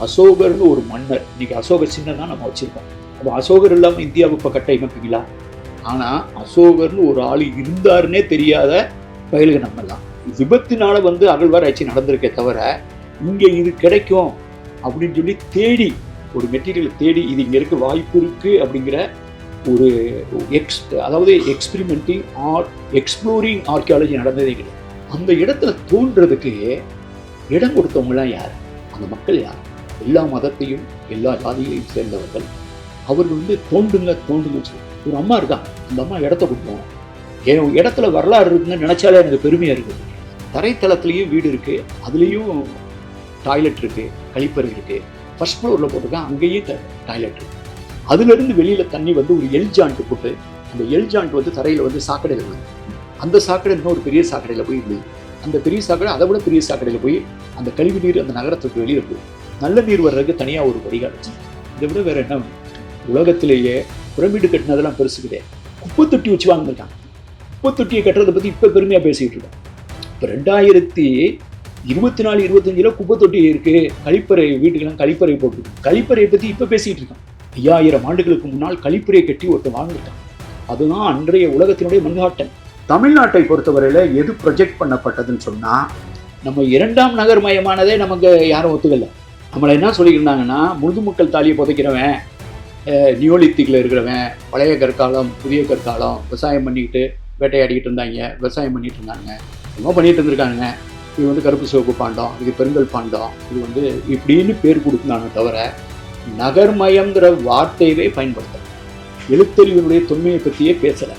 அசோகர்னு ஒரு மன்னர், இன்னைக்கு அசோக சின்னம் தான் நம்ம வச்சிருக்கோம். அப்போ அசோகர் இல்லாமல் இந்தியாவை இப்போ கட்டமைப்பீங்களா? ஆனால் அசோகர்னு ஒரு ஆள் இருந்தாருன்னே தெரியாத பயலுக நம்மலாம். விபத்தினால அகழ்வாராய்ச்சி நடந்திருக்கே தவிர இங்கே இது கிடைக்கும் அப்படின்னு சொல்லி தேடி ஒரு மெட்டீரியல் தேடி இது இங்கே இருக்க வாய்ப்பு இருக்கு அப்படிங்கிற ஒரு அதாவது எக்ஸ்பிரிமெண்டிங் எக்ஸ்ப்ளோரிங் ஆர்கியாலஜி நடந்ததே கிடையாது. அந்த இடத்துல தோன்றதுக்கு இடம் கொடுத்தவங்களாம் யார்? அந்த மக்கள் யார்? எல்லா மதத்தையும் எல்லா ஜாதியையும் சேர்ந்தவர்கள். அவர்கள் தோண்டுங்க சொல்லி ஒரு அம்மா இருக்கா, அந்த அம்மா இடத்த கொடுப்போம். என் இடத்துல வரலாறு இருக்குன்னு நினைச்சாலே எனக்கு பெருமையாக இருக்குது. தரைத்தளத்துலேயும் வீடு இருக்குது, அதுலேயும் டாய்லெட் இருக்குது, கழிப்பறை இருக்குது. ஃபர்ஸ்ட் ஃப்ளோரில் போட்டிருக்கேன், அங்கேயும் டாய்லெட் இருக்குது. அதுலேருந்து வெளியில் தண்ணி ஒரு எல் ஜாண்ட் போட்டு, அந்த எல் ஜாண்ட் தரையில் சாக்கடையில் விழுது. அந்த சாக்கடை இன்னொரு பெரிய சாக்கடையில் போய் விழுது. அந்த பெரிய சாக்கடை அதை விட பெரிய சாக்கடையில் போய் அந்த கழிவு நீர் அந்த நகரத்துக்கு வெளியில் போய் நல்ல நீர் வர்றதுக்கு தனியாக ஒரு வடிகால். இதை விட வேறு என்ன? உலகத்திலேயே பிரமிடு கட்டினதெல்லாம் பெருசு கிடையாது. குப்பை தொட்டி வச்சு வாங்கியிருக்காங்க. குப்பை தொட்டியை கட்டுறதை பற்றி இப்போ பெருமையாக பேசிக்கிட்டு இருக்கோம். இப்போ 2024, 25 குப்பை தொட்டி இருக்குது. கழிப்பறை வீட்டுக்கெல்லாம் கழிப்பறை போட்டுருக்கு. கழிப்பறையை பற்றி இப்போ பேசிகிட்டு இருக்கோம். 5000 ஆண்டுகளுக்கு முன்னால் கழிப்பறையை கட்டி ஒருத்தர் வாழ்ந்துட்டான். அதுதான் அன்றைய உலகத்தினுடைய மன்ஹாட்டன். தமிழ்நாட்டை பொறுத்தவரையில் எது ப்ரொஜெக்ட் பண்ணப்பட்டதுன்னு சொன்னால், நம்ம 2ஆம் நகர்மயமானதே நமக்கு யாரும் ஒத்துக்கலை. நம்மளை என்ன சொல்லியிருந்தாங்கன்னா, முதுமக்கள் தாலியை புதைக்கிறவன், நியோலித்திக்கில் இருக்கிறவன், பழைய கற்காலம் புதிய கற்காலம், விவசாயம் பண்ணிக்கிட்டு வேட்டையாடிக்கிட்டு இருந்தாங்க, விவசாயம் பண்ணிகிட்டு இருந்தாங்க, என்ன பண்ணிகிட்டு இருந்திருக்காங்க. இது கருப்பு சிவப்பு பாண்டம், இது பெருங்கல் பாண்டம், இது இப்படின்னு பேர் கொடுக்குறாங்க தவிர நகர்மயங்கிற வார்த்தையவே பயன்படுத்தலை. எழுத்தறிவினுடைய தொன்மையை பற்றியே பேசலை.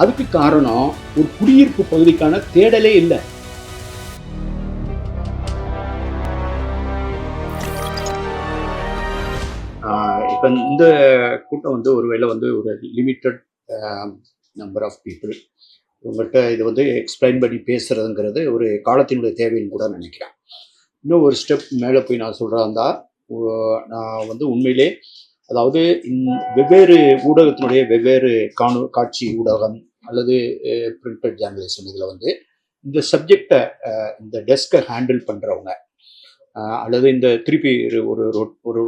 அதுக்கு காரணம் ஒரு குடியிருப்பு பகுதிக்கான தேடலே இல்லை. இப்போ இந்த கூட்டம் ஒருவேளை ஒரு லிமிட்டட் நம்பர் ஆஃப் பீப்புள் உங்கள்கிட்ட இது எக்ஸ்பிளைன் பண்ணி பேசுகிறதுங்கிறது ஒரு காலத்தினுடைய தேவைன்னு கூட நினைக்கிறேன். இன்னும் ஒரு ஸ்டெப் மேலே போய் நான் சொல்கிறதா நான் உண்மையிலே அதாவது வெவ்வேறு ஊடகத்தினுடைய வெவ்வேறு காட்சி ஊடகம் அல்லது பிரிண்டட் ஜேர்னலிசம் இதில் இந்த சப்ஜெக்டை இந்த டெஸ்கை ஹேண்டில் பண்ணுறவங்க அல்லது இந்த திருப்பி ஒரு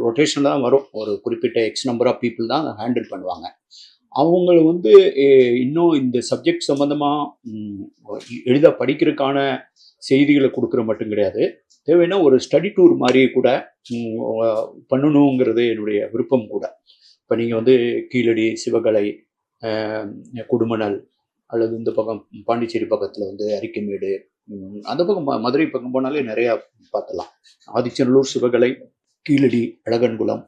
ரொட்டேஷனில் தான் வரும். ஒரு குறிப்பிட்ட எக்ஸ் நம்பர் ஆஃப் பீப்புள் தான் ஹேண்டில் பண்ணுவாங்க. அவங்கள இன்னும் இந்த சப்ஜெக்ட் சம்மந்தமாக எளிதாக படிக்கிறதுக்கான செய்திகளை கொடுக்குற மட்டும் கிடையாது, தேவைன்னா ஒரு ஸ்டடி டூர் மாதிரி கூட பண்ணணுங்கிறது என்னுடைய விருப்பம் கூட. இப்போ நீங்கள் கீழடி, சிவகலை, குடுமணல் அல்லது இந்த பக்கம் பாண்டிச்சேரி பக்கத்தில் அரிக்கமேடு, அந்த பக்கம் மதுரை பக்கம் போனாலே நிறையா பார்த்துலாம். ஆதிச்சநல்லூர், சிவகலை, கீழடி, அழகன்குளம்,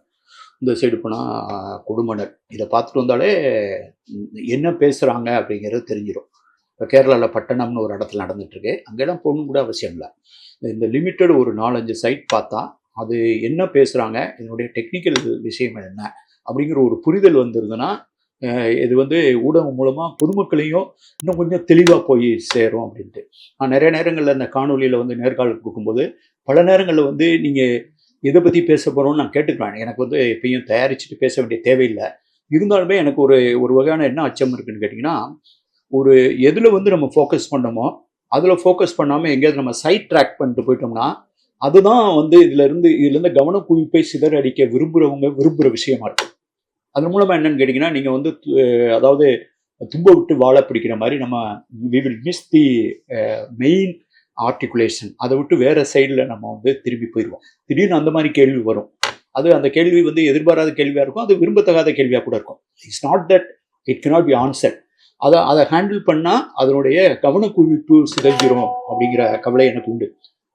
இந்த சைடு போனால் குடுமணல், இதை பார்த்துட்டு வந்தாலே என்ன பேசுகிறாங்க அப்படிங்கிறது தெரிஞ்சிடும். இப்போ கேரளாவில் பட்டணம்னு ஒரு இடத்துல நடந்துகிட்ருக்கு, அங்கெல்லாம் போகணும் கூட அவசியம் இல்லை. இந்த லிமிட்டட் ஒரு 4-5 சைட் பார்த்தா அது என்ன பேசுகிறாங்க, இதனுடைய டெக்னிக்கல் விஷயம் என்ன அப்படிங்கிற ஒரு புரிதல் வந்துருதுன்னா இது ஊடகம் மூலமாக பொதுமக்களையும் இன்னும் கொஞ்சம் தெளிவாக போய் சேரும் அப்படின்ட்டு. நான் நிறைய நேரங்களில் இந்த காணொலியில் நேர்காணல் கொடுக்கும்போது பல நேரங்களில் நீங்கள் எதை பற்றி பேச போகிறோன்னு நான் கேட்டுக்கிறேன். எனக்கு எப்பயும் தயாரிச்சுட்டு பேச வேண்டிய தேவையில்லை. இருந்தாலுமே எனக்கு ஒரு வகையான என்ன அச்சம் இருக்குதுன்னு கேட்டிங்கன்னா, ஒரு எதில் நம்ம ஃபோக்கஸ் பண்ணோமோ அதில் ஃபோக்கஸ் பண்ணாமல் எங்கேயாவது நம்ம சைட் ட்ராக் பண்ணிட்டு போயிட்டோம்னா அதுதான் இதுலேருந்து கவன குவிப்பை சிதறடிக்க விரும்புகிற விஷயமா இருக்கும். அதன் மூலமாக என்னன்னு கேட்டிங்கன்னா, நீங்கள் அதாவது தும்ப விட்டு வாழ பிடிக்கிற மாதிரி நம்ம we will miss the main articulation. அதை விட்டு வேறு சைடில் நம்ம திரும்பி போயிடுவோம். திடீர்னு அந்த மாதிரி கேள்வி வரும். அந்த கேள்வி எதிர்பாராத கேள்வியாக இருக்கும், அது விரும்பத்தகாத கேள்வியாக கூட இருக்கும். It's not that it cannot be answered. அதை ஹேண்டில் பண்ணால் அதனுடைய கவனக்குவிப்பு சிதைஞ்சிரும் அப்படிங்கிற கவலை எனக்கு உண்டு.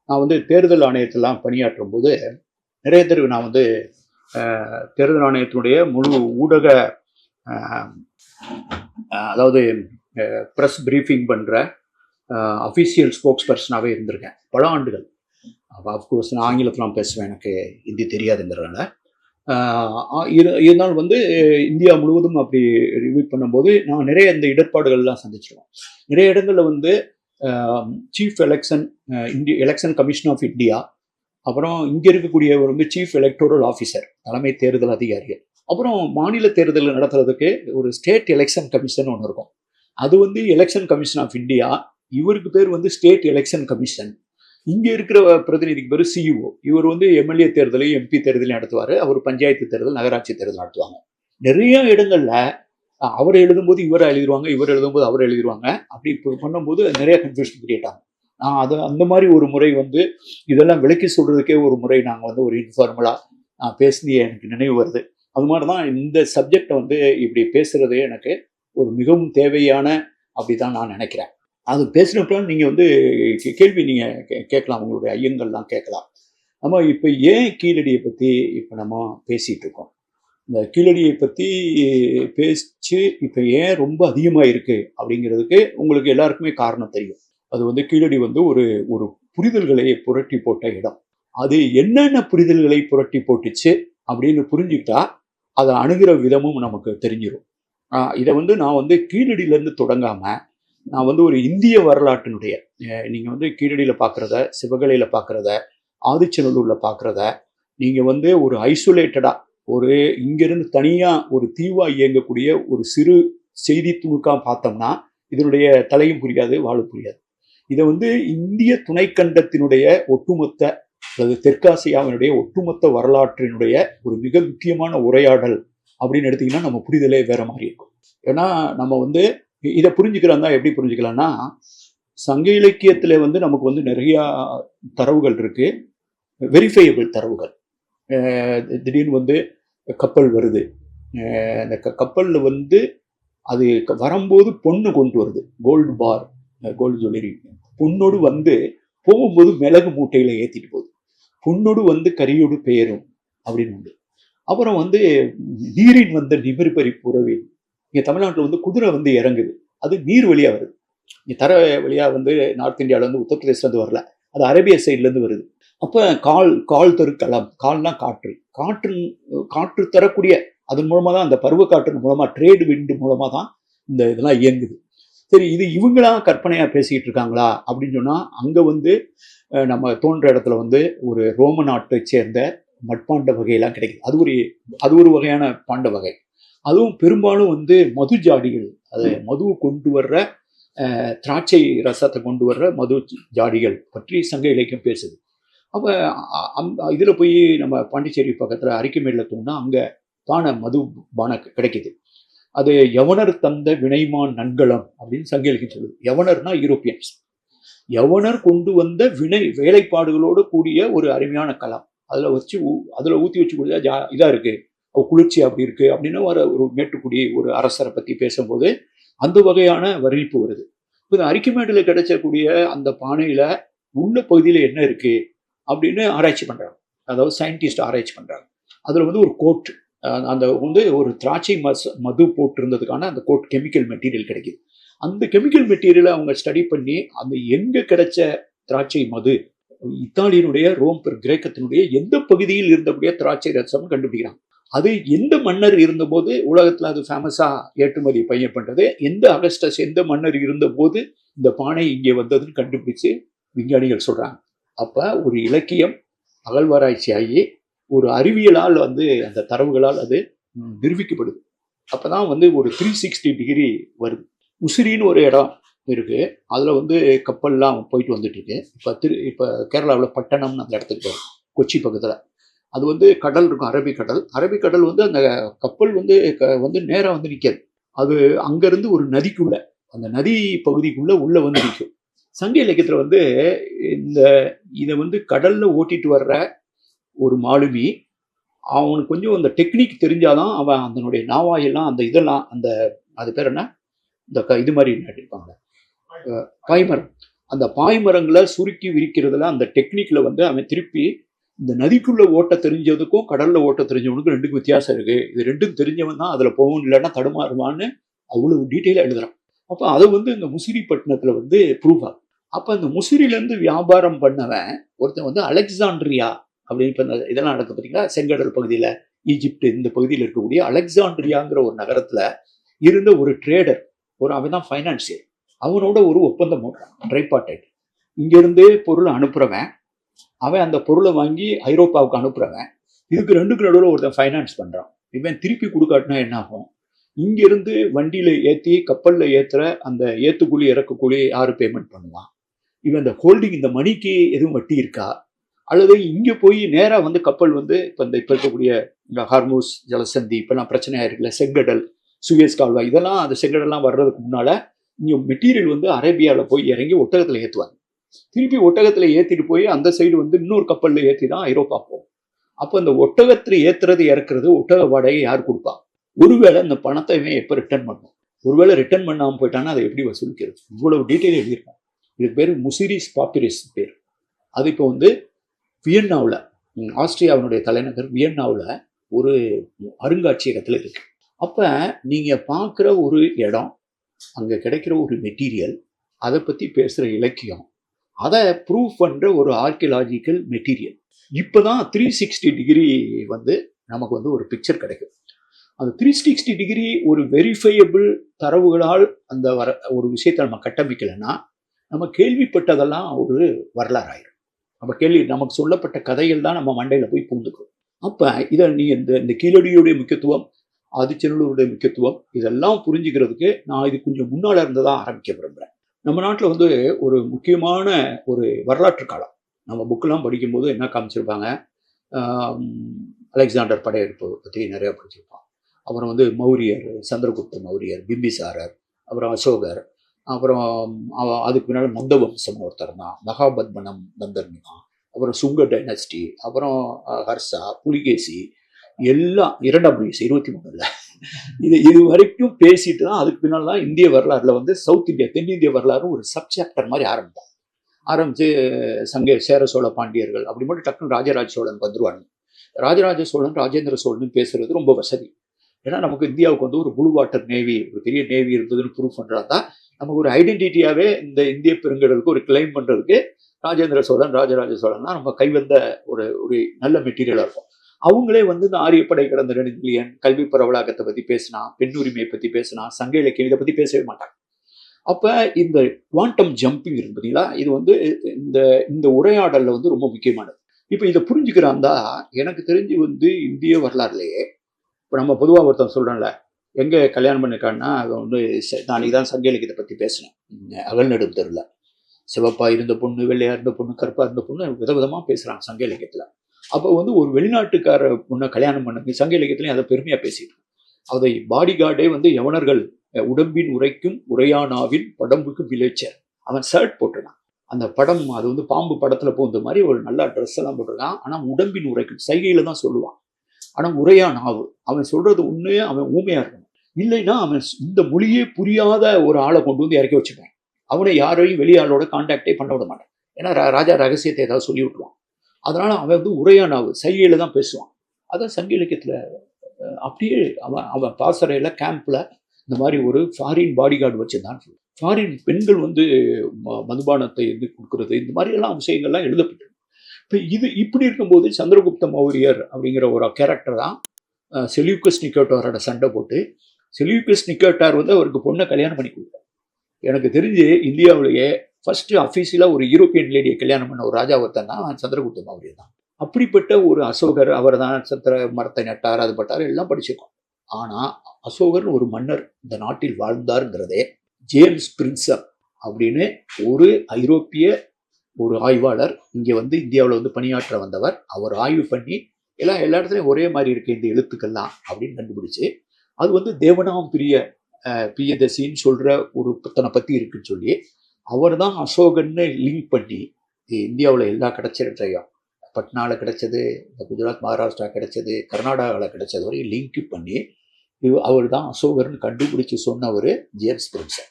நான் தேர்தல் ஆணையத்திலாம் பணியாற்றும் போது நிறைய தடவை நான் தேர்தல் ஆணையத்தினுடைய முழு ஊடக அதாவது ப்ரெஸ் ப்ரீஃபிங் பண்ணுற அஃபீஷியல் ஸ்போக்ஸ் பர்சனாகவே இருந்திருக்கேன் பல ஆண்டுகள். அஃப்கோர்ஸ் நான் ஆங்கிலத்திலாம் பேசுவேன், எனக்கு ஹிந்தி தெரியாதுங்கிறதுனால. இருந்தாலும் இந்தியா முழுவதும் அப்படி ரிவ்யூ பண்ணும்போது நான் நிறைய இந்த இடர்பாடுகள்லாம் சந்திச்சிருவோம். நிறைய இடங்களில் chief election commission of India, அப்புறம் இங்கே இருக்கக்கூடிய சீஃப் எலக்டோரல் ஆஃபீஸர், தலைமை தேர்தல் அதிகாரிகள், அப்புறம் மாநில தேர்தல் நடத்துறதுக்கு ஒரு ஸ்டேட் எலெக்ஷன் கமிஷன் ஒன்று இருக்கும். அது எலெக்ஷன் கமிஷன் ஆஃப் இந்தியா, இவருக்கு பேர் ஸ்டேட் எலெக்ஷன் கமிஷன். இங்க இருக்கிற பிரதிநிதிக்கு பேர் சிஇஓ. இவர் வந்து எம்எல்ஏ தேர்தலையும் எம்பி தேர்தலையும் நடத்துவாரு. அவர் பஞ்சாயத்து தேர்தல், நகராட்சி தேர்தல் நடத்துவாங்க. நிறைய இடங்கள்ல அவர் எழுதும்போது இவர் எழுதிடுவாங்க, இவர் எழுதும்போது அவர் எழுதிடுவாங்க. அப்படி பண்ணும்போது நிறைய கன்ஃபியூஷன் கிரியேட் ஆகும். அது அந்த மாதிரி ஒரு முறை வந்து இதெல்லாம் விளக்கி சொல்றதுக்கே ஒரு முறை நாங்கள் வந்து ஒரு இன்ஃபார்மலா பேசி எனக்கு நினைவு வருது. அது மாதிரி தான் இந்த சப்ஜெக்டை வந்து இப்படி பேசுறது எனக்கு ஒரு மிகவும் தேவையான அப்படிதான் நான் நினைக்கிறேன். அது பேசுகிறப்ப நீங்கள் வந்து கேள்வி நீங்கள் கேட்கலாம், உங்களுடைய ஐயங்கள்லாம் கேட்கலாம். நம்ம இப்போ ஏன் கீழடியை பற்றி இப்போ நம்ம பேசிகிட்டு இருக்கோம்? இந்த கீழடியை பற்றி பேச்சு இப்போ ஏன் ரொம்ப அதிகமாக இருக்குது அப்படிங்கிறதுக்கு உங்களுக்கு எல்லாருக்குமே காரணம் தெரியும். அது வந்து கீழடி வந்து ஒரு ஒரு புரிதல்களை புரட்டி போட்ட இடம். அது என்னென்ன புரிதல்களை புரட்டி போட்டுச்சு அப்படின்னு புரிஞ்சுக்கிட்டா அதை அணுகிற விதமும் நமக்கு தெரிஞ்சிடும். இதை வந்து நான் வந்து கீழடியிலேருந்து தொடங்காமல் நான் வந்து ஒரு இந்திய வரலாற்றினுடைய நீங்கள் வந்து கீழடியில் பார்க்குறத, சிவகலையில் பார்க்குறத, ஆதிச்சநல்லூரில் பார்க்குறத நீங்கள் வந்து ஒரு ஐசோலேட்டடாக ஒரு இங்கேருந்து தனியாக ஒரு தீவாக இயங்கக்கூடிய ஒரு சிறு செய்தி துணுக்காக பார்த்தோம்னா இதனுடைய தலையும் புரியாது, வாழும் புரியாது. இதை வந்து இந்திய துணைக்கண்டத்தினுடைய ஒட்டுமொத்த அல்லது தெற்காசியாவினுடைய ஒட்டுமொத்த வரலாற்றினுடைய ஒரு மிக முக்கியமான உரையாடல் அப்படின்னு எடுத்தீங்கன்னா நம்ம புரிதலே வேற மாதிரி இருக்கும். ஏன்னா நம்ம வந்து இதை புரிஞ்சுக்கிறாங்க. எப்படி புரிஞ்சுக்கலாம்னா, சங்க இலக்கியத்தில் வந்து நமக்கு வந்து நிறைய தரவுகள் இருக்கு, வெரிஃபையபிள் தரவுகள். திடீர்னு வந்து கப்பல் வருது, அந்த கப்பலில் வந்து அது வரும்போது பொண்ணு கொண்டு வருது, கோல்டு பார், கோல்டு ஜுவல்லரி. பொண்ணோடு வந்து போகும்போது மிளகு மூட்டையில ஏற்றிட்டு போகுது, பொண்ணோடு வந்து கரியோடு பெயரும் அப்படின்னு உண்டு. அப்புறம் வந்து நீரின் வந்த நிமிர்பறி புறவின், இங்கே தமிழ்நாட்டில் வந்து குதிரை வந்து இறங்குது, அது நீர் வழியாக வருது. இங்கே தர வழியாக வந்து நார்த் இந்தியாவில் வந்து உத்தரப்பிரதேசிலேருந்து வரல, அது அரேபியா சைட்லேருந்து வருது. அப்போ கால் தரு களம், கால்னா காற்று, காற்று தரக்கூடிய அதன் மூலமாக தான், அந்த பருவ காற்றின் மூலமாக, ட்ரேடு விண்டு மூலமாக தான் இந்த இதெல்லாம் இயங்குது. சரி, இது இவங்களா கற்பனையாக பேசிக்கிட்டு இருக்காங்களா அப்படின்னு சொன்னால், அங்கே வந்து நம்ம தோன்ற இடத்துல வந்து ஒரு ரோம நாட்டை சேர்ந்த மட்பாண்ட வகையெல்லாம் கிடைக்குது. அது ஒரு வகையான பாண்ட வகை. அதுவும் பெரும்பாலும் வந்து மது ஜாடிகள், அது மதுவை கொண்டு வர்ற திராட்சை ரசத்தை கொண்டு வர்ற மது ஜாடிகள் பற்றி சங்க இலக்கியம் பேசுது. அப்போ இதில் போய் நம்ம பாண்டிச்சேரி பக்கத்தில் அரிக்கமேடில் தோணுனா அங்கே பானை மது பானை கிடைக்குது. அது யவனர் தந்த வினைமான் நன்கலம் அப்படின்னு சங்க இலக்கியம் சொல்லுது. யவனர்னா யூரோப்பியன்ஸ். யவனர் கொண்டு வந்த வேலைப்பாடுகளோடு கூடிய ஒரு அருமையான களம், அதில் ஊற்றி வச்சு கொடுத்தா இதாக இருக்குது, குளிர்ச்சி அப்படி இருக்குது அப்படின்னு ஒரு மேட்டுக்குடி ஒரு அரசரை பற்றி பேசும்போது அந்த வகையான வர்ணிப்பு வருது. இப்போ அரிக்கமேடில் கிடைச்சக்கூடிய அந்த பானையில் உள்ள பகுதியில் என்ன இருக்குது அப்படின்னு ஆராய்ச்சி பண்ணுறாங்க, அதாவது சயின்டிஸ்ட் ஆராய்ச்சி பண்ணுறாங்க. அதில் வந்து ஒரு கோட், அந்த வந்து ஒரு திராட்சை மது போட்டிருந்ததுக்கான அந்த கோட் கெமிக்கல் மெட்டீரியல் கிடைக்குது. அந்த கெமிக்கல் மெட்டீரியலை அவங்க ஸ்டடி பண்ணி அந்த எங்கே கிடைச்ச திராட்சை மது, இத்தாலியினுடைய ரோம் கிரேக்கத்தினுடைய எந்த பகுதியில் இருந்தக்கூடிய திராட்சை ரசம் கண்டுபிடிக்கிறாங்க. அது எந்த மன்னர் இருந்தபோது உலகத்தில் அது ஃபேமஸாக ஏற்றுமதி பண்றது, எந்த அகஸ்டஸ் எந்த மன்னர் இருந்தபோது இந்த பானை இங்கே வந்ததுன்னு கண்டுபிடிச்சு விஞ்ஞானிகள் சொல்கிறாங்க. அப்போ ஒரு இலக்கியம் அகழ்வாராய்ச்சி ஆகி ஒரு அறிவியலால் வந்து அந்த தரவுகளால் அது நிரூபிக்கப்படுது. அப்போ தான் வந்து ஒரு 360 டிகிரி வருது. உசிரின்னு ஒரு இடம் இருக்குது, அதில் வந்து கப்பல்லாம் போயிட்டு வந்துட்டு இருக்கு. இப்போ கேரளாவில் பட்டணம்னு அந்த இடத்துக்கு போகும், கொச்சி பக்கத்தில். அது வந்து கடல் இருக்கும், அரபிக்கடல் வந்து அந்த கப்பல் வந்து நேராக வந்து நிற்காது. அது அங்கேருந்து ஒரு நதிக்குள்ள, அந்த நதி பகுதிக்குள்ளே உள்ளே வந்து நிற்கும். சங்க இலக்கியத்தில் வந்து இதை வந்து கடலில் ஓட்டிட்டு வர்ற ஒரு மாலுமி, அவனுக்கு கொஞ்சம் அந்த டெக்னிக் தெரிஞ்சாதான் அவன் அதனுடைய நாவாயெல்லாம் அந்த இதெல்லாம் அந்த அது பேர் என்ன, இந்த இது மாதிரி நட்டிருப்பாங்க பாய்மரம், அந்த பாய்மரங்களை சுருக்கி விரிக்கிறதுல அந்த டெக்னிக்கில் வந்து அவன் திருப்பி இந்த நதிக்குள்ளே ஓட்ட தெரிஞ்சதுக்கும் கடலில் ஓட்ட தெரிஞ்சவனுக்கும் ரெண்டுக்கும் வித்தியாசம் இருக்குது, இது ரெண்டும் தெரிஞ்சவன் தான் அதில் போகணும், இல்லைன்னா தடுமாறுவான்னு அவ்வளோ டீட்டெயிலாக எழுதுறான். அப்போ அதை வந்து இந்த முசிறிப்பட்டினத்தில் வந்து ப்ரூவ் ஆகும். அப்போ அந்த முசிறிலேருந்து வியாபாரம் பண்ணவன் ஒருத்தன் வந்து அலெக்சாண்ட்ரியா அப்படின்னு, இப்போ இதெல்லாம் நடக்க பார்த்தீங்களா, செங்கடல் பகுதியில், ஈஜிப்ட் இந்த பகுதியில் இருக்கக்கூடிய அலெக்சாண்ட்ரியாங்கிற ஒரு நகரத்தில் இருந்த ஒரு ட்ரேடர், அவன் தான் ஃபைனான்சியர், அவனோட ஒரு ஒப்பந்தம் போடுறான், ட்ரைபார்டைட். இங்கேருந்து பொருளை அனுப்புகிறவன், அவன் அந்த பொருளை வாங்கி ஐரோப்பாவுக்கு அனுப்புகிறவன், இதுக்கு ரெண்டுக்கு நடுவில் ஒருத்தன் ஃபைனான்ஸ் பண்ணுறான். இவன் திருப்பி கொடுக்காட்டினா என்ன ஆகும், இங்கேருந்து வண்டியில் ஏற்றி கப்பலில் ஏற்றுற அந்த ஏற்றுக்கூலி இறக்குக்கூலி யார் பேமெண்ட் பண்ணுவான், இவன் இந்த ஹோல்டிங் இந்த மணிக்கு எதுவும் வட்டி இருக்கா, அல்லது இங்கே போய் நேராக வந்து கப்பல் வந்து இப்போ இருக்கக்கூடிய இந்த ஹார்மூஸ் ஜலசந்தி இப்போலாம் பிரச்சனையாக இருக்குல்ல, செங்கடல், சுயஸ் கால்வாய், இதெல்லாம் அந்த செங்கடல்லாம் வர்றதுக்கு முன்னால் இங்கே மெட்டீரியல் வந்து அரேபியாவில் போய் இறங்கி ஒட்டகத்தில் ஏற்றுவாங்க. திருப்பி ஒட்டகத்தில் ஏற்றிட்டு போய் அந்த சைடு வந்து இன்னொரு கப்பலில் ஏற்றி தான் ஐரோப்பா போகும். அப்போ இந்த ஒட்டகத்தில் ஏற்றுறது இறக்குறது ஒட்டக வாடகை யார் கொடுப்பா? ஒருவேளை இந்த பணத்தை இவன் எப்போ ரிட்டர்ன் பண்ணும்? ஒருவேளை ரிட்டர்ன் பண்ணாமல் போயிட்டான்னா அதை எப்படி வசூலிக்கிறது? இவ்வளவு டீட்டெயில் எழுதியிருக்காங்க. இதுக்கு பேர் முசிரிஸ் பாப்பிரிஸ் பேர். அது இப்போ வந்து வியன்னாவில், ஆஸ்திரியாவினுடைய தலைநகர் வியன்னாவில் ஒரு அருங்காட்சியகத்தில் இருக்கு. அப்போ நீங்கள் பார்க்குற ஒரு இடம், அங்கே கிடைக்கிற ஒரு மெட்டீரியல், அதை பற்றி பேசுகிற இலக்கியம், அதை ப்ரூவ் பண்ணுற ஒரு ஆர்கியலாஜிக்கல் மெட்டீரியல். இப்போ தான் 360 டிகிரி வந்து நமக்கு வந்து ஒரு பிக்சர் கிடைக்கும். அந்த 360 டிகிரி ஒரு வெரிஃபையபிள் தரவுகளால் அந்த ஒரு விஷயத்தை நம்ம கட்டமைக்கலைன்னா நம்ம கேள்விப்பட்டதெல்லாம் ஒரு வரலாறு ஆயிடும். நமக்கு சொல்லப்பட்ட கதைகள் தான் நம்ம மண்டையில் போய் பூந்துக்கிறோம். அப்போ இதை நீ இந்த கீழடியுடைய முக்கியத்துவம், ஆதிச்சநல்லூருடைய முக்கியத்துவம், இதெல்லாம் புரிஞ்சுக்கிறதுக்கு நான் இது கொஞ்சம் முன்னால் இருந்ததான் ஆரம்பிக்க விரும்புகிறேன். நம்ம நாட்டில் வந்து ஒரு முக்கியமான ஒரு வரலாற்று காலம் நம்ம புக்கெல்லாம் படிக்கும்போது என்ன காமிச்சிருப்பாங்க, அலெக்சாண்டர் படையெடுப்பு பற்றி நிறையா படிச்சிருப்பான். அப்புறம் வந்து மௌரியர், சந்திரகுப்த மௌரியர், பிம்பிசாரர், அப்புறம் அசோகர், அப்புறம் அதுக்கு பின்னால் மந்த வம்சம் ஒருத்தர் தான், மகாபத்மனம் பந்தர்மினா, அப்புறம் சுங்க டைனஸ்டி, அப்புறம் ஹர்ஷா, புலிகேசி, எல்லாம் 2ஆம் புலிகேசி 23 இது வரைக்கும் பேசிட்டு தான் அதுக்கு பின்னால் தான் இந்திய வரலாறுல வந்து சவுத் இந்தியா, தென்னிந்திய வரலாறு ஒரு சப்சாப்டர் மாதிரி ஆரம்பிச்சு சேர சோழ பாண்டியர்கள் அப்படி மட்டும் டக்குனு ராஜராஜ சோழன் வந்துருவாங்க. ராஜராஜ சோழன், ராஜேந்திர சோழன் பேசுறது ரொம்ப வசதி. ஏன்னா நமக்கு இந்தியாவுக்கு வந்து ஒரு ப்ளூ வாட்டர் நேவி, ஒரு பெரிய நேவி இருந்ததுன்னு ப்ரூவ் பண்ணுறது தான் நமக்கு ஒரு ஐடென்டிட்டியாகவே இந்த இந்திய பெருங்கடலுக்கு ஒரு கிளைம் பண்ணுறதுக்கு ராஜேந்திர சோழன், ராஜராஜ சோழன் தான் நம்ம கைவந்த ஒரு நல்ல மெட்டீரியலாக இருக்கும். அவங்களே வந்து இந்த ஆரியப்படை கடந்த நெடுஞ்செழியன், கல்வி பரவலாக்கத்தை பற்றி பேசினா, பெண் உரிமையை பற்றி பேசினா, சங்க இலக்கியம் இதை பற்றி பேசவே மாட்டாங்க. அப்போ இந்த குவாண்டம் ஜம்பிங் இருக்கு பார்த்தீங்களா, இது வந்து இந்த உரையாடலில் வந்து ரொம்ப முக்கியமானது. இப்போ இதை புரிஞ்சுக்கிறாந்தா எனக்கு தெரிஞ்சு வந்து இந்திய வரலாறுலேயே இப்போ நம்ம பொதுவாக ஒருத்தன் சொல்கிறோம்ல, எங்கே கல்யாணம் பண்ணிருக்கான்னா அதை வந்து நான் தான் சங்க இலக்கியத்தை பற்றி பேசினேன். அகழ்நெடும் தெருவில் சிவப்பா இருந்த பொண்ணு, வெள்ளையா இருந்த பொண்ணு, கருப்பா இருந்த பொண்ணு விதவிதமாக பேசுகிறாங்க சங்க இலக்கியத்தில். அப்போ வந்து ஒரு வெளிநாட்டுக்கார பொண்ணை கல்யாணம் பண்ண சங்க இலக்கியத்துலையும் அதை பெருமையாக பேசிட்டு, அதை பாடி கார்டே வந்து யவனர்கள் உடம்பின் உரைக்கும் உரையானாவின் படம்புக்கும் விளைச்சர், அவன் ஷர்ட் போட்டுருக்கான். அந்த படம் அது வந்து பாம்பு படத்தில் போந்த மாதிரி ஒரு நல்ல ட்ரெஸ் எல்லாம் போட்டிருக்கான். ஆனால் உடம்பின் உரைக்கும் சைகையில தான் சொல்லுவான். ஆனால் உரையா நாவு, அவன் சொல்றது உண்மையே, அவன் ஊமையா இருக்கணும். இல்லைன்னா அவன் இந்த மொழியே புரியாத ஒரு ஆளை கொண்டு வந்து இறக்கி வச்சுப்பான். அவனை யாரையும் வெளியாளோட கான்டாக்டே பண்ண விட மாட்டான். ஏன்னா ராஜா ரகசியத்தை ஏதாவது சொல்லி விட்டுருவான். அதனால அவன் வந்து உரையா நாவு, சைகையில தான் பேசுவான். அதான் சங்க இலக்கியத்துல அப்படியே அவன் பாசறையில கேம்ப்ல இந்த மாதிரி ஒரு ஃபாரின் பாடி கார்டு வச்சுதான், ஃபாரின் பெண்கள் வந்து மதுபானத்தை வந்து கொடுக்கறது, இந்த மாதிரி எல்லாம் விஷயங்கள்லாம் எழுதப்பட்டு. இப்போ இப்படி இருக்கும்போது சந்திரகுப்த மௌரியர் அப்படிங்கிற ஒரு கேரக்டர் தான் செல்யூக்கஸ் நிக்கோட்டாரோட சண்டை போட்டு, செல்யூக்கஸ் நிக்கோட்டார் வந்து அவருக்கு பொண்ணை கல்யாணம் பண்ணி கொடுத்தார். எனக்கு தெரிஞ்சு இந்தியாவிலேயே ஃபர்ஸ்ட் அஃபீஷியலாக ஒரு யூரோப்பியன் லேடியை கல்யாணம் பண்ண ஒரு ராஜா ஒருத்தன் தான் சந்திரகுப்த மௌரியர் தான். அப்படிப்பட்ட ஒரு அசோகர், அவர் தான் சத்திர மரத்தை நட்டார், அது பட்டார், எல்லாம் படிச்சிருக்கோம். ஆனால் அசோகர் ஒரு மன்னர் இந்த நாட்டில் வாழ்ந்தாருங்கிறதே ஜேம்ஸ் பிரின்சப் அப்படின்னு ஒரு ஐரோப்பிய ஒரு ஆய்வாளர் இங்கே வந்து இந்தியாவில் வந்து பணியாற்ற வந்தவர். அவர் ஆய்வு பண்ணி எல்லா இடத்துலையும் ஒரே மாதிரி இருக்கு இந்த எழுத்துக்கள்லாம் அப்படின்னு கண்டுபிடிச்சு, அது வந்து தேவனாம் பிரியதசின்னு சொல்கிற ஒரு புத்தனை பற்றி இருக்குன்னு சொல்லி அவர் தான் அசோகன்னு லிங்க் பண்ணி இந்தியாவில் எல்லா கிடைச்சிட்டையும், பட்னாவில் கிடைச்சது, இந்த குஜராத் மகாராஷ்டிரா கிடைச்சது, கர்நாடகாவில் கிடைச்சது வரையும் லிங்க் பண்ணி அவர் தான் அசோகர்னு கண்டுபிடிச்சு சொன்னவர் ஜேம்ஸ் பிரின்சப்.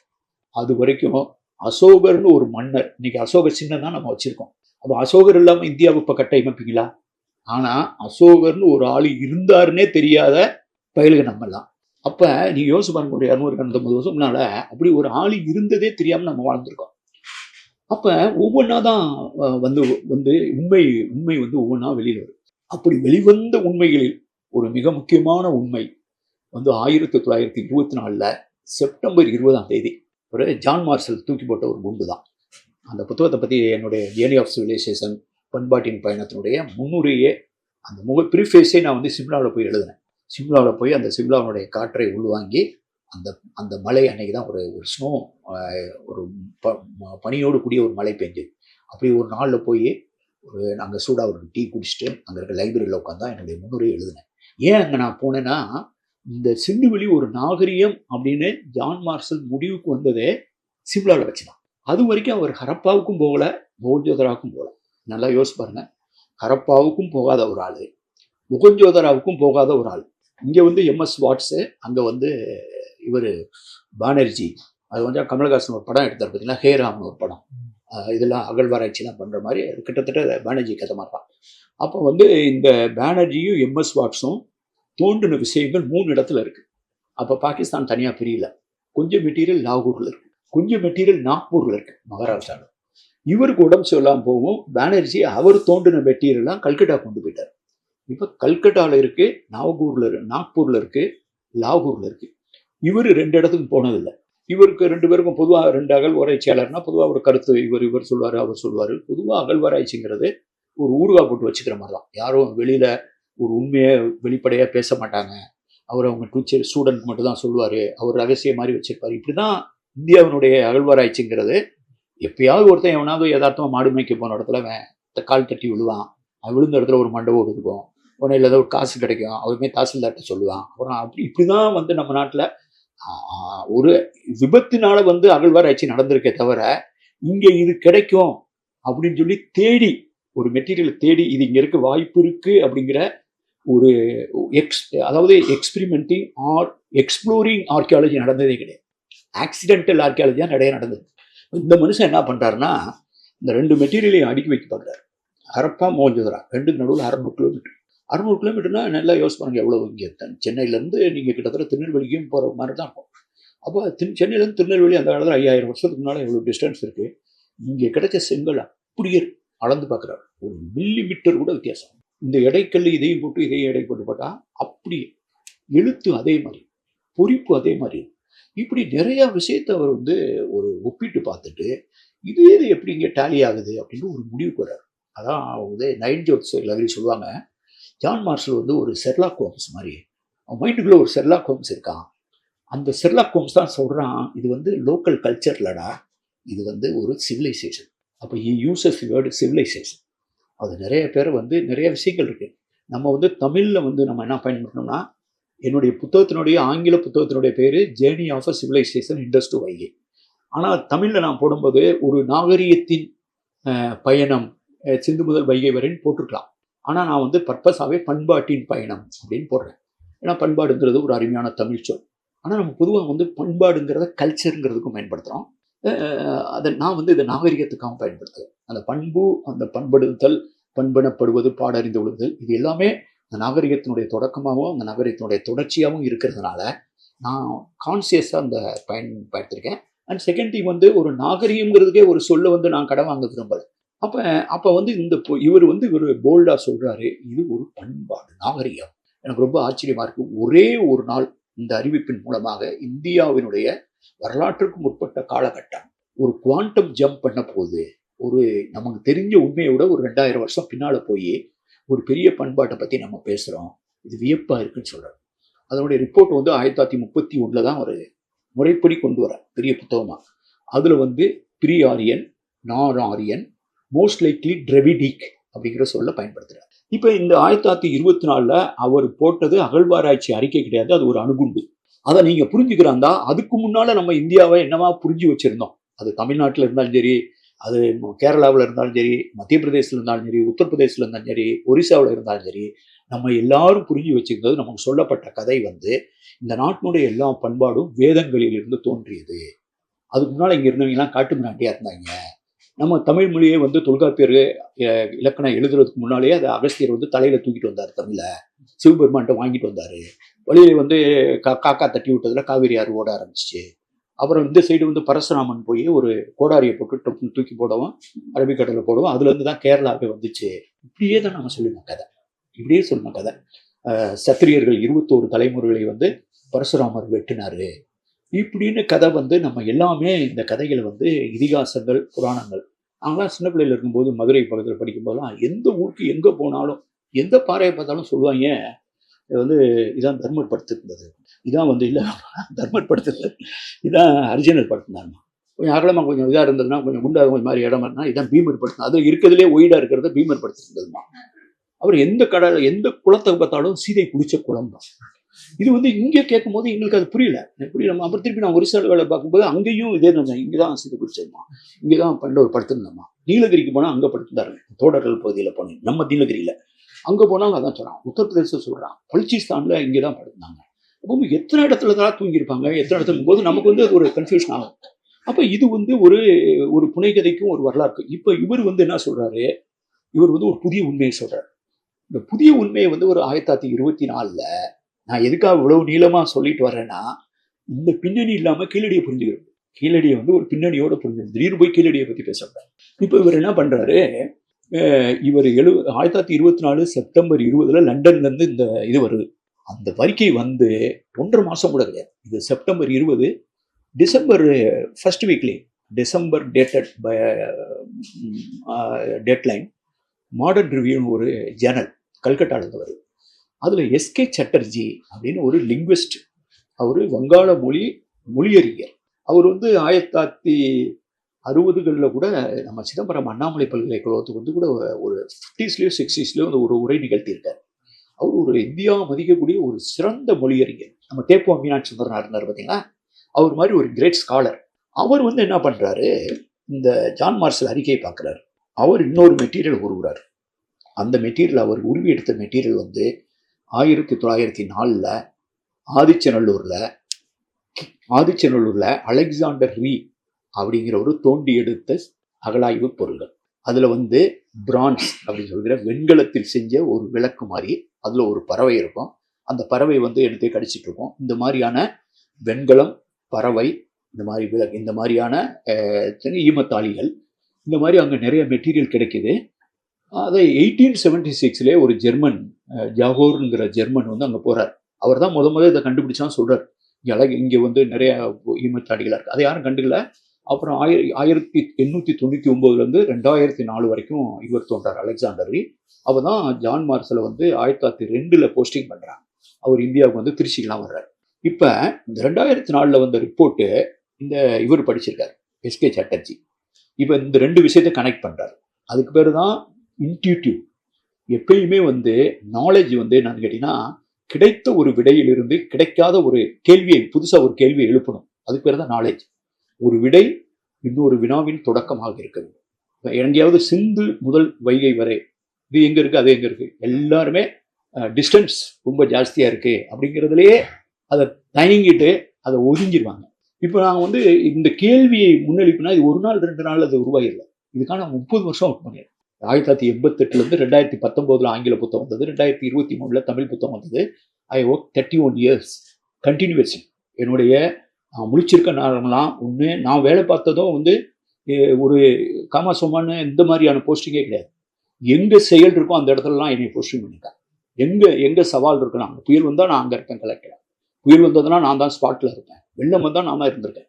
அது வரைக்கும் அசோகர்னு ஒரு மன்னர், இன்னைக்கு அசோகர் சின்னம் தான் நம்ம வச்சிருக்கோம். அப்போ அசோகர் இல்லாமல் இந்தியாவை இப்போ கட்டமைப்பீங்களா? ஆனால் அசோகர்னு ஒரு ஆள் இருந்தாருன்னே தெரியாத பயலுக நம்மலாம். அப்போ நீங்கள் யோசிச்சு பாருங்க, ஒரு 250 வருஷம் முன்னால் அப்படி ஒரு ஆள் இருந்ததே தெரியாமல் நம்ம வாழ்ந்துருக்கோம். அப்போ ஒவ்வொன்றா தான் வந்து உண்மை வந்து ஒவ்வொன்றா வெளியில் வரும். அப்படி வெளிவந்த உண்மைகளில் ஒரு மிக முக்கியமான உண்மை வந்து 1924 செப்டம்பர் 20ஆம் தேதி ஒரு ஜான் மார்ஷல் தூக்கி போட்ட ஒரு குண்டு தான். அந்த புத்தகத்தை பற்றி என்னுடைய ஜேர்னி ஆஃப் சிவிலைசேஷன், பண்பாட்டின் பயணத்தினுடைய முன்னுரையே, அந்த ப்ரீஃபேஸே நான் வந்து சிம்லாவில் போய் எழுதினேன். சிம்லாவில் போய் அந்த சிம்லாவுடைய காற்றை உள்வாங்கி அந்த அந்த மழை அன்னைக்கு தான் ஒரு ஒரு ஸ்னோ, ஒரு பனியோடு கூடிய ஒரு மழை பெஞ்சது. அப்படி ஒரு நாளில் போய் நாங்கள் சூடாக ஒரு டீ குடிச்சிட்டு அங்கே இருக்க லைப்ரரியில் உட்காந்தா என்னுடைய முன்னுரை எழுதினேன். ஏன் அங்கே நான் போனேன்னா, இந்த சிந்துவெளி ஒரு நாகரிகம் அப்படின்னு ஜான் மார்ஷல் முடிவுக்கு வந்ததே சிம்லாவில் வச்சுதான். அது வரைக்கும் அவர் ஹரப்பாவுக்கும் போகல, மொஹஞ்சதாரோவுக்கும் போகல. நல்லா யோசிச்சு பாருங்க. ஹரப்பாவுக்கும் போகாத ஒரு ஆள், மொஹஞ்சதாரோவுக்கும் போகாத ஒரு ஆள். இங்கே வந்து எம்எஸ் வாட்ஸு, அங்கே வந்து இவர் பானர்ஜி, அது வந்து கமலஹாசன் ஒரு படம் எடுத்தார் பார்த்தீங்களா, ஹேராம்னு ஒரு படம். இதெல்லாம் அகழ்வாராய்ச்சிலாம் பண்ணுற மாதிரி கிட்டத்தட்ட பானர்ஜி கதை மாதிரி தான். அப்போ வந்து இந்த பானர்ஜியும் எம்எஸ் வாட்ஸும் தோன்றின விஷயங்கள் 3 இடத்துல இருக்குது. அப்போ பாகிஸ்தான் தனியாக பிரியல. கொஞ்சம் மெட்டீரியல் லாகூரில் இருக்குது, கொஞ்சம் மெட்டீரியல் நாக்பூரில் இருக்குது, மகாராஷ்டிராவில். இவருக்கு உடம்பு சொல்லாமல் போகும். பானர்ஜி அவர் தோன்றின மெட்டீரியல்லாம் கல்கட்டா கொண்டு போயிட்டார். இப்போ கல்கட்டாவில் இருக்குது, நாக்பூரில் இருக்குது, லாகூரில் இருக்குது. இவர் 2 இடத்துக்கும் போனதில்லை. இவருக்கு 2 பேருக்கும் பொதுவாக 2 அகழ்வாராய்ச்சியாளர்னா பொதுவாக ஒரு கருத்து இவர் சொல்லுவார், அவர் சொல்லுவார். பொதுவாக அகழ்வாராய்ச்சிங்கிறது ஒரு ஊறுகாய் போட்டு வச்சுக்கிற மாதிரி தான். யாரும் வெளியில் ஒரு உண்மையை வெளிப்படையாக பேச மாட்டாங்க. அவர் அவங்க டீச்சர் ஸ்டூடெண்ட் மட்டும் தான் சொல்லுவார், அவர் ரகசிய மாதிரி வச்சிருப்பார். இப்படி தான் இந்தியாவினுடைய அகழ்வாராய்ச்சிங்கிறது. எப்பயாவது ஒருத்தன் எவனாவது யதார்த்தமாக மாடு மேய்க்க போன இடத்துல கால் தட்டி விழுவான். விழுந்த இடத்துல ஒரு மண்டபம் இருக்கும், உடனே இல்லை ஒரு காசு கிடைக்கும், அவருமே தாசில்தார்கிட்ட சொல்லுவான். அப்புறம் இப்படி தான் வந்து நம்ம நாட்டில் ஒரு விபத்தினால வந்து அகழ்வாராய்ச்சி நடந்திருக்கே தவிர, இங்கே இது கிடைக்கும் அப்படின்னு சொல்லி தேடி ஒரு மெட்டீரியலை தேடி இது இங்கே இருக்க வாய்ப்பு இருக்கு அப்படிங்கிற ஒரு அதாவது எக்ஸ்பிரிமெண்டிங் ஆர் எக்ஸ்ப்ளோரிங் ஆர்கியாலஜி நடந்ததே கிடையாது. ஆக்சிடென்டல் ஆர்கியாலஜியாக நிறைய நடந்தது. இந்த மனுஷன் என்ன பண்ணுறாருன்னா, இந்த 2 மெட்டீரியலையும் அடுக்கி வைக்க பார்க்குறாரு. ஹரப்பா, மொஹஞ்சதாரோ 2க்கு நடுவில் 600 கிலோமீட்டர். 600 கிலோமீட்டர்னா நல்லா யோசிச்சு பாருங்க எவ்வளோ. இங்கே சென்னையிலேருந்து நீங்கள் கிட்டத்தட்ட திருநெல்வேலிக்கும் போகிற மாதிரி தான் இருக்கும். அப்போ சென்னையிலேருந்து திருநெல்வேலி அந்த காலத்தில் 5000 வருஷத்துக்கு முன்னால் எவ்வளோ டிஸ்டன்ஸ் இருக்குது. இங்கே கிடைச்ச செங்கல் அப்படியே அளந்து பார்க்குறாரு. ஒரு மில்லிமீட்டர் கூட வித்தியாசம். இந்த எடைக்கல் இதையும் போட்டு இதையும் எடை போட்டு போட்டால் அப்படியே எழுத்து அதே மாதிரி, பொறிப்பு அதே மாதிரி. இப்படி நிறையா விஷயத்தை அவர் வந்து ஒரு ஒப்பிட்டு பார்த்துட்டு இது எப்படி இங்கே டேலி ஆகுது அப்படின்னு ஒரு முடிவுக்கு வர்றாரு. அதான் வந்து நைன் ஜோட்ஸ் லகரி சொல்லுவாங்க, ஜான் மார்ஷல் வந்து ஒரு ஷெர்லாக் ஹோம்ஸ் மாதிரி. அவன் மைண்டுக்குள்ளே ஒரு ஷெர்லாக் ஹோம்ஸ் இருக்கான். அந்த ஷெர்லாக் ஹோம்ஸ் தான் சொல்கிறான், இது வந்து லோக்கல் கல்ச்சர்லடா, இது வந்து ஒரு சிவிலைசேஷன். அப்போ யூசஸ் வேர்டு சிவிலைசேஷன். அது நிறைய பேர் வந்து நிறைய விஷயங்கள் இருக்குது. நம்ம வந்து தமிழில் வந்து நம்ம என்ன பயன்படுத்தணும்னா, என்னுடைய புத்தகத்தினுடைய ஆங்கில புத்தகத்தினுடைய பேர் journey of a civilisation Indus to Vaigai. ஆனால் தமிழில் நான் போடும்போது ஒரு நாகரிகத்தின் பயணம் சிந்து முதல் வைகை வரைன்னு போட்டிருக்கலாம். ஆனால் நான் வந்து பர்பஸாகவே பண்பாட்டின் பயணம் அப்படின்னு போடுறேன். ஏன்னா பண்பாடுங்கிறது ஒரு அருமையான தமிழ் சொல். ஆனால் நம்ம பொதுவாக வந்து பண்பாடுங்கிறத கல்ச்சருங்கிறதுக்கும் பயன்படுத்துகிறோம். அதை நான் வந்து இதை நாகரிகத்துக்காகவும் பயன்படுத்துகிறேன். அந்த பண்பு, அந்த பண்படுத்தல், பண்பனப்படுவது, பாடறிந்து விழுதல், இது எல்லாமே அந்த நாகரிகத்தினுடைய தொடக்கமாகவும் அந்த நாகரிகத்தினுடைய தொடர்ச்சியாகவும் இருக்கிறதுனால நான் கான்சியஸாக அந்த பயன்படுத்திருக்கேன். அண்ட் செகண்ட் திங் வந்து ஒரு நாகரிகங்கிறதுக்கே ஒரு சொல்ல வந்து நான் கடன் வாங்க விரும்பல. அப்போ வந்து இவர் போல்டாக சொல்கிறாரு, இது ஒரு பண்பாடு நாகரிகம். எனக்கு ரொம்ப ஆச்சரியமாக இருக்குது. ஒரே ஒரு நாள் இந்த அறிவிப்பின் மூலமாக இந்தியாவினுடைய வரலாற்றுக்கு முற்பட்ட காலகட்டம் ஒரு குவாண்டம் ஜம்ப் பண்ண போகுது. ஒரு நமக்கு தெரிஞ்ச உண்மையை விட ஒரு 2000 வருஷம் பின்னால் போய் ஒரு பெரிய பண்பாட்டை பற்றி நம்ம பேசுகிறோம். இது வியப்பாக இருக்குன்னு சொல்கிறார். அதனுடைய ரிப்போர்ட் வந்து 1931 தான் ஒரு முறைப்படி கொண்டு வர பெரிய புத்தகமாக. அதில் வந்து ப்ரீ ஆரியன், நான் ஆரியன், மோஸ்ட் லைக்லி டிரெவிடிக் அப்படிங்கிற சொல்ல பயன்படுத்துகிறார். இப்போ இந்த 1924 அவர் போட்டது அகழ்வாராய்ச்சி அறிக்கை கிடையாது, அது ஒரு அணுகுண்டு. அதை நீங்கள் புரிஞ்சுக்கிறாந்தா அதுக்கு முன்னால் நம்ம இந்தியாவை என்னவா புரிஞ்சு வச்சுருந்தோம். அது தமிழ்நாட்டில் இருந்தாலும் சரி, அது கேரளாவில் இருந்தாலும் சரி, மத்திய பிரதேசத்தில் இருந்தாலும் சரி, உத்தரப்பிரதேசத்தில் இருந்தாலும் சரி, ஒரிசாவில் இருந்தாலும் சரி, நம்ம எல்லாரும் புரிஞ்சு வச்சுக்கிறது. நமக்கு சொல்லப்பட்ட கதை வந்து இந்த நாட்டினுடைய எல்லா பண்பாடும் வேதங்களில் இருந்து தோன்றியது. அதுக்கு முன்னால் இங்கே இருந்தவங்கலாம் காட்டு மிராண்டியாக இருந்தாங்க. நம்ம தமிழ் மொழியை வந்து தொல்காப்பியர் இலக்கணம் எழுதுறதுக்கு முன்னாலேயே அதை அகஸ்தியர் வந்து தலையில் தூக்கிட்டு வந்தார். தமிழை சிவபெருமான்கிட்ட வாங்கிட்டு வந்தார். வழியில் வந்து காக்கா தட்டி விட்டதில் காவேரி ஆறு ஓட ஆரம்பிச்சிச்சு. அப்புறம் இந்த சைடு வந்து பரசுராமன் போய் ஒரு கோடாரியை போட்டு டொப்புன்னு தூக்கி போடவும், அரபிக்கடலில் போடவும், அதுலேருந்து தான் கேரளாவே வந்துச்சு. இப்படியே தான் நம்ம சொல்லணும் கதை. இப்படியே சொல்லணும் கதை. சத்திரியர்கள் 21 தலைமுறைகளை வந்து பரசுராமர் வெட்டினார் இப்படின்னு கதை வந்து நம்ம எல்லாமே இந்த கதைகளை வந்து இதிகாசங்கள், புராணங்கள். நாங்களாம் சின்ன பிள்ளையில் இருக்கும்போது மதுரை பக்கத்தில் படிக்கும்போதெல்லாம் எந்த ஊருக்கு எங்கே போனாலும் எந்த பாறையை பார்த்தாலும் சொல்லுவாங்க, இது வந்து இதான் தர்மர் படுத்திருந்தது, இதான் வந்து இல்லை தர்மர் படுத்திருந்தது, இதான் அர்ஜுனர் படுத்தினாருமா. கொஞ்சம் அகலமாக கொஞ்சம் இதாக இருந்ததுன்னா கொஞ்சம் குண்டாக கொஞ்சம் மாதிரி இடமா இருந்தால் இதான் பீமர் படுத்தினா. அது இருக்கிறதுலே ஒயிடாக இருக்கிறத பீமர் படுத்திருந்ததுமா. அவர் எந்த கடல் எந்த குளத்தை பார்த்தாலும் சீதை குடிச்ச குளம் தான். இது வந்து இங்கே கேட்கும்போது எங்களுக்கு அது புரியல. அப்புறம் திருப்பி நான் ஒரிசால வேலை பார்க்கும்போது அங்கேயும் இதே தான், இங்கே தான் சீதை குடிச்சதுமா, இங்கே தான் பண்டவர் படுத்திருந்தோம்மா. நீலகிரிக்கு போனால் அங்கே படுத்திருந்தாரு, தோடர்கள் பகுதியில் போனேன், நம்ம நீலகிரியில். அங்கே போனாலும் அதான் சொல்கிறான், உத்தரப்பிரதேசம் சொல்கிறான், பலுச்சிஸ்தானில் இங்கே தான் படுத்தினாங்க. அப்போ எத்தனை இடத்துல தான் தூங்கியிருப்பாங்க, எத்தனை இடத்துல போது நமக்கு வந்து அது ஒரு கன்ஃபியூஷன் ஆகும். அப்போ இது வந்து ஒரு புனைகதைக்கும் ஒரு வரலாறு. இப்போ இவர் வந்து என்ன சொல்கிறாரு, இவர் வந்து ஒரு புதிய உண்மையை சொல்கிறார். இந்த புதிய உண்மையை வந்து ஒரு 1924 நான் எதுக்காக இவ்வளவு நீளமாக சொல்லிட்டு வரேன்னா, இந்த பின்னணி இல்லாமல் கீழடியை புரிஞ்சுக்கிறோம். கீழடியை வந்து ஒரு பின்னணியோட புரிஞ்சுக்கணும். திடீர்னு போய் கீழடியை பற்றி பேசக்கூடாது. இப்போ இவர் என்ன பண்ணுறாரு, இவர் 1924 செப்டம்பர் 20 லண்டன்லேருந்து இந்த இது வருது. அந்த அறிக்கை வந்து 1.5 மாதம் கூட கிடையாது. இது செப்டம்பர் 20, டிசம்பர் ஃபர்ஸ்ட் வீக்லேயே, December dated by deadline modern ரிவ்யூன்னு ஒரு ஜேர்னல் கல்கட்டாவில் வருது. அதில் எஸ்கே சட்டர்ஜி அப்படின்னு ஒரு லிங்குவிஸ்ட், அவர் வங்காள மொழியறிஞர். அவர் வந்து 1960களில் கூட நம்ம சிதம்பரம் அண்ணாமலை பல்கலைக்கழகத்துக்கு வந்து கூட ஒரு 50ஸ்லேயோ 60ஸ்லேயோ வந்து ஒரு உரை நிகழ்த்தியிருக்கார். அவர் ஒரு இந்தியா மதிக்கக்கூடிய ஒரு சிறந்த மொழியறிஞர். நம்ம தேப்போ மீனாட்சி சுந்தரனார் இருந்தார் பார்த்தீங்களா, அவர் மாதிரி ஒரு கிரேட் ஸ்காலர். அவர் வந்து என்ன பண்ணுறாரு, இந்த ஜான் மார்ஷல் அறிக்கையை பார்க்குறாரு. அவர் இன்னொரு மெட்டீரியல் உருவுறார். அந்த மெட்டீரியல் அவர் உருவி எடுத்த மெட்டீரியல் வந்து 1904 ஆதிச்சநல்லூரில் அலெக்சாண்டர் ரீ அப்படிங்கிறவரு தோண்டி எடுத்த அகழாய்வு பொருள்கள். அதில் வந்து பிரான்ஸ் அப்படின்னு சொல்கிற வெண்கலத்தில் செஞ்ச ஒரு விளக்கு மாதிரி, அதில் ஒரு பறவை இருக்கும். அந்த பறவை வந்து எடுத்து கடிச்சிட்டு இருக்கும். இந்த மாதிரியான வெண்கலம், பறவை, இந்த மாதிரி விளக்கு, இந்த மாதிரியான ஈமத்தாளிகள், இந்த மாதிரி அங்கே நிறைய மெட்டீரியல் கிடைக்குது. அதை 1876 ஒரு ஜெர்மன், ஜாகோர்ங்கிற ஜெர்மன் வந்து அங்கே போகிறார். அவர் தான் முதல்ல இதை கண்டுபிடிச்சான்னு சொல்கிறார். இங்கே வந்து நிறைய ஈமத்தாடிகளாக இருக்குது, அதை யாரும் கண்டுக்கல. அப்புறம் 1899 2004 வரைக்கும் இவர் தோன்றார், அலெக்சாண்டர் ரீ. அவர் தான் ஜான் மார்ஷலை வந்து 1902 போஸ்டிங் பண்ணுறாங்க. அவர் இந்தியாவுக்கு வந்து திருச்சிக்கெலாம் வர்றார். இப்போ இந்த 2004 வந்த ரிப்போர்ட்டு இந்த இவர் படிச்சிருக்கார், எஸ்கே சட்டர்ஜி. இப்போ இந்த 2 விஷயத்தை கனெக்ட் பண்ணுறாரு. அதுக்கு பேர் தான் இன்ட்யூட்டிவ். எப்பயுமே வந்து நாலேஜ் வந்து என்னன்னு கேட்டிங்கன்னா, கிடைத்த ஒரு விடையிலிருந்து கிடைக்காத ஒரு கேள்வியை, புதுசாக ஒரு கேள்வியை எழுப்பணும். அதுக்கு பேர் தான் நாலேஜ். ஒரு விடை இன்னொரு வினாவின் தொடக்கமாக இருக்கிறது. எங்கேயாவது சிந்து முதல் வைகை வரை இது எங்கே இருக்குது, அது எங்கே இருக்குது, எல்லாருமே டிஸ்டன்ஸ் ரொம்ப ஜாஸ்தியாக இருக்குது அப்படிங்கிறதுலையே அதை தயங்கிட்டு அதை ஒதுங்கிடுவாங்க. இப்போ நாங்கள் வந்து இந்த கேள்வியை முன்னெடுப்பினா இது 1 நாள் 2 நாள் அது உருவாகிடல. இதுக்கான 30 வருஷம் ஒர்க் பண்ணிடுறேன். 1988 2019 ஆங்கில புத்தகம் வந்தது, 2023 தமிழ் புத்தகம் வந்தது. I work 31 years continuation. என்னுடைய முழிச்சிருக்க நேரம்லாம் ஒன்று, நான் வேலை பார்த்ததும் வந்து ஒரு காமாசோமான்னு இந்த மாதிரியான போஸ்டிங்கே கிடையாது. எங்கே செயல் இருக்கோ அந்த இடத்துலலாம் என்னை போஸ்டிங் பண்ணிட்டேன். எங்கே சவால் இருக்கலாம், புயல் வந்தால் நான் அங்கே இருப்பேன் கலெக்டர், புயல் வந்ததுன்னா நான் தான் ஸ்பாட்டில் இருப்பேன், வெள்ளம் வந்தால் நான் தான் இருந்திருக்கேன்,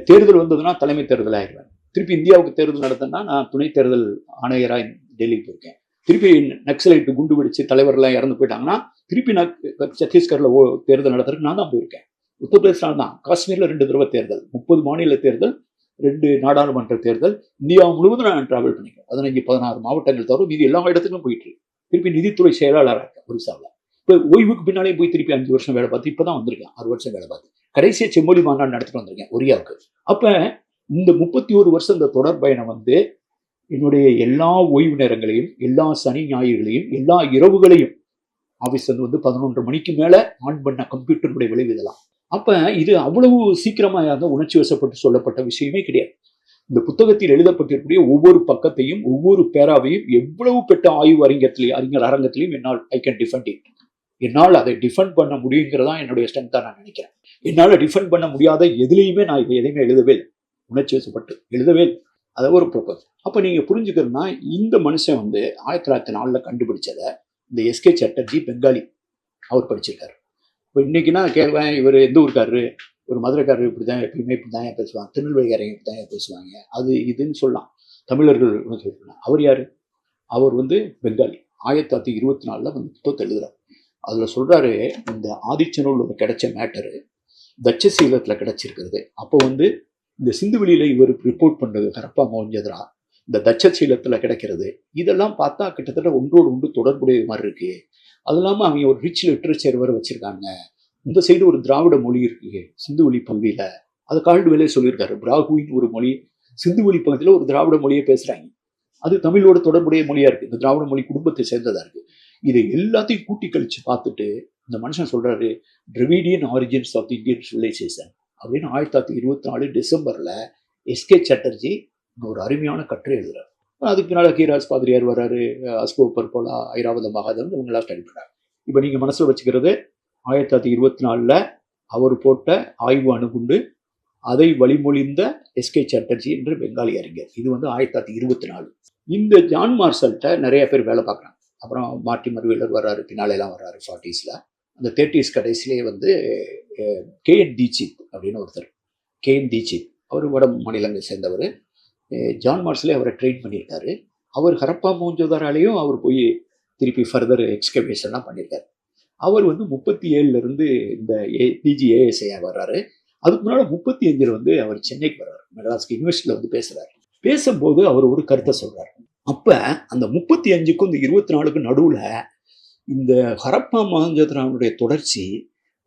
தேர்தல் வந்ததுன்னா தலைமை தேர்தல் ஆகிடுவேன், திருப்பி இந்தியாவுக்கு தேர்தல் நடத்தினா நான் துணை தேர்தல் ஆணையராக டெல்லிக்கு போயிருக்கேன், திருப்பி நக்சலைட்டு குண்டு வெடிச்சு தலைவர்லாம் இறந்து போயிட்டாங்கன்னா திருப்பி நான் சத்தீஸ்கரில் தேர்தல் நடத்துறதுக்கு நான் தான் போயிருக்கேன். உத்தரப்பிரதேசம் தான், காஷ்மீரில் 2 தடவை தேர்தல், 30 மாநில தேர்தல், 2 நாடாளுமன்ற தேர்தல், இந்தியா முழுவதும் நான் டிராவல் பண்ணிக்கிறேன். 15-16 மாவட்டங்கள் தவிர மீதி எல்லா இடத்துக்கும் போயிட்டு திருப்பி நிதித்துறை செயலாளராக இருக்கேன் ஒரிசாவில். இப்போ ஓய்வுக்கு பின்னாலே போய் திருப்பி 5 வருஷம் வேலை பார்த்து இப்போ தான் வந்திருக்கேன், 6 வருஷம் வேலை பார்த்து கடைசியாக செம்மொழி மாநாடு நடத்திட்டு வந்திருக்கேன் ஒரியாவுக்கு. அப்போ இந்த 31 வருஷம் இந்த தொடர் பயணம் வந்து என்னுடைய எல்லா ஓய்வு நேரங்களையும், எல்லா சனி ஞாயிறுகளையும், எல்லா இரவுகளையும் ஆஃபீஸ் வந்து 11 மணிக்கு மேலே ஆன் பண்ண கம்ப்யூட்டருடைய விளைவு இதெல்லாம். அப்போ இது அவ்வளவு சீக்கிரமாக உணர்ச்சி வசப்பட்டு சொல்லப்பட்ட விஷயமே கிடையாது. இந்த புத்தகத்தில் எழுதப்பட்டிருக்கக்கூடிய ஒவ்வொரு பக்கத்தையும், ஒவ்வொரு பேராவையும் எவ்வளவு பெற்ற ஆய்வு அறிஞர் அரங்கத்திலையும் என்னால் ஐ கேன் டிஃபெண்ட் இட். என்னால் அதை டிஃபெண்ட் பண்ண முடியுங்கிறதா என்னுடைய ஸ்ட்ரென்த்தாக நான் நினைக்கிறேன். என்னால் டிஃபெண்ட் பண்ண முடியாத எதுலேயுமே நான் இதை எதையுமே எழுதவே இல்லை, உணர்ச்சி வசப்பட்டு எழுதவே இல்லை. அதை ஒரு ப்ரொபோஸ். அப்போ நீங்கள் புரிஞ்சுக்கிறதுனா, இந்த மனுஷன் வந்து 1904 கண்டுபிடிச்சதை இந்த எஸ்கே சட்டர்ஜி பெங்காலி அவர் படிச்சிருக்காரு. இப்போ இன்றைக்கினா கேட்குவேன், இவர் எந்த ஊருக்காரரு, ஒரு மதுரைக்காரர் இப்படி தான் எப்பயுமே இப்படி தான் பேசுவாங்க, திருநெல்வேலிக்காரங்க இப்படி தான் பேசுவாங்க, அது இதுன்னு சொல்லலாம், தமிழர்கள் சொல்லலாம். அவர் யார்? அவர் வந்து பெங்காலி. 1924 வந்து புத்தகத்தை எழுதுறார். அதில் சொல்கிறாரு, இந்த ஆதிச்சநல்லூரில் கிடைச்ச மேட்டரு தட்சசீலத்தில் கிடைச்சிருக்கிறது. அப்போ வந்து இந்த சிந்துவெளியில் இவர் ரிப்போர்ட் பண்ணுறது ஹரப்பா மொஹஞ்சதாரோ இந்த தட்சசீலத்தில் கிடைக்கிறது, இதெல்லாம் பார்த்தா கிட்டத்தட்ட ஒன்றோடு ஒன்று தொடர்புடைய மாதிரி இருக்கு. அது இல்லாமல் அவங்க ஒரு ரிச் லிட்ரேச்சர் வேறு வச்சுருக்காங்க. இந்த சைடு ஒரு திராவிட மொழி இருக்கு சிந்துவெளி பகுதியில். அது கால்டுவெலே சொல்லியிருக்காரு, பிராகுவின் ஒரு மொழி சிந்துவெளி பகுதியில் ஒரு திராவிட மொழியை பேசுகிறாங்க. அது தமிழோட தொடர்புடைய மொழியாக இருக்குது, இந்த திராவிட மொழி குடும்பத்தை சேர்ந்ததாக இருக்குது. இதை எல்லாத்தையும் கூட்டி கழிச்சு பார்த்துட்டு இந்த மனுஷன் சொல்கிறாரு, Dravidian origins of the Indian civilisation அப்படின்னு 1924 டிசம்பரில் எஸ்கே சாட்டர்ஜி ஒரு அருமையான கட்டுரை எழுதுறாரு. அதுக்கு பின்னால் கீராஸ் பாதிரியார் வர்றாரு, அஸ்கோ பர்கோலா, ஐராவத மகாதன், இவங்கெல்லாம் ஸ்டடி பண்ணுறாங்க. இப்போ நீங்கள் மனசில் வச்சுக்கிறது 1924 அவர் போட்ட ஆய்வு அணுகுண்டு அதை வழிமொழிந்த எஸ்கே சாட்டர்ஜி என்ற பெங்காலி அறிஞர். இது வந்து 1924. இந்த ஜான் மார்ஷல்கிட்ட நிறைய பேர் வேலை பார்க்குறாங்க. அப்புறம் மார்ட்டின் வீலர் வர்றாரு, பின்னாலெல்லாம் வர்றாரு 40s. அந்த 30s கடைசியிலே வந்து கேஎன் தீட்சித் அப்படின்னு ஒருத்தர், கேஎன் தீட்சித், அவர் வட மாநிலங்களை சேர்ந்தவர். ஜான் மார்ஷலே அவரை ட்ரெயின் பண்ணியிருக்காரு. அவர் ஹரப்பா மொஹஞ்சதாரோலையும் அவர் போய் திருப்பி ஃபர்தர் எக்ஸ்கவேஷன்லாம் பண்ணியிருக்காரு. அவர் வந்து 37 இந்த பிஜிஏஎஸ்ஐ வர்றாரு. அதுக்கு முன்னால் 35 வந்து அவர் சென்னைக்கு வர்றாரு, மெட்ராஸ்க்கு யூனிவர்சிட்டியில் வந்து பேசுகிறார். பேசும்போது அவர் ஒரு கருத்தை சொல்கிறார். அப்போ அந்த 35க்கும் இந்த 24க்கும் நடுவில் இந்த ஹரப்பா மொஹஞ்சதாரோனுடைய தொடர்ச்சி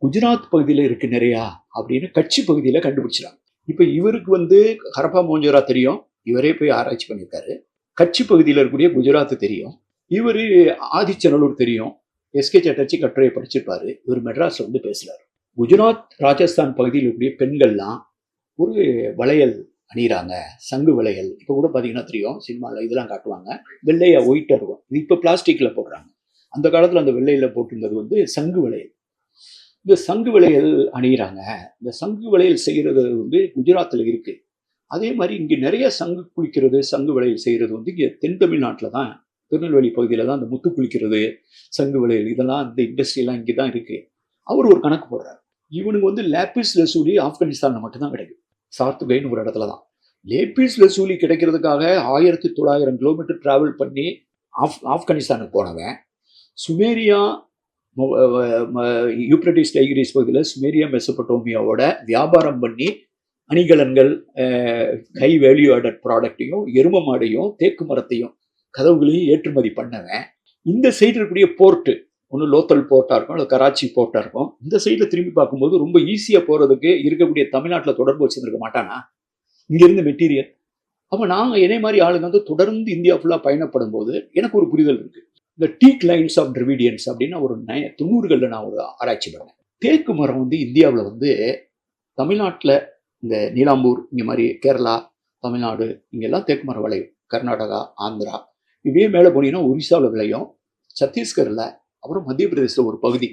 குஜராத் பகுதியில் இருக்கு நிறையா அப்படின்னு கட்சி பகுதியில் கண்டுபிடிச்சிடாங்க. இப்போ இவருக்கு வந்து ஹரப்பா மொஹஞ்சதாரோ தெரியும், இவரே போய் ஆராய்ச்சி பண்ணியிருக்காரு. கட்சி பகுதியில் இருக்கக்கூடிய குஜராத் தெரியும், இவர் ஆதிச்சநல்லூர் தெரியும். எஸ்கே சாட்டர்ஜி கட்டுரையை படிச்சிருப்பாரு. இவர் மெட்ராஸில் வந்து பேசுகிறார். குஜராத் ராஜஸ்தான் பகுதியில் இருக்கக்கூடிய பெண்கள்லாம் ஒரு வளையல் அணிகிறாங்க, சங்கு வளையல். இப்போ கூட பார்த்தீங்கன்னா தெரியும், சினிமாவில் இதெல்லாம் காட்டுவாங்க, வெள்ளையா ஒயிட்டாக இருக்கும். இது இப்போ பிளாஸ்டிக்கில் போடுறாங்க. அந்த காலத்தில் அந்த வெள்ளையில் போட்டிருந்தது வந்து சங்கு வளையல். இந்த சங்கு வளையல் அணிகிறாங்க. இந்த சங்கு வளையல் செய்கிறது வந்து குஜராத்தில் இருக்குது. அதே மாதிரி இங்கே நிறைய சங்கு குளிக்கிறது, சங்கு வளையல் செய்கிறது வந்து இங்கே தென் தமிழ்நாட்டில் தான், திருநெல்வேலி பகுதியில் தான் அந்த முத்து குளிக்கிறது, சங்கு வளையல், இதெல்லாம் இந்த இண்டஸ்ட்ரியெல்லாம் இங்கே தான் இருக்குது. அவர் ஒரு கணக்கு போடுறார். இவனுக்கு வந்து லேபிஸ் லசூலி ஆப்கானிஸ்தானில் மட்டும்தான் கிடைக்கும், சார்த்துகைன்னு ஒரு இடத்துல தான். லேபிஸ் லசூலி கிடைக்கிறதுக்காக 1900 கிலோமீட்டர் டிராவல் பண்ணி ஆப்கானிஸ்தானுக்கு போனவன், சுமேரியா யூப்ரட்டிஸ் டைகிரிஸ் பகுதியில் சுமேரியா மெசபடோமியாவோட வியாபாரம் பண்ணி அணிகலன்கள், ஹை வேல்யூ ஆடட் ப்ராடக்டையும், எரும மாடையும், தேக்கு மரத்தையும், கதவுகளையும் ஏற்றுமதி பண்ணவன் இந்த சைடு இருக்கக்கூடிய போர்ட்டு, ஒன்று லோக்கல் போர்ட்டாக இருக்கும், இல்லை கராச்சி போர்ட்டாக இருக்கும். இந்த சைடில் திரும்பி பார்க்கும்போது ரொம்ப ஈஸியாக போகிறதுக்கு இருக்கக்கூடிய தமிழ்நாட்டில் தொடர்பு வச்சுருக்க மாட்டானா இங்கேருந்து மெட்டீரியல். அப்போ நாங்கள் இதே மாதிரி ஆளுங்க வந்து தொடர்ந்து இந்தியா ஃபுல்லாக பயணப்படும் போது எனக்கு ஒரு புரிதல் இருக்குது. இந்த டீக் லைன்ஸ் ஆஃப் டிராவிடியன்ஸ் அப்படின்னு ஒரு 90களில் நான் ஒரு ஆராய்ச்சி பண்ணேன். தேக்கு மரம் வந்து இந்தியாவில் வந்து தமிழ்நாட்டில் இந்த நீலாம்பூர், இங்கே மாதிரி கேரளா, தமிழ்நாடு, இங்கெல்லாம் தேக்கு மரம் விளையும். கர்நாடகா, ஆந்திரா, இப்படியே மேலே போனீங்கன்னா ஒரிசாவில் விளையும், சத்தீஸ்கரில், அப்புறம் மத்திய பிரதேசத்தில் ஒரு பகுதி,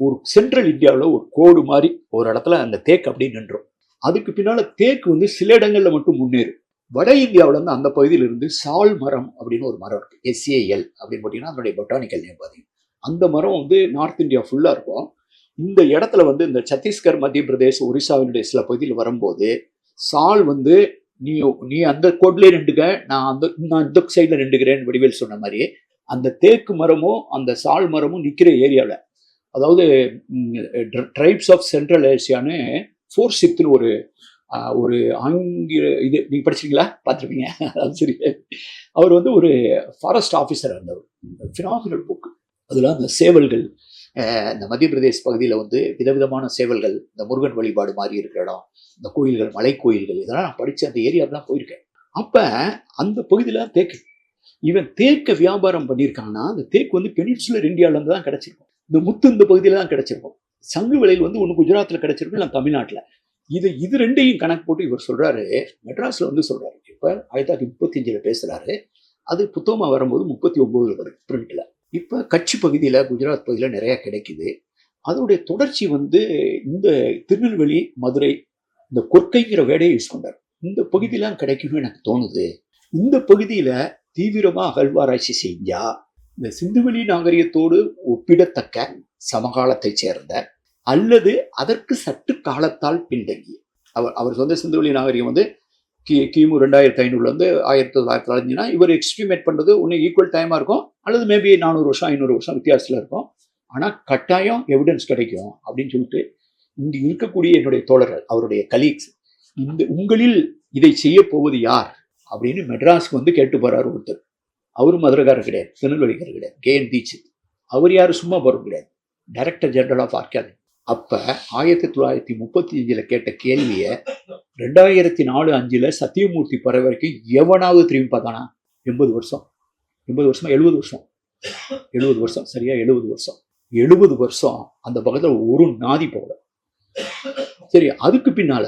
ஒரு சென்ட்ரல் இந்தியாவில் ஒரு கோடு மாதிரி ஒரு இடத்துல அந்த தேக்கு அப்படி நின்றோம். அதுக்கு பின்னால் தேக்கு வந்து சில இடங்களில் மட்டும் முன்னேறும். வட இந்தியாவில் வந்து அந்த பகுதியில் இருந்து சால் மரம் அப்படின்னு ஒரு மரம் இருக்குது, SAL அப்படின்னு பார்த்தீங்கன்னா அதனுடைய பொட்டானிக்கல் நேம் பார்த்தீங்கன்னா. அந்த மரம் வந்து நார்த் இந்தியா ஃபுல்லாக இருக்கும். இந்த இடத்துல வந்து இந்த சத்தீஸ்கர், மத்திய பிரதேஷ், ஒரிசாவினுடைய சில பகுதியில் வரும்போது சால் வந்து நீ அந்த கோட்லேயே நின்றுக்க, நான் இந்த சைடில் நின்றுக்கிறேன்னு வடிவேல் சொன்ன மாதிரி அந்த தேக்கு மரமும் அந்த சால் மரமும் நிற்கிற ஏரியாவில், அதாவது ட்ரைப்ஸ் ஆஃப் சென்ட்ரல் ஏசியான்னு 4th ஒரு ஆங்கில இது நீங்கள் படிச்சிருக்கீங்களா, பார்த்துருப்பீங்க. அது சரி, அவர் வந்து ஒரு ஃபாரஸ்ட் ஆஃபீஸர் இருந்தவர். Phenomenal book. அதில் அந்த சேவல்கள், இந்த மத்திய பிரதேஷ் பகுதியில் வந்து விதவிதமான சேவல்கள், இந்த முருகன் வழிபாடு மாதிரி இருக்கிற இடம், இந்த கோயில்கள், மலை கோயில்கள், இதெல்லாம் நான் படித்து அந்த ஏரியாவெலாம் போயிருக்கேன். அப்போ அந்த பகுதியில் தேக்கு, இவன் தேக்க வியாபாரம் பண்ணியிருக்காங்கன்னா அந்த தேக்கு வந்து பெனின்சுலர் இந்தியாவிலேருந்து தான் கிடச்சிருக்கும். இந்த முத்து இந்த பகுதியில் தான் கிடச்சிருக்கும். சங்கு வளையல் வந்து ஒன்று குஜராத்தில் கிடச்சிருக்கும், இல்லை தமிழ்நாட்டில். இது ரெண்டையும் கணக்கு போட்டு இவர் சொல்கிறாரு, மெட்ராஸில் வந்து சொல்கிறாரு. இப்போ 1935 பேசுகிறாரு. அது புத்தகமாக வரும்போது 39 வரும் பிரிண்டில். இப்போ கட்சி பகுதியில், குஜராத் பகுதியில் நிறையா கிடைக்குது. அதனுடைய தொடர்ச்சி வந்து இந்த திருநெல்வேலி, மதுரை, இந்த கொற்கைங்கிற வேடையை யூஸ் பண்ணுறாரு. இந்த பகுதியெலாம் கிடைக்கணும்னு எனக்கு தோணுது. இந்த பகுதியில் தீவிரமாக அகழ்வாராய்ச்சி செஞ்சால் இந்த சிந்துவெளி நாகரிகத்தோடு ஒப்பிடத்தக்க சமகாலத்தை சேர்ந்த அல்லது அதற்கு சற்று காலத்தால் பின்தங்கி, அவர் சொந்த சிந்துவெளி நாகரிகம் வந்து கிமு 2500 1905 இவர் எக்ஸ்ட்ரீமேட் பண்ணுறது ஒன்று ஈக்குவல் டைமாக இருக்கும், அல்லது மேபி 400 வருஷம் 500 வருஷம் வித்தியாசத்தில் இருக்கும். ஆனால் கட்டாயம் எவிடன்ஸ் கிடைக்கும் அப்படின்னு சொல்லிட்டு இங்கு இருக்கக்கூடிய என்னுடைய தோழர்கள், அவருடைய கலீக்ஸ், உங்களில் இதை செய்ய போவது யார் அப்படின்னு மெட்ராஸ்க்கு வந்து கேட்டு போறாரு ஒருத்தர். அவரு மதுரைக்காரர் கிடையாது, திருநெல்வேலிக்காரர் கிடையாது, KN தீட்சித். அவர் யாரும் சும்மா போறது கிடையாது, டைரக்டர் ஜெனரல் ஆஃப் ஆர்கியாலஜி. அப்ப 1935 கேட்ட கேள்வியை 2004-5 சத்தியமூர்த்தி பறவை வரைக்கும் எவனாவது திரும்பி பார்த்தானா? 80 வருஷம் 70 வருஷம் சரியா, 70 வருஷம் அந்த பக்கத்தில் ஒரு நாதி போகல. சரி, அதுக்கு பின்னால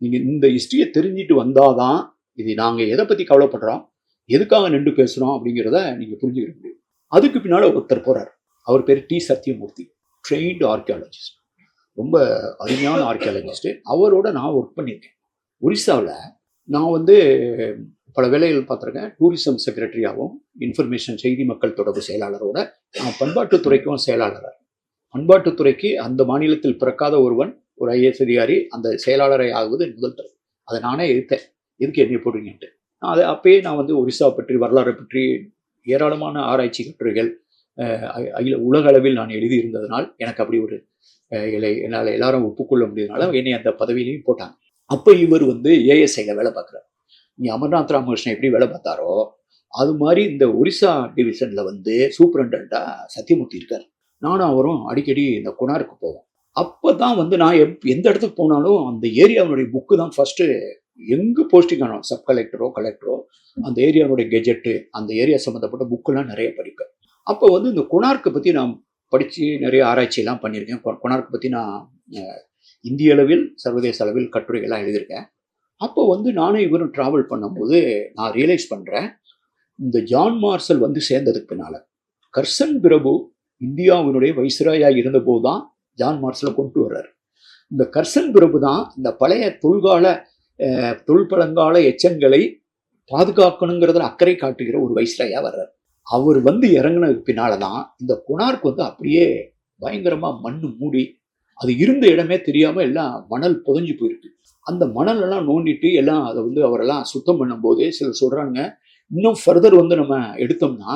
நீங்க இந்த ஹிஸ்டரியை தெரிஞ்சிட்டு வந்தாதான் இது நாங்க எதை பத்தி கவலைப்படுறோம், எதுக்காக நின்று பேசுறோம் அப்படிங்கிறத நீங்க புரிஞ்சுக்க முடியும். அதுக்கு பின்னால ஒருத்தர் போறார், அவர் பேர் T. சத்தியமூர்த்தி, ட்ரெயின்டு ஆர்கியாலஜிஸ்ட், ரொம்ப அருமையான ஆர்கியாலஜிஸ்ட். அவரோட நான் ஒர்க் பண்ணியிருக்கேன். ஒரிசாவில் நான் வந்து பல வேலைகள் பார்த்துருக்கேன். டூரிசம் செக்ரட்டரியாகவும், இன்ஃபர்மேஷன் செய்தி மக்கள் தொடர்பு செயலாளரோட, நான் பண்பாட்டுத்துறைக்கும் செயலாளராக. பண்பாட்டுத்துறைக்கு அந்த மாநிலத்தில் பிறக்காத ஒருவன், ஒரு IAS அதிகாரி அந்த செயலாளரை ஆகுவது முதல் தடவை. அதை நானே எடுத்தேன், எதுக்கு என்னை போடுறீங்கன்ட்டு. அதை அப்பயே நான் வந்து ஒரிசாவை பற்றி, வரலாறை பற்றி ஏராளமான ஆராய்ச்சி கட்டுரைகள் உலக அளவில் நான் எழுதியிருந்ததுனால் எனக்கு அப்படி ஒரு என்னால் எல்லாரும் ஒப்புக்கொள்ள முடியாதனால என்னை அந்த பதவியிலையும் போட்டாங்க. அப்போ இவர் வந்து ASIயில் வேலை பார்க்குறாரு. நீ அமர்நாத் ராமகிருஷ்ணன் எப்படி வேலை பார்த்தாரோ அது மாதிரி இந்த ஒரிசா டிவிஷனில் வந்து சூப்பரண்டா சத்தியமூர்த்தி இருக்கார். நானும் அவரும் அடிக்கடி இந்த கொனார்க்கு போவோம். அப்போ தான் வந்து நான் எந்த இடத்துக்கு போனாலும் அந்த ஏரியாவுடைய புக்கு தான் ஃபஸ்ட்டு எங்கே போஸ்டிங் ஆனோம், சப் கலெக்டரோ கலெக்டரோ, அந்த ஏரியாவுடைய கெஜெட்டு, அந்த ஏரியா சம்மந்தப்பட்ட புக்கெல்லாம் நிறைய படிப்பேன். அப்போ வந்து இந்த கொனார்க்கை பற்றி நான் படித்து நிறைய ஆராய்ச்சியெல்லாம் பண்ணியிருக்கேன். கொனார்க்கை பற்றி நான் இந்திய அளவில் சர்வதேச அளவில் கட்டுரைகள்லாம் எழுதியிருக்கேன். அப்போ வந்து நானும் இவரும் ட்ராவல் பண்ணும்போது நான் ரியலைஸ் பண்ணுறேன், இந்த ஜான் மார்ஷல் வந்து சேர்ந்ததுக்கு பின்னால் கர்சன் பிரபு இந்தியாவினுடைய வைஸ்ராயாக இருந்தபோது தான் ஜான் மார்ஷலை கொண்டு வர்றாரு. இந்த கர்சன் பிரபு தான் இந்த பழைய தொல்பழங்கால எச்சங்களை பாதுகாக்கணுங்கிறதுல அக்கறை காட்டுகிற ஒரு வைஸ்ராயாக வர்றார். அவர் வந்து இறங்கினதுக்கு பின்னால தான் இந்த கொனார்க் வந்து அப்படியே பயங்கரமாக மண்ணு மூடி அது இருந்த இடமே தெரியாமல் எல்லாம் மணல் புதஞ்சு போயிருக்கு. அந்த மணலெல்லாம் நோண்டிட்டு எல்லாம் அதை வந்து அவரெல்லாம் சுத்தம் பண்ணும்போது சிலர் சொல்கிறாங்க, இன்னும் ஃபர்தர் வந்து நம்ம எடுத்தோம்னா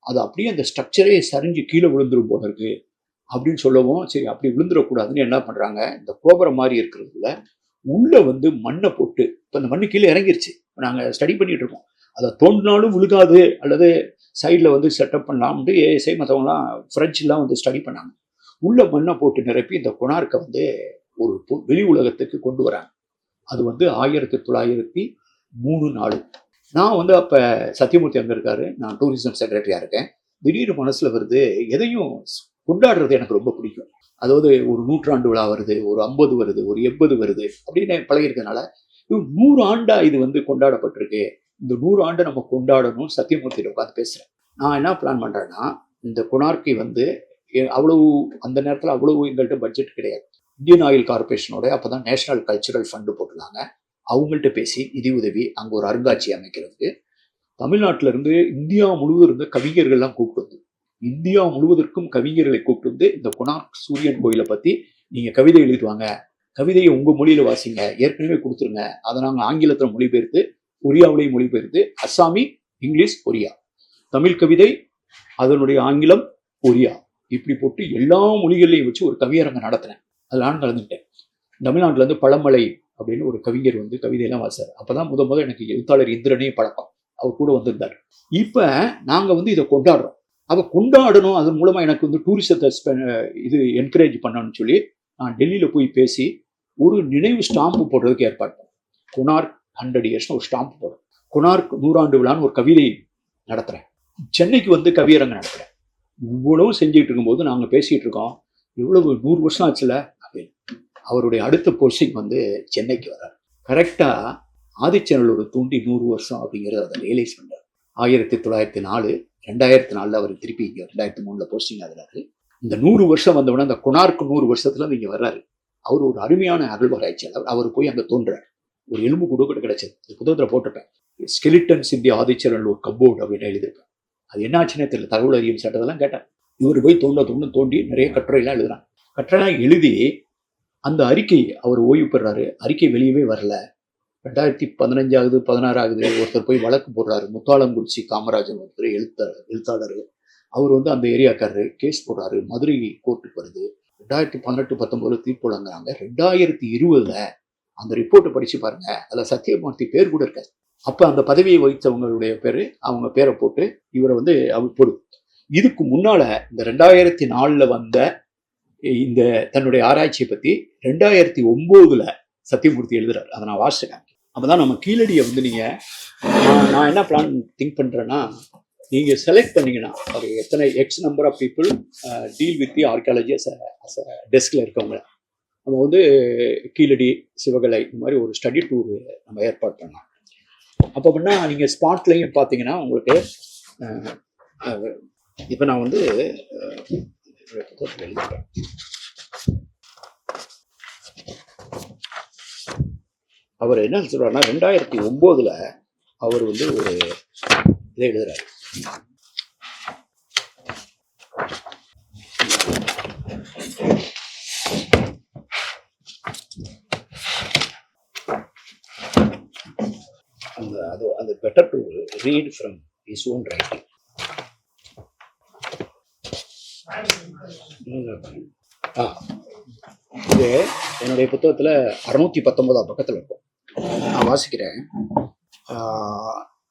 அது அப்படியே அந்த ஸ்ட்ரக்சரே சரிஞ்சு கீழே விழுந்துரும் போல இருக்கு அப்படின்னு சொல்லவும், சரி அப்படி விழுந்துடக்கூடாதுன்னு என்ன பண்ணுறாங்க, இந்த கோபுரம் மாதிரி இருக்கிறதுல உள்ளே வந்து மண்ணை போட்டு, இப்போ அந்த மண்ணு கீழே இறங்கிருச்சு, நாங்கள் ஸ்டடி பண்ணிட்டு இருக்கோம், அதை தோண்டினாலும் விழுகாது அல்லது சைடில் வந்து செட்டப் பண்ணலாம்ட்டு ASI மற்றவங்களாம் ஃப்ரெஞ்செலாம் வந்து ஸ்டடி பண்ணாங்க. உள்ள மண்ணை போட்டு நிரப்பி இந்த கொனார்க்கை வந்து ஒரு வெளி உலகத்துக்கு கொண்டு வராங்க. அது வந்து 1903 நான் வந்து அப்போ சத்தியமூர்த்தி அங்கே இருக்காரு, நான் டூரிசம் செக்ரட்டரியாக இருக்கேன். திடீர்னு மனசில் வருது, எதையும் கொண்டாடுறது எனக்கு ரொம்ப பிடிக்கும். அதாவது ஒரு 100 விழா வருது, ஒரு 50 வருது, ஒரு 80 வருது அப்படின்னு பழகிருக்கனால 100 ஆண்டா இது வந்து கொண்டாடப்பட்டிருக்கு, இந்த 100 ஆண்டை நம்ம கொண்டாடணும். சத்தியமூர்த்தியில் உட்காந்து பேசுகிறேன். நான் என்ன பிளான் பண்ணுறேன்னா, இந்த கொனார்க்கை வந்து அவ்வளவு அந்த நேரத்தில் அவ்வளவு எங்கள்கிட்ட பட்ஜெட் கிடையாது. இந்தியன் ஆயில் கார்பரேஷனோட அப்போ தான் நேஷனல் கல்ச்சுரல் ஃபண்டு போட்டிருந்தாங்க. அவங்கள்ட்ட பேசி நிதி உதவி அங்கே ஒரு அருங்காட்சியகம் அமைக்கிறதுக்கு தமிழ்நாட்டிலேருந்து இந்தியா முழுவதும் இருந்த கவிஞர்கள்லாம் கூப்பிட்டு வந்து, இந்தியா முழுவதற்கும் கவிஞர்களை கூப்பிட்டு வந்து இந்த கொனார்க் சூரியன் கோயிலை பற்றி நீங்கள் கவிதை எழுதிட்டு வாங்க, கவிதையை உங்கள் மொழியில் வாசிங்க, ஏற்கனவே கொடுத்துருங்க, அதை நாங்கள் ஆங்கிலத்தில் மொழிபெயர்த்து, ஒரியாவிலையும் மொழிபெயர்த்து, அஸ்ஸாமி, இங்கிலீஷ், ஒரியா, தமிழ் கவிதை, அதனுடைய ஆங்கிலம், ஒரியா, இப்படி போட்டு எல்லா மொழிகளையும் வச்சு ஒரு கவியரங்கம் நடத்தினேன். அதில் நான் கலந்துக்கிட்டேன். தமிழ்நாட்டிலேருந்து பழமலை அப்படின்னு ஒரு கவிஞர் வந்து கவிதையெல்லாம் வாசார். அப்போ தான் முதல் எனக்கு எழுத்தாளர் இந்திரனே பழக்கம், அவர் கூட வந்திருந்தார். இப்போ நாங்கள் வந்து இதை கொண்டாடுறோம். அதை கொண்டாடணும், அதன் மூலமாக எனக்கு வந்து டூரிசத்தை இது என்கரேஜ் பண்ணணும்னு சொல்லி நான் டெல்லியில் போய் பேசி ஒரு நினைவு ஸ்டாம்பு போடுறதுக்கு ஏற்பாடு பண்ணேன். கொனார்க் 100 இயர்ஸ்னு ஒரு ஸ்டாம்பு போடுறேன். கொனார்க் 100 விழான்னு ஒரு கவிதை நடத்துகிறேன். சென்னைக்கு வந்து கவியரங்கம் நடத்துகிறேன். இவ்வளவு செஞ்சுட்டு இருக்கும்போது நாங்கள் பேசிகிட்டு இருக்கோம், இவ்வளவு 100 வருஷம் ஆச்சுல அப்படின்னு. அவருடைய அடுத்த போஸ்டிங் வந்து சென்னைக்கு வர்றார். கரெக்டாக ஆதிச்சநல்லூர் தூண்டி 100 வருஷம் அப்படிங்கிறத அதை ரியலைஸ் பண்ணுறார். 1904 2004 அவர் திருப்பி இங்கே 2003 போஸ்டிங் ஆகிறாரு. இந்த 100 வருஷம் வந்தவுடனே அந்த கொனார்க் 100 வருஷத்துல இங்கே வர்றாரு. அவர் ஒரு அருமையான அகழ்வாராய்ச்சியாளர். அவர் போய் அங்கே தோன்றார். ஒரு எலும்பு கூட கிடைச்சது, புத்தகத்தில் போட்டிருப்பேன், ஸ்கெலிட்டன்ஸ் இன் தி ஆதிச்சநல்லூர் கப்போர்டு அப்படின்னு எழுதியிருப்பேன். அது என்ன ஆச்சுன்னே தெரியல, தகவல் அறியும் சட்டத்தெல்லாம் கேட்டேன். இவர் போய் தோண்டி நிறைய கட்டுரையெல்லாம் எழுதுறாங்க. கட்டுரைலாம் எழுதி அந்த அறிக்கை, அவர் ஓய்வு பெறாரு, அறிக்கை வெளியவே வரல. 2015 ஆகுது, 16 ஆகுது, ஒருத்தர் போய் வழக்கு போடுறாரு. முத்தாளங்குறிச்சி காமராஜன் ஒருத்தர் எழுத்தாளர், அவர் வந்து அந்த ஏரியாக்காரரு கேஸ் போடுறாரு, மதுரை கோர்ட்டுக்கு வருது. 2018, 19 தீர்ப்பு வழங்குறாங்க. 2020 அந்த ரிப்போர்ட்டை படிச்சு பாருங்க, அதில் சத்தியமூர்த்தி பேர் கூட இருக்காது. அப்போ அந்த பதவியை வகித்தவங்களுடைய பேர், அவங்க பேரை போட்டு இவரை வந்து அவர் போடு. இதுக்கு முன்னால இந்த 2004 வந்த இந்த தன்னுடைய ஆராய்ச்சியை பற்றி 2009 சத்தியமூர்த்தி எழுதுறாரு. அதை நான் வாசிச்சிட்டேன். அப்போதான் நம்ம கீழடியை வந்து நீங்கள் நான் என்ன பிளான் திங்க் பண்ணுறேன்னா, நீங்கள் செலக்ட் பண்ணீங்கன்னா ஒரு எத்தனை X number of people deal with the archaeology as a டெஸ்கில் இருக்கவங்க நம்ம வந்து கீழடி, சிவகலை இந்த மாதிரி ஒரு ஸ்டடி டூர் நம்ம ஏற்பாடு பண்ணலாம். அப்போ அப்படின்னா நீங்கள் ஸ்பாட்லையும் பார்த்தீங்கன்னா உங்களுக்கு இப்போ நான் வந்து எழுதுறேன். அவர் என்ன சொல்றாருன்னா 2009 அவர் வந்து ஒரு இதை எழுதுறாரு. அது better to read from his own writing. இது என்னுடைய புத்தகத்தில் 619 பக்கத்தில் இருக்கும். நான் வாசிக்கிறேன்.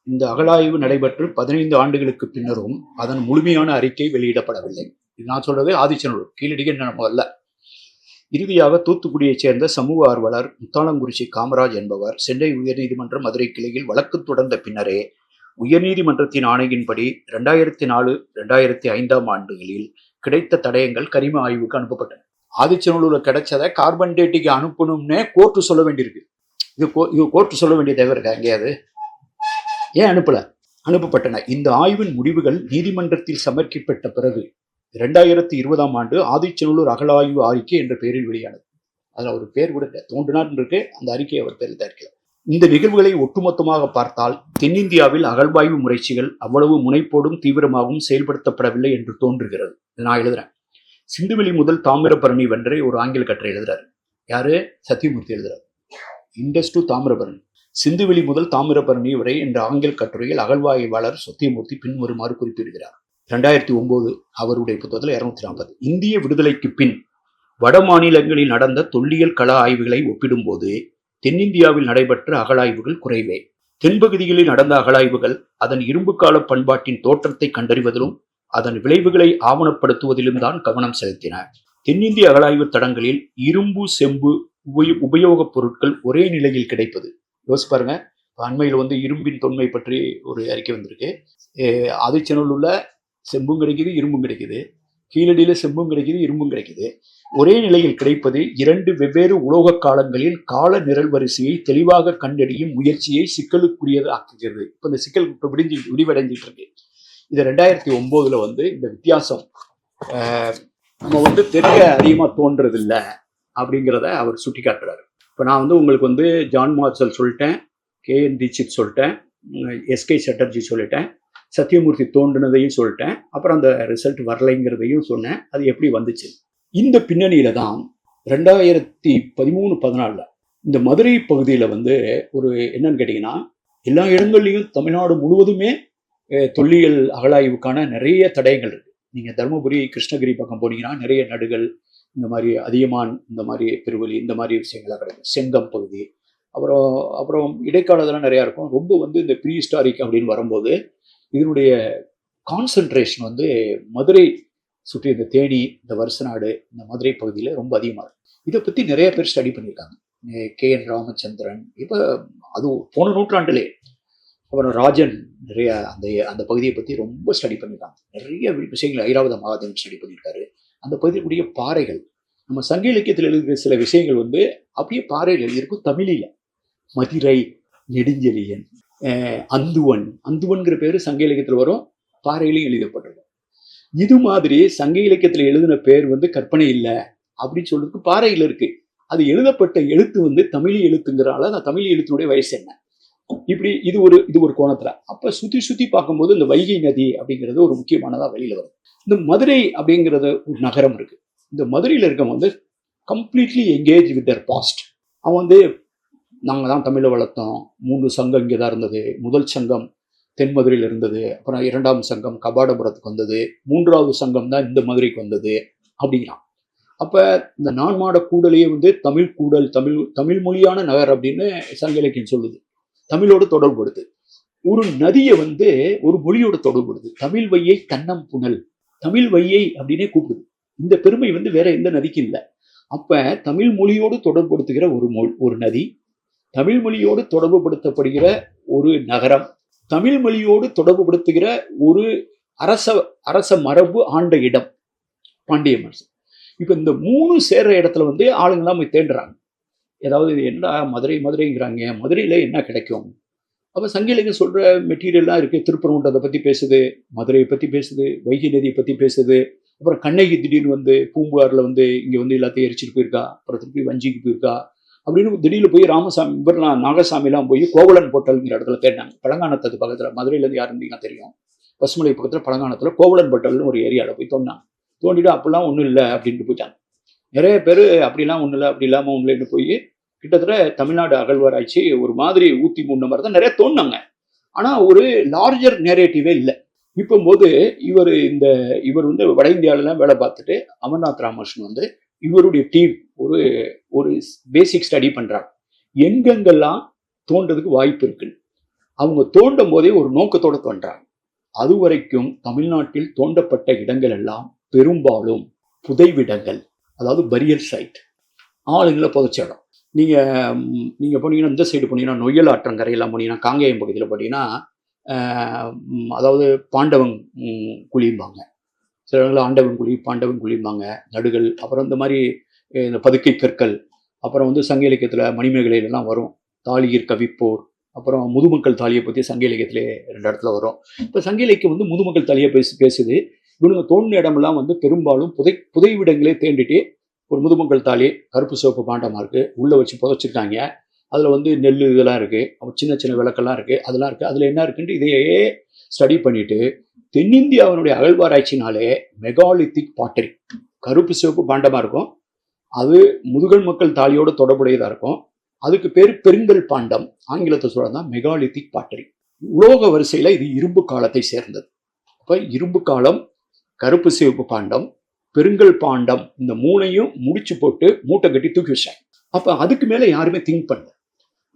இந்த அகழாய்வு நடைபெற்று 15 ஆண்டுகளுக்கு பின்னரும் அதன் முழுமையான அறிக்கை வெளியிடப்படவில்லை. இது நான் சொல்றது ஆதிச்சநல்லூர், கீழடிக்கு நம்ம அல்ல. இறுதியாக தூத்துக்குடியைச் சேர்ந்த சமூக ஆர்வலர் முத்தாளங்குறிச்சி காமராஜ் என்பவர் சென்னை உயர்நீதிமன்ற மதுரை கிளையில் வழக்கு தொடர்ந்த பின்னரே உயர்நீதிமன்றத்தின் ஆணையின்படி 2004, 2005 ஆண்டுகளில் கிடைத்த தடயங்கள் கரிம ஆய்வுக்கு அனுப்பப்பட்டன. ஆதிச்சநல்லூர்ல கிடைச்சதை கார்பன் டேட்டிக்கு அனுப்பணும்னே கோர்ட்டு சொல்ல வேண்டியிருக்கு. இது கோர்ட்டு சொல்ல வேண்டிய தேவை இருக்கா எங்கேயாவது? ஏன் அனுப்பப்பட்டன. இந்த ஆய்வின் முடிவுகள் நீதிமன்றத்தில் சமர்ப்பிக்கப்பட்ட பிறகு 2020 ஆண்டு ஆதிச்சநல்லூர் அகழாய்வு அறிக்கை என்ற பெயரில் வெளியானது. அதில் ஒரு பேர் கூட தோன்றினார் இருக்கு, அந்த அறிக்கையை அவர் பேரில் தயாரிக்கிறார். இந்த நிகழ்வுகளை ஒட்டுமொத்தமாக பார்த்தால் தென்னிந்தியாவில் அகழ்வாய்வு முயற்சிகள் அவ்வளவு முனைப்போடும் தீவிரமாகவும் செயல்படுத்தப்படவில்லை என்று தோன்றுகிறது. நான் எழுதுறேன். சிந்துவெளி முதல் தாமிரபரணி வென்றே ஒரு ஆங்கில கட்டுரை எழுதுறாரு. யாரு? சத்தியமூர்த்தி எழுதுறாரு. இண்டஸ் டு தாமிரபரணி, சிந்துவெளி முதல் தாமிரபரணி வரை என்ற ஆங்கில கட்டுரையில் அகழ்வாய்வாளர் சத்தியமூர்த்தி பின்வருமாறு குறிப்பிடுகிறார். 2009 அவருடைய புத்தகத்தில் 240. இந்திய விடுதலைக்கு பின் வட மாநிலங்களில் நடந்த தொல்லியல் கள ஆய்வுகளை ஒப்பிடும்போது தென்னிந்தியாவில் நடைபெற்ற அகழாய்வுகள் குறைவே. தென்பகுதிகளில் நடந்த அகழாய்வுகள் அதன் இரும்பு கால பண்பாட்டின் தோற்றத்தை கண்டறிவதிலும் அதன் விளைவுகளை ஆவணப்படுத்துவதிலும் தான் கவனம் செலுத்தின. தென்னிந்திய அகழாய்வு தடங்களில் இரும்பு, செம்பு உபயோகப் பொருட்கள் ஒரே நிலையில் கிடைப்பது. யோசிச்சு பாருங்க. அண்மையில் வந்து இரும்பின் தொன்மை பற்றி ஒரு அறிக்கை வந்திருக்கு. ஆதிச்சநல்லூர்ல செம்பும் கிடைக்குது, இரும்பும் கிடைக்குது. கீழடியில செம்பும் கிடைக்குது, இரும்பும் கிடைக்குது. ஒரே நிலையில் கிடைப்பது 2 வெவ்வேறு உலோக காலங்களில் கால நிரல் வரிசையை தெளிவாக கண்டறியும் முயற்சியை சிக்கலுக்குரியது ஆக்குகிறது. இப்போ இந்த சிக்கல் இப்போ விடிவடைஞ்சிட்டு இருக்கு. இது 2009 வந்து இந்த வித்தியாசம் நம்ம வந்து தெரிய அதிகமாக தோன்றதில்லை அப்படிங்கிறத அவர் சுட்டி காட்டுறாரு. இப்போ நான் வந்து உங்களுக்கு வந்து ஜான் மார்ஷல் சொல்லிட்டேன், KN தீட்சித் சொல்லிட்டேன், SK சட்டர்ஜி சொல்லிட்டேன், சத்தியமூர்த்தி தோன்றினதையும் சொல்லிட்டேன், அப்புறம் அந்த ரிசல்ட் வரலைங்கிறதையும் சொன்னேன். அது எப்படி வந்துச்சு? இந்த பின்னணியில தான் 2013-14 இந்த மதுரை பகுதியில் வந்து ஒரு என்னன்னு கேட்டிங்கன்னா, எல்லா இடங்கள்லையும் தமிழ்நாடு முழுவதுமே தொல்லியல் அகழாய்வுக்கான நிறைய தடயங்கள் இருக்கு. நீங்கள் தருமபுரி, கிருஷ்ணகிரி பக்கம் போனீங்கன்னா நிறைய நடுகள், இந்த மாதிரி அதியமான், இந்த மாதிரி பெருவெளி, இந்த மாதிரி விஷயங்கள்லாம் கிடைக்கும். செங்கம் பகுதி, அப்புறம் இடைக்காலதெல்லாம் நிறையா இருக்கும். ரொம்ப வந்து இந்த ப்ரீ ஹிஸ்டாரிக் அப்படின்னு வரும்போது இதனுடைய கான்சன்ட்ரேஷன் வந்து மதுரை சுற்றி இந்த தேனி, இந்த வருசநாடு, இந்த மதுரை பகுதியில் ரொம்ப அதிகமாக இருக்கும். இதை பற்றி நிறைய பேர் ஸ்டடி பண்ணியிருக்காங்க. KN ராமச்சந்திரன், இப்போ அது போன நூற்றாண்டிலே. அப்புறம் ராஜன் நிறைய அந்த பகுதியை பற்றி ரொம்ப ஸ்டடி பண்ணியிருக்காங்க. நிறைய விஷயங்கள் ஐராவத மகாதேவன் ஸ்டடி பண்ணியிருக்காரு. அந்த பகுதியுடைய பாறைகள், நம்ம சங்க இலக்கியத்தில் எழுதுகிற சில விஷயங்கள் வந்து அப்படியே பாறையில் எழுதியிருக்கும் தமிழில். மதிரை, நெடுஞ்செழியன், அந்துவன்கிற பேர் சங்க இலக்கியத்தில் வரும், பாறையிலையும் எழுதப்பட்டிருக்கும். இது மாதிரி சங்க இலக்கியத்தில் எழுதின பேர் வந்து கற்பனை இல்லை அப்படின்னு சொல்றதுக்கு பாறையில் இருக்கு. அது எழுதப்பட்ட எழுத்து வந்து தமிழ் எழுத்துங்கிறனால அந்த தமிழ் எழுத்தினுடைய வயசு என்ன, இப்படி இது ஒரு கோணத்துல. அப்ப சுத்தி பார்க்கும்போது இந்த வைகை நதி அப்படிங்கிறது ஒரு முக்கியமானதா வெளியில வரும். இந்த மதுரை அப்படிங்கிறது ஒரு நகரம் இருக்கு. இந்த மதுரையில் இருக்கவங்க வந்து completely engage with their past. அவன் வந்து நாங்கள் தான் தமிழை வளர்த்தோம், 3 சங்கம் இங்கே தான் இருந்தது, முதல் சங்கம் தென் மதுரையில் இருந்தது. அப்புறம் 2ஆம் சங்கம் கபாடபுரத்துக்கு வந்தது. 3வது சங்கம் தான் இந்த மதுரைக்கு வந்தது அப்படிங்கிறான். அப்ப இந்த நான்மாட கூடலையே வந்து தமிழ் கூடல், தமிழ் மொழியான நகர் அப்படின்னு சங்க இலக்கியம் சொல்லுது. தமிழோடு தொடர்புடுது. ஒரு நதியை வந்து ஒரு மொழியோட தொடர்புடுது. தமிழ் வையை கண்ணம் புனல், தமிழ் வையை அப்படின்னே கூப்பிடுது. இந்த பெருமை வந்து வேற எந்த நதிக்கு இல்லை. அப்ப தமிழ் மொழியோடு தொடர்புபடுத்துகிற ஒரு நதி, தமிழ் மொழியோடு தொடர்புபடுத்தப்படுகிற ஒரு நகரம், தமிழ் மொழியோடு தொடர்புபடுத்துகிற ஒரு அரச மரபு ஆண்ட இடம் பாண்டிய மரசு. இப்ப இந்த 3 சேர்ற இடத்துல வந்து ஆளுங்கெல்லாம் போய் தேடுறாங்க. ஏதாவது என்னடா மதுரைங்கிறாங்க, மதுரையில என்ன கிடைக்கும்? அப்ப சங்க இலக்கியம் சொல்ற மெட்டீரியல்லாம் இருக்கு. திருப்பரங்குன்றத்தை பத்தி பேசுது, மதுரையை பத்தி பேசுது, வைகை நதியை பத்தி பேசுது. அப்புறம் கண்ணகி திடீர்னு வந்து பூம்புகார்ல வந்து இங்க வந்து எல்லாத்தையும் எரிச்சிட்டு போயிருக்கா, அப்புறம் திருப்பி வஞ்சிக்கு போயிருக்கா அப்படின்னு திடீர்னு போய் ராமசாமி இவரெல்லாம் நாகசாமிலாம் போய் கோவலன் போட்டல்ங்கிற இடத்துல தேடினாங்க. பழங்கானத்து பக்கத்துல, மதுரையில இருந்து யாருன்னு தெரியும், பசுமலை பக்கத்துல பழங்கானத்துல கோவலன் போட்டல்னு ஒரு ஏரியாவில் போய் தோண்டிட்டு அப்படிலாம் ஒன்றும் இல்லை அப்படின்ட்டு போயிட்டாங்க. நிறைய பேர் அப்படிலாம் ஒன்றும் இல்லை, அப்படி இல்லாமல் ஒன்றும் இல்லைன்னு போய் கிட்டத்தட்ட தமிழ்நாடு அகழ்வாராய்ச்சி ஒரு மாதிரி ஊத்தி மூணு மாதிரி தான் நிறைய தோணுனாங்க. ஆனால் ஒரு லார்ஜர் நேரேட்டிவே இல்லை. இப்போது இவர் வந்து வட இந்தியாவிலாம் வேலை பார்த்துட்டு அமர்நாத் ராமகிருஷ்ணன் வந்து இவருடைய டீம் ஒரு பேசிக் ஸ்டடி பண்றாங்க. எங்கெங்கெல்லாம் தோன்றதுக்கு வாய்ப்பு இருக்குன்னு அவங்க தோண்டும் போதே ஒரு நோக்கத்தோட தோன்றாங்க. அது வரைக்கும் தமிழ்நாட்டில் தோண்டப்பட்ட இடங்கள் எல்லாம் பெரும்பாலும் புதைவிடங்கள், அதாவது பரியல் சைட், ஆளுங்களை புதைச்ச இடம். நீங்க போனீங்கன்னா இந்த சைடு போனீங்கன்னா நொய்யல் ஆற்றங்கரையெல்லாம் போனீங்கன்னா காங்கேயம் பகுதியில் போனீங்கன்னா அதாவது பாண்டவன் குழியும்பாங்க, சில இடங்களில் ஆண்டவன் குழி, பாண்டவன் குழியும்பாங்க, நடுகள். அப்புறம் இந்த மாதிரி இந்த பதுக்கை கற்கள். அப்புறம் வந்து சங்க இலக்கியத்தில் மணிமேகலையிலலாம் வரும் தாளிகர் கவிப்போர். அப்புறம் முதுமக்கள் தாலியை பற்றி சங்க இலக்கியத்திலே 2 இடத்துல வரும். இப்போ சங்க இலக்கியம் வந்து முதுமக்கள் தாலியை பேசுது. இவனுங்க தோண்டின இடமெல்லாம் வந்து பெரும்பாலும் புதைவிடங்களே தேண்டிட்டு ஒரு முதுமக்கள் தாலி கருப்பு சிவப்பு பாண்டமாக இருக்குது, உள்ளே வச்சு புதைச்சிருக்காங்க. அதில் வந்து நெல் இதெல்லாம் இருக்குது, அப்புறம் சின்ன சின்ன விளக்கெல்லாம் இருக்குது, அதெல்லாம் இருக்குது. அதில் என்ன இருக்குன்ட்டு இதையே ஸ்டடி பண்ணிட்டு தென்னிந்தியாவினுடைய அகழ்வாராய்ச்சினாலே மெகாலித்திக் பாட்டரி, கருப்பு சிவப்பு பாண்டமாக இருக்கும், அது முதுகல் மக்கள் தாலியோட தொடர்புடையதாக இருக்கும். அதுக்கு பேர் பெருங்கல் பாண்டம், ஆங்கிலத்தை சொல்றதுதான் மெகாலித்திக் பாட்டரி. உலோக வரிசையில் இது இரும்பு காலத்தை சேர்ந்தது. அப்போ இரும்பு காலம், கருப்பு சிவப்பு பாண்டம், பெருங்கல் பாண்டம், இந்த 3ஐயும் முடிச்சு போட்டு மூட்டை கட்டி தூக்கி வச்சாங்க. அப்போ அதுக்கு மேலே யாருமே திங்க் பண்ணல.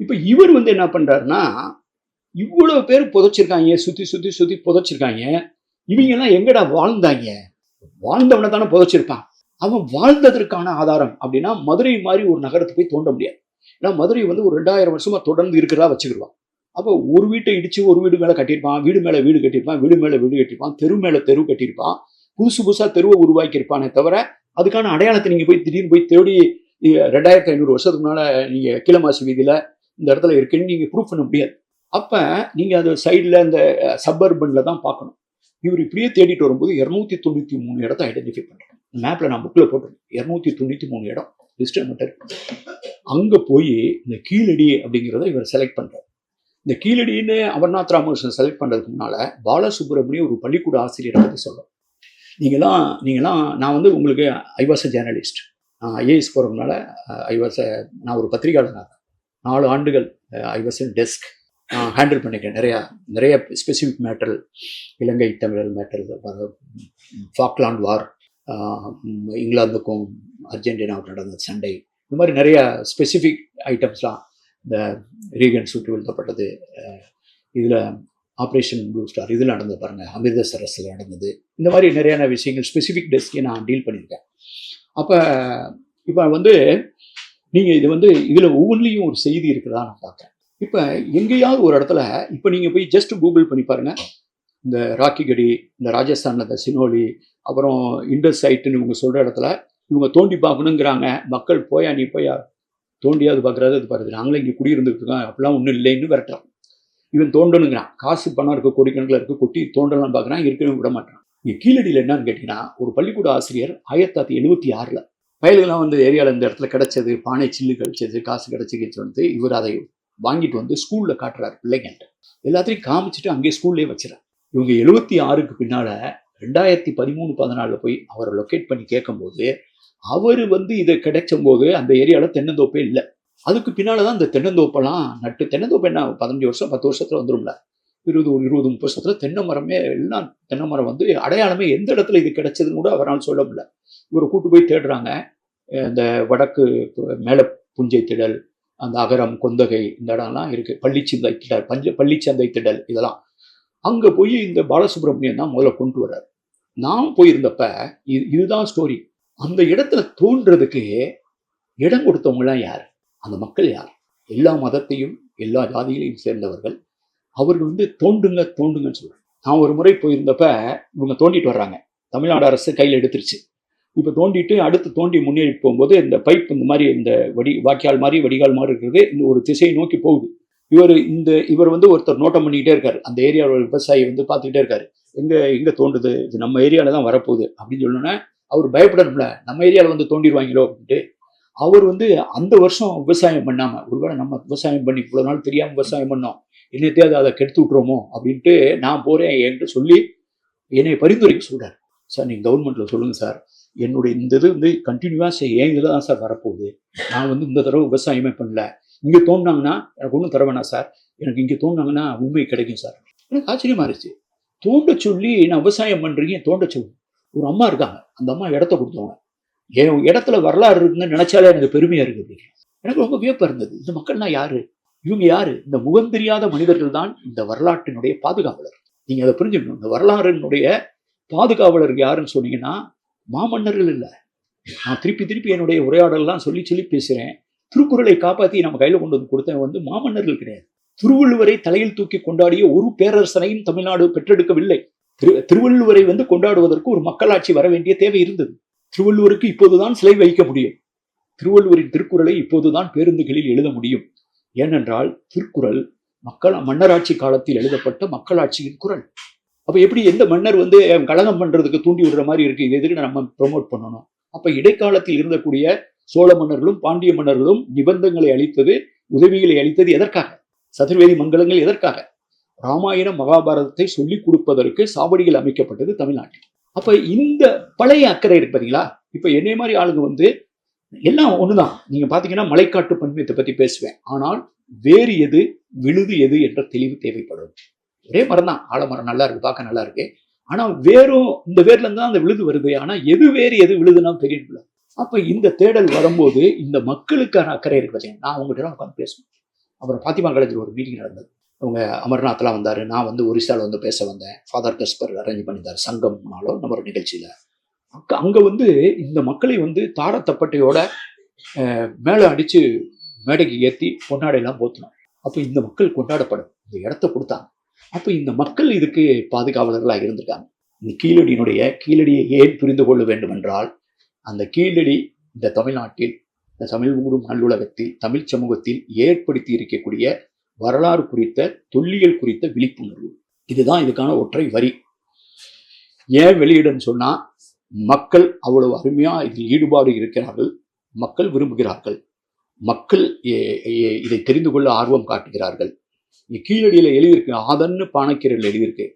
இப்போ இவர் வந்து என்ன பண்றாருன்னா, இவ்வளவு பேர் புதைச்சிருக்காங்க, சுத்தி புதைச்சிருக்காங்க, இவங்க எல்லாம் எங்கடா வாழ்ந்தாங்க? வாழ்ந்தவனை தானே புதைச்சிருப்பான். அவன் வாழ்ந்ததற்கான ஆதாரம் அப்படின்னா மதுரை மாதிரி ஒரு நகரத்தை போய் தோண்ட முடியாது. ஏன்னா மதுரை வந்து ஒரு 2000 வருஷமா தொடர்ந்து இருக்கிறதா வச்சுக்கிடுவான். அப்போ ஒரு வீட்டை இடிச்சு ஒரு வீடு மேலே கட்டியிருப்பான், வீடு மேலே வீடு கட்டியிருப்பான், வீடு மேலே வீடு கட்டியிருப்பான், தெரு மேலே தெரு கட்டியிருப்பான், புதுசா தெருவை உருவாக்கியிருப்பானே தவிர அதுக்கான அடையாளத்தை நீங்க போய் திடீர்னு போய் தேடி 2500 வருஷத்துக்கு முன்னால நீங்க கீழமாசி வீதியில இந்த இடத்துல இருக்குன்னு நீங்க ப்ரூவ் பண்ண முடியாது. அப்ப நீங்க அது சைட்ல இந்த சப்பர்பன்ல தான் பார்க்கணும். இவர் இப்படியே தேடிட்டு வரும்போது 293 இடத்தை ஐடென்டிஃபை பண்றாங்க. மேப்ல நான் புக்ல போட்டிருக்கேன். 293 இடம் லிஸ்ட் மட்டும். அங்க போய் இந்த கீழடி அப்படிங்கிறத இவர் செலக்ட் பண்றாரு. இந்த கீழடின்னு அமர்நாத் ராமகிருஷ்ணன் செலக்ட் பண்றதுக்கு முன்னால பாலசுப்ரமணியம் ஒரு பள்ளிக்கூட ஆசிரியரை பற்றி சொல்றோம். நீங்களாம் நான் வந்து உங்களுக்கு ஐ வாஸ் அ ஜேர்னலிஸ்ட், நான் ஐஏஎஸ் போகிறதுனால நான் ஒரு பத்திரிகையாளர். 4 ஆண்டுகள் ஐ வாஸ் இன் டெஸ்க், நான் ஹேண்டில் பண்ணிக்கிறேன் நிறைய ஸ்பெசிஃபிக் மேட்டர், இலங்கை தமிழர் மேட்டர், ஃபாக்லாண்ட் வார், இங்கிலாந்துக்கும் அர்ஜென்டினாவுக்கு நடந்த சண்டை, இந்த மாதிரி நிறைய ஸ்பெசிஃபிக் ஐட்டம்ஸ்லாம், இந்த ரீகன் சுட்டு வீழ்த்தப்பட்டது, இதில் ஆப்ரேஷன் ப்ளூ ஸ்டார் இதில் நடந்தது பாருங்கள், அமிர்தசரஸில் நடந்தது, இந்த மாதிரி நிறையான விஷயங்கள் ஸ்பெசிஃபிக் டெஸ்க்கே நான் டீல் பண்ணியிருக்கேன். அப்போ இப்போ வந்து நீங்கள் இது வந்து இதில் ஒவ்வொன்றிலையும் ஒரு செய்தி இருக்குதா நான் பார்க்குறேன். இப்போ எங்கேயாவது ஒரு இடத்துல இப்போ நீங்கள் போய் ஜஸ்ட் கூகுள் பண்ணி பாருங்கள், இந்த ராக்கிகடி, இந்த ராஜஸ்தானில் இந்த சினோலி, அப்புறம் இண்டஸ் சைட்டுன்னு இவங்க சொல்கிற இடத்துல இவங்க தோண்டி பார்க்கணுங்கிறாங்க. மக்கள் போயா நீ போயா தோண்டியாவது பார்க்குறாது, அது பாருது, நாங்களே இங்கே குடியிருந்துட்டு இருக்கோம், அப்படிலாம் ஒன்றும் இல்லைன்னு விரட்டுறோம். இவன் தோண்டணுங்கிறான், காசு பணம் இருக்குது, கோடிக்கணக்கில் இருக்குது, கொட்டி தோண்டலாம் பார்க்குறான், இருக்கணும் விட மாட்டான். இங்கே கீழடியில் என்னன்னு கேட்டிங்கன்னா, ஒரு பள்ளிக்கூட ஆசிரியர் 1976 பயல்கள்லாம் வந்து ஏரியாவில் இந்த இடத்துல கிடைச்சது, பானை சில்லு கிடைச்சது, காசு கிடைச்சிக்கிச்சு வந்து இவர் அதை வாங்கிட்டு வந்து ஸ்கூலில் காட்டுறாரு பிள்ளைங்கள்ட்ட. எல்லாத்தையும் காமிச்சிட்டு அங்கேயே ஸ்கூல்லேயே வச்சுறாரு. இவங்க 76க்கு பின்னால் 2013-14 போய் அவரை லொக்கேட் பண்ணி கேட்கும்போது அவர் வந்து இதை கிடைச்சும் போது அந்த ஏரியாவில் தென்னந்தோப்பே இல்லை. அதுக்கு பின்னால் தான் இந்த தென்னந்தோப்பெல்லாம் நட்டு, தென்னந்தோப்பு என்ன 15 வருஷம் 10 வருஷத்துல வந்துடும்ல, ஒரு 20-30 வருஷத்துல தென்னை மரமே எல்லாம் தென்னை மரம் வந்து அடையாளமே எந்த இடத்துல இது கிடைச்சதுன்னு கூட அவரால் சொல்ல முடியல. இவரை கூட்டு போய் தேடுறாங்க. இந்த வடக்கு மேல புஞ்சை திடல், அந்த அகரம் கொந்தகை இந்த இடம்லாம் இருக்கு. பள்ளிச்சந்தை திடல், பள்ளிச்சந்தை திடல் இதெல்லாம். அங்க போய் இந்த பாலசுப்ரமணியன் தான் முதல்ல கொண்டு வர்றாரு. நான் போயிருந்தப்ப இதுதான் ஸ்டோரி. அந்த இடத்துல தோன்றதுக்கு இடம் கொடுத்தவங்கலாம் யார்? அந்த மக்கள் யார்? எல்லா மதத்தையும் எல்லா ஜாதிகளையும் சேர்ந்தவர்கள். அவர்கள் வந்து தோண்டுங்க தோண்டுங்கன்னு சொல்றாங்க. நான் ஒரு முறை போயிருந்தப்ப இவங்க தோண்டிட்டு வர்றாங்க. தமிழ்நாடு அரசு கையில் எடுத்துருச்சு. இப்போ தோண்டிட்டு அடுத்து தோண்டி முன்னேறி போகும்போது இந்த பைப் இந்த மாதிரி இந்த வாய்க்கால் மாதிரி வடிகால் மாதிரி இருக்கிறது இந்த ஒரு திசையை நோக்கி போகுது. இவர் வந்து ஒருத்தர் நோட்டம் பண்ணிக்கிட்டே இருக்காரு. அந்த ஏரியாவோட விவசாயி வந்து பார்த்துக்கிட்டே இருக்காரு. எங்க தோண்டுது, இது நம்ம ஏரியாவில தான் வரப்போகுது அப்படின்னு சொல்லணும்னா அவர் பயப்படணும்ல, நம்ம ஏரியாவில் வந்து தோண்டிடுவாங்களோ அப்படின்ட்டு. அவர் வந்து அந்த வருஷம் விவசாயம் பண்ணாம, ஒருவேளை நம்ம விவசாயம் பண்ணி இவ்வளவு நாள் தெரியாம விவசாயம் பண்ணோம், என்னத்தையாவது அதை கெடுத்து விட்டுருமோ அப்படின்ட்டு நான் போறேன் என்று சொல்லி என்னை பரிந்துரைக்க சொல்றாரு. சார் நீங்க கவர்மெண்ட்ல சொல்லுங்க சார், என்னுடைய இந்த இது வந்து கண்டினியூவா என் இதில் தான் சார் வரப்போகுது. நான் வந்து இந்த தடவை விவசாயமே பண்ணல. இங்கே தோண்டினாங்கன்னா எனக்கு ஒன்றும் தர வேணாம் சார், எனக்கு இங்கே தோண்டினாங்கன்னா உண்மை கிடைக்கும் சார். எனக்கு ஆச்சரியமா இருந்துச்சு. தோண்ட சொல்லி நான் விவசாயம் பண்றீங்க, தோண்ட சொல்லி ஒரு அம்மா இருக்காங்க. அந்த அம்மா இடத்த கொடுத்தவங்க. என் இடத்துல வரலாறு இருக்குன்னு நினைச்சாலே எனக்கு பெருமையா இருக்குது. எனக்கு ரொம்ப வியப்பா இருந்தது. இந்த மக்கள்னா யாரு? இவங்க யாரு? இந்த முகம் தெரியாத மனிதர்கள் தான் இந்த வரலாற்றினுடைய பாதுகாவலர். நீங்க அதை புரிஞ்சுக்கணும். இந்த வரலாறினுடைய பாதுகாவலர் யாருன்னு சொன்னீங்கன்னா மாமன்னர்கள் இல்லை. நான் திருப்பி என்னுடைய உரையாடலாம் சொல்லி பேசுறேன். திருக்குறளை காப்பாற்றி நம்ம கையில கொண்டு வந்து கொடுத்தேன் வந்து மாமன்னர்கள் கிடையாது. திருவள்ளுவரை தலையில் தூக்கி கொண்டாடிய ஒரு பேரரசனையும் தமிழ்நாடு பெற்றெடுக்கவில்லை. திருவள்ளுவரை வந்து கொண்டாடுவதற்கு ஒரு மக்களாட்சி வர வேண்டிய தேவை இருந்தது. திருவள்ளுவருக்கு இப்போதுதான் சிலை வைக்க முடியும். திருவள்ளுவரின் திருக்குறளை இப்போதுதான் பேருந்துகளில் எழுத முடியும். ஏனென்றால் திருக்குறள் மன்னராட்சி காலத்தில் எழுதப்பட்ட மக்களாட்சியின் குறள். அப்ப எப்படி எந்த மன்னர் வந்து கலகம் பண்றதுக்கு தூண்டி விடுற மாதிரி இருக்கு, இது எதுக்கு நம்ம ப்ரொமோட் பண்ணணும்? அப்ப இடைக்காலத்தில் இருந்தக்கூடிய சோழ மன்னர்களும் பாண்டிய மன்னர்களும் நிபந்தங்களை அளித்தது, உதவிகளை அளித்தது எதற்காக? சதுர்வேதி மங்கலங்கள் எதற்காக? ராமாயணம் மகாபாரதத்தை சொல்லிக் கொடுப்பதற்கு சாவடிகள் அமைக்கப்பட்டது தமிழ்நாட்டில். அப்ப இந்த பழைய அக்கறை இருக்கு பாத்தீங்களா? இப்ப என்னை மாதிரி ஆளுங்க வந்து எல்லாம் ஒண்ணுதான். நீங்க பாத்தீங்கன்னா மலைக்காட்டு பன்மையத்தை பத்தி பேசுவேன். ஆனால் வேறு எது விழுது எது என்ற தெளிவு தேவைப்படும். ஒரே மரம் தான், ஆலமரம் நல்லா இருக்கு, பார்க்க நல்லா இருக்கு. ஆனா வேரும் இந்த வேர்ல இருந்து தான் அந்த விழுது வருது. ஆனா எது வேறு எது விழுதுன்னா தெரியல. அப்ப இந்த தேடல் வரும்போது இந்த மக்களுக்கான அக்கறை இருக்கு பார்த்தீங்கன்னா, நான் உங்ககிட்ட உட்காந்து பேசுவேன். அப்புறம் பாத்திமா காலேஜில் ஒரு மீட்டிங் நடந்தது. அவங்க அமர்நாத்லாம் வந்தாரு. நான் வந்து ஒரிசால வந்து பேச வந்தேன். ஃபாதர் கஸ்பர் அரேஞ்ச் பண்ணியிருந்தார் சங்கம்னாலும் நம்ம ஒரு நிகழ்ச்சியில. அங்க வந்து இந்த மக்களை வந்து தாட தப்பட்டையோட மேலே அடிச்சு மேடைக்கு ஏற்றி பொன்னாடையெல்லாம் போத்தணும். அப்போ இந்த மக்கள் கொண்டாடப்படும், இந்த இடத்த கொடுத்தாங்க. அப்போ இந்த மக்கள் இதுக்கு பாதுகாவலர்களாக இருந்திருக்காங்க. இந்த கீழடியை ஏன் புரிந்து கொள்ள வேண்டும் என்றால், அந்த கீழடி இந்த தமிழ்நாட்டில், இந்த தமிழ் ஊரும் நல்லுலகத்தில், தமிழ் சமூகத்தில் ஏற்படுத்தி இருக்கக்கூடிய வரலாறு குறித்த, தொல்லியல் குறித்த விழிப்புணர்வு. இதுதான் இதுக்கான ஒற்றை வரி. ஏன் வெளியிடன்னு சொன்னா, மக்கள் அவ்வளவு அருமையா இதில் ஈடுபாடு இருக்கிறார்கள், மக்கள் விரும்புகிறார்கள், மக்கள் இதை தெரிந்து கொள்ள ஆர்வம் காட்டுகிறார்கள். கீழடியில எழுதியிருக்கு, ஆதன்னு பானைக்கீரையில் எழுதியிருக்கு.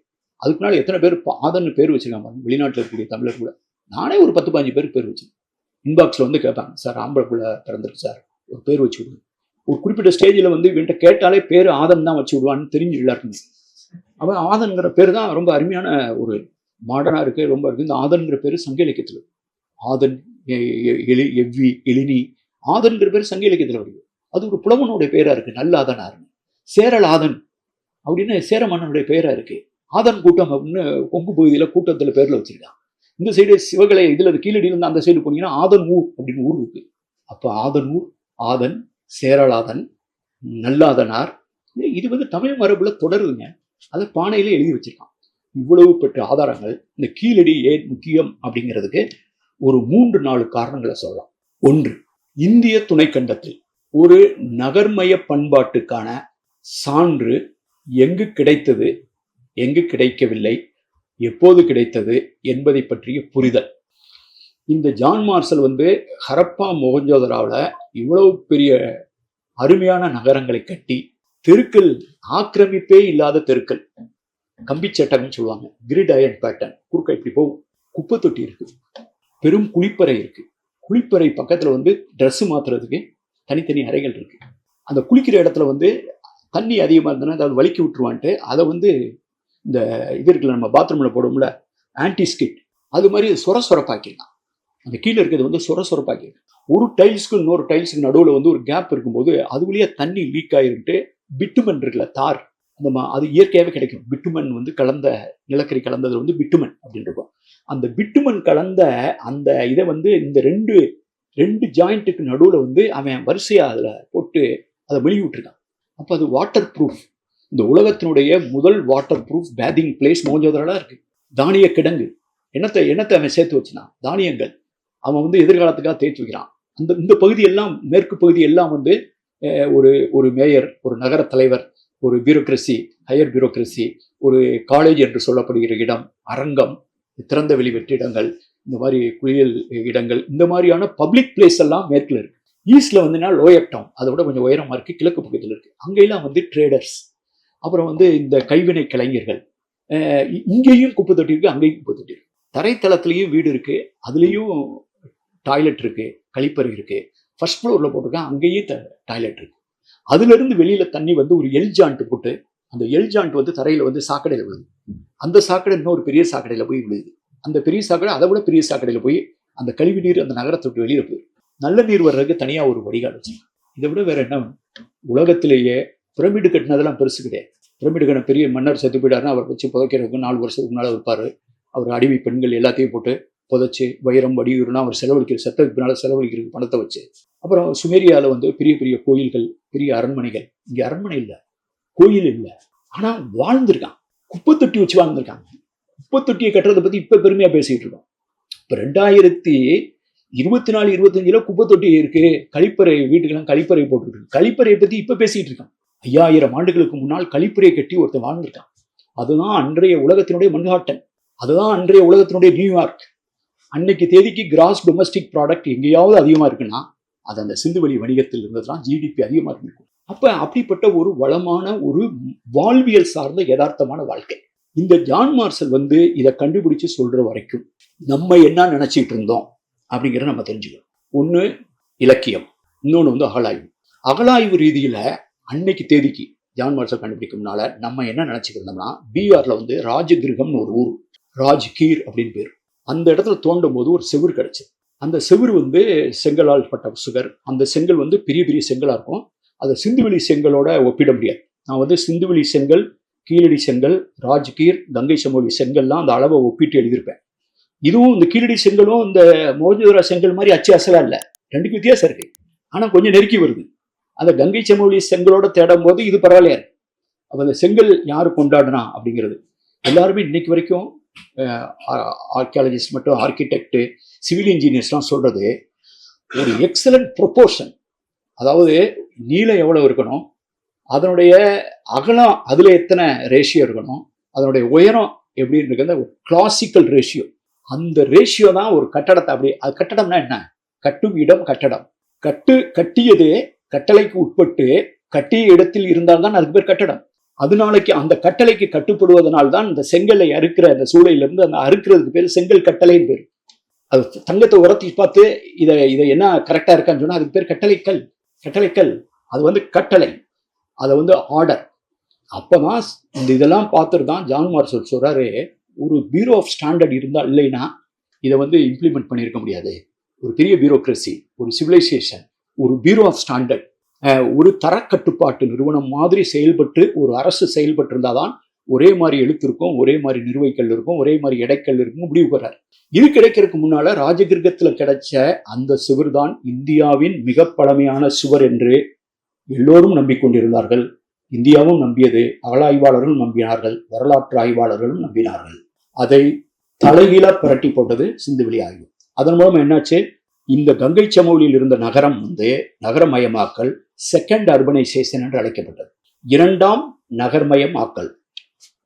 அதுக்கு முன்னாடி எத்தனை பேர் ஆதன்னு பேர் வச்சிருக்காங்க வெளிநாட்டில் இருக்கக்கூடிய தமிழர் கூட. நானே ஒரு 10-15 பேருக்கு பேர் வச்சிருக்கேன். இன்பாக்ஸ்ல வந்து கேட்பாங்க, சார் ஆம்பளைக்குள்ள பிறந்திருக்கு சார், ஒரு பேர் வச்சு விடுங்க. ஒரு குறிப்பிட்ட ஸ்டேஜில் வந்து இவன்ட்ட கேட்டாலே பேர் ஆதன் தான் வச்சு விடுவான்னு தெரிஞ்சு எல்லாருக்குமே. அவன் ஆதன்கிற பேர் தான் ரொம்ப அருமையான ஒரு மாடர்னா இருக்கு, ரொம்ப இருக்கு. இந்த ஆதன்கிற பேர் சங்க இலக்கியத்தில் ஆதன், எவ்வி, எழினி, ஆதன்கிற பேர் சங்க இலக்கியத்தில் வருது. அது ஒரு புலவனுடைய பேரா இருக்கு, நல்ல ஆதனார். சேரல் ஆதன் அப்படின்னு சேர மன்னனுடைய பெயரா இருக்கு. ஆதன் கூட்டம் அப்படின்னு கொங்கு பகுதியில கூட்டத்துல பேர்ல வச்சிருக்காங்க. இந்த சைடு சிவகலை இதுல கீழடியில இருந்து அந்த சைடு போனீங்கன்னா ஆதன் ஊர் அப்படின்னு ஊர் இருக்கு. அப்ப ஆதன் ஊர், ஆதன், சேரலாதன், நல்லாதனார், இது வந்து தமிழ் மரபுல தொடருதுங்க. அதை பானையில எழுதி வச்சிருக்கான். இவ்வளவு பெற்ற ஆதாரங்கள். இந்த கீழடி ஏன் முக்கியம் அப்படிங்கிறதுக்கு ஒரு 3-4 காரணங்களை சொல்லலாம். ஒன்று, இந்திய துணைக்கண்டத்தில் ஒரு நகர்மய பண்பாட்டுக்கான சான்று எங்கு கிடைத்தது, எங்கு கிடைக்கவில்லை, எப்போது கிடைத்தது என்பதை பற்றிய புரிதல். இந்த ஜான் மார்ஷல் வந்து ஹரப்பா மொஹஞ்சதாரோவில் இவ்வளவு பெரிய அருமையான நகரங்களை கட்டி, தெருக்கள் ஆக்கிரமிப்பே இல்லாத தெருக்கள், கம்பி சட்டம்னு சொல்லுவாங்க, கிரிட் அயர்ன் பேட்டர்ன், குறுக்க இப்படி போகும், குப்பை தொட்டி இருக்கு, பெரும் குளிப்பறை இருக்கு, குளிப்பறை பக்கத்துல வந்து ட்ரெஸ் மாத்துறதுக்கு தனித்தனி அறைகள் இருக்கு. அந்த குளிக்கிற இடத்துல வந்து தண்ணி அதிகமாக இருந்ததுன்னா அதை வலிக்கி விட்டுருவான்ட்டு அதை வந்து இந்த இது இருக்குல்ல நம்ம பாத்ரூமில் போடுவோம்ல ஆன்டிஸ்கிட், அது மாதிரி சொரப்பாக்கிடலாம். அந்த கீழே இருக்கிறது வந்து சொரப்பாக்கிடும். ஒரு டைல்ஸுக்கு இன்னொரு டைல்ஸுக்கு நடுவில் வந்து ஒரு கேப் இருக்கும்போது அது வழியா தண்ணி லீக் ஆகிட்டு பிட்டுமன் இருக்குல்ல தார், அது இயற்கையாகவே கிடைக்கும். பிட்டுமன் வந்து கலந்த நிலக்கரி கலந்தது வந்து பிட்டுமன் அப்படின்னு இருக்கும். அந்த பிட்டுமன் கலந்த அந்த இதை வந்து இந்த ரெண்டு ஜாயிண்ட்டுக்கு நடுவில் வந்து அவன் வரிசையாக அதில் போட்டு அதை வெளியே விட்டுருக்கான். அப்போ அது வாட்டர் ப்ரூஃப். இந்த உலகத்தினுடைய முதல் வாட்டர் ப்ரூஃப் பேத்திங் பிளேஸ் மோஞ்சோதரா இருக்கு. தானிய கிடங்கு என்னத்தை அவன் சேர்த்து வச்சுனான், தானியங்கள் அவன் வந்து எதிர்காலத்துக்காக தேய்ச்சி வைக்கிறான். இந்த பகுதியெல்லாம் மேற்கு பகுதி எல்லாம் வந்து ஒரு மேயர், ஒரு நகர தலைவர், ஒரு பியூரோக்ரசி, ஹையர் பியூரோக்ரசி, ஒரு காலேஜ் என்று சொல்லப்படுகிற இடம், அரங்கம், திறந்த வெளி வெற்றிடங்கள், இந்த மாதிரி குளியல் இடங்கள், இந்த மாதிரியான பப்ளிக் பிளேஸ் எல்லாம் மேற்குல இருக்கு. ஈஸ்ட்ல வந்துன்னா லோயர் டவுன், அதை விட கொஞ்சம் உயரமா இருக்கு, கிழக்கு பக்கத்தில் இருக்கு. அங்கெல்லாம் வந்து ட்ரேடர்ஸ், அப்புறம் வந்து இந்த கைவினை கலைஞர்கள். இங்கேயும் குப்பை தொட்டி இருக்கு, அங்கேயும் குப்பை தொட்டி இருக்கு. தரைத்தளத்திலையும் வீடு இருக்கு, அதுலேயும் டாய்லெட் இருக்கு, கழிப்பறை இருக்கு. ஃபர்ஸ்ட் ஃப்ளோர்ல போட்டிருக்கேன், அங்கேயும் டாய்லெட் இருக்கு. அதுல இருந்து வெளியில தண்ணி வந்து ஒரு எல் ஜாண்ட் போட்டு, அந்த எல் ஜாண்ட் வந்து தரையில வந்து சாக்கடையில விழுது. அந்த சாக்கடை இன்னொரு பெரிய சாக்கடையில போய் விழுது. அந்த பெரிய சாக்கடை அதை விட பெரிய சாக்கடையில போய் அந்த கழிவு நீர் அந்த நகரத்தை விட்டு வெளியில போயிடும். நல்ல நீர் வர்றதுக்கு தனியா ஒரு வடிகால் வச்சிருக்காங்க. இதை விட வேற என்ன? உலகத்திலேயே பிரமிடு கட்டினதெல்லாம் பெருசு கிடையாது. பிரமிடு கட்டின பெரிய மன்னர் செத்து போயிட்டாருன்னா அவர் வச்சு புதைக்கிறதுக்கு 4 வருஷத்துக்கு முன்னால இருப்பாரு. அவர் அடிமை பெண்கள் எல்லாத்தையும் போட்டு புதைச்சு வைரம் வடிவூர்லாம் அவர் செலவழிக்கிற செத்ததுக்கு பின்னால செலவழிக்கிறதுக்கு பணத்தை வச்சு. அப்புறம் சுமேரியாவில் வந்து பெரிய பெரிய கோயில்கள், பெரிய அரண்மனைகள். இங்கே அரண்மனை இல்லை, கோயில் இல்லை, ஆனால் வாழ்ந்திருக்காங்க. குப்பை தொட்டி வச்சு வாழ்ந்திருக்காங்க. குப்பை தொட்டியை கட்டுறதை பற்றி இப்போ பெருமையாக பேசிக்கிட்டு இருக்கோம். இப்போ 2024-25 குப்பை தொட்டி இருக்கு, கழிப்பறை, வீட்டுக்கெல்லாம் கழிப்பறை போட்டுருக்கு. கழிப்பறையை பற்றி இப்போ பேசிக்கிட்டு இருக்கான். 5000 ஆண்டுகளுக்கு முன்னால் கழிப்பறையை கட்டி ஒருத்தர் வாழ்ந்திருக்கான். அதுதான் அன்றைய உலகத்தினுடைய மன்ஹாட்டன், அதுதான் அன்றைய உலகத்தினுடைய நியூயார்க். அன்னைக்கு தேதிக்கு கிராஸ் டொமஸ்டிக் ப்ராடக்ட் எங்கேயாவது அதிகமாக இருக்குன்னா அது அந்த சிந்துவெளி வணிகத்தில் இருந்ததுதான் ஜிடிபி அதிகமாக இருக்கும். அப்போ அப்படிப்பட்ட ஒரு வளமான ஒரு வாழ்வியல் சார்ந்த யதார்த்தமான வாழ்க்கை. இந்த ஜான் மார்சல் வந்து இதை கண்டுபிடிச்சு சொல்ற வரைக்கும் நம்ம என்ன நினைச்சிட்டு இருந்தோம் அப்படிங்கிறத நம்ம தெரிஞ்சுக்கணும். ஒன்று இலக்கியம், இன்னொன்று வந்து அகழாய்வு. அகழாய்வு ரீதியில அன்னைக்கு தேதிக்கு ஜான் மார்சல் கண்டுபிடிக்கும்னால நம்ம என்ன நினைச்சுக்கிட்டோம்னா, பீகார்ல வந்து ராஜகிருகம்னு ஒரு ஊர், ராஜ்கீர் அப்படின்னு பேர். அந்த இடத்துல தோண்டும் போது ஒரு செவுரு கிடைச்சு. அந்த செவுரு வந்து செங்கலால் பட்ட சுகர். அந்த செங்கல் வந்து பெரிய பெரிய செங்கலா இருக்கும். அதை சிந்துவெளி செங்கலோட ஒப்பிட முடியாது. நான் வந்து சிந்துவெளி செங்கல், கீழடி செங்கல், ராஜ்கீர், கங்கை சமவெளி செங்கல்லாம் அந்த அளவை ஒப்பிட்டு எழுதியிருப்பேன். இதுவும் இந்த கீழடி செங்கலும் இந்த மோகஞ்சதாரோ செங்கல் மாதிரி அச்சு அசலா இல்லை, ரெண்டுக்கு வித்தியாசம் இருக்கு. ஆனா கொஞ்சம் நெருக்கி வருது. அந்த கங்கை சமவெளி செங்கலோட தேடும் போது இது பரவாயில்லையா இருக்கு. அப்ப அந்த செங்கல் யாரு கொண்டாடுனா அப்படிங்கிறது எல்லாருமே இன்னைக்கு வரைக்கும் ஆர்கியாலஜிஸ்ட் மட்டும், ஆர்கிடெக்ட், சிவில் இன்ஜினியர்ஸ்லாம் சொல்றது ஒரு எக்ஸலண்ட் ப்ரொபோர்ஷன். அதாவது நீளம் எவ்வளவு இருக்கணும், அதனுடைய அகலம் அதுல எத்தனை ரேஷியோ இருக்கணும், அதனுடைய உயரம் எப்படி இருக்குது, ஒரு கிளாசிக்கல் ரேஷியோ. அந்த ரேஷியோ தான் ஒரு கட்டடத்தை அப்படி. அது கட்டடம்னா என்ன? கட்டும் இடம் கட்டடம். கட்டியது கட்டளைக்கு உட்பட்டு கட்டிய இடத்தில் இருந்தால்தான் அதுக்கு பேர் கட்டடம். அதனாலக்கு அந்த கட்டளைக்கு கட்டுப்படுவதனால்தான் இந்த செங்கலை அறுக்கிற அந்த சூளையிலிருந்து அந்த அறுக்கிறதுக்கு பேர் செங்கல் கட்டளைன்னு பேர். அது தங்கத்தை உரத்தி பார்த்து இதை என்ன கரெக்டா இருக்கான்னு சொன்னா அதுக்கு பேர் கட்டளைக்கல். அது வந்து கட்டளை, அதை வந்து ஆர்டர். அப்பதான் இந்த இதெல்லாம் பார்த்துட்டு தான் ஜான் மார்சல் சொல்றாரு, ஒரு பியூரோ ஆஃப் ஸ்டாண்டர்ட் இருந்தால் இல்லைன்னா இதை வந்து இம்ப்ளிமெண்ட் பண்ணியிருக்க முடியாது. ஒரு பெரிய பியூரோக்ரசி, ஒரு சிவிலைசேஷன், ஒரு பியூரோ ஆஃப் ஸ்டாண்டர்ட், ஒரு தரக்கட்டுப்பாட்டு நிறுவனம் மாதிரி செயல்பட்டு ஒரு அரசு செயல்பட்டு இருந்தாதான் ஒரே மாதிரி எழுத்து இருக்கும், ஒரே மாதிரி நிர்வகிக்கல் இருக்கும், ஒரே மாதிரி எடைக்கல் இருக்கும், முடிவு பெறாரு. இது கிடைக்கிறதுக்கு முன்னால ராஜகிருகத்துல கிடைச்ச அந்த சுவர் தான் இந்தியாவின் மிக பழமையான சுவர் என்று எல்லோரும் நம்பிக்கொண்டிருந்தார்கள். இந்தியாவும் நம்பியது, அகழாய்வாளர்களும் நம்பினார்கள், வரலாற்று ஆய்வாளர்களும் நம்பினார்கள். அதை தலைகீழ புரட்டி போட்டது சிந்துவெளி ஆய்வு. அதன் மூலம் என்னாச்சு, இந்த கங்கை சமவெளியில் இருந்த நகரம் வந்து நகரமயமாக்கல், செகண்ட் அர்பனைசேஷன் என்று அழைக்கப்பட்டது. 2ஆம் நகர்மயமாக்கல்.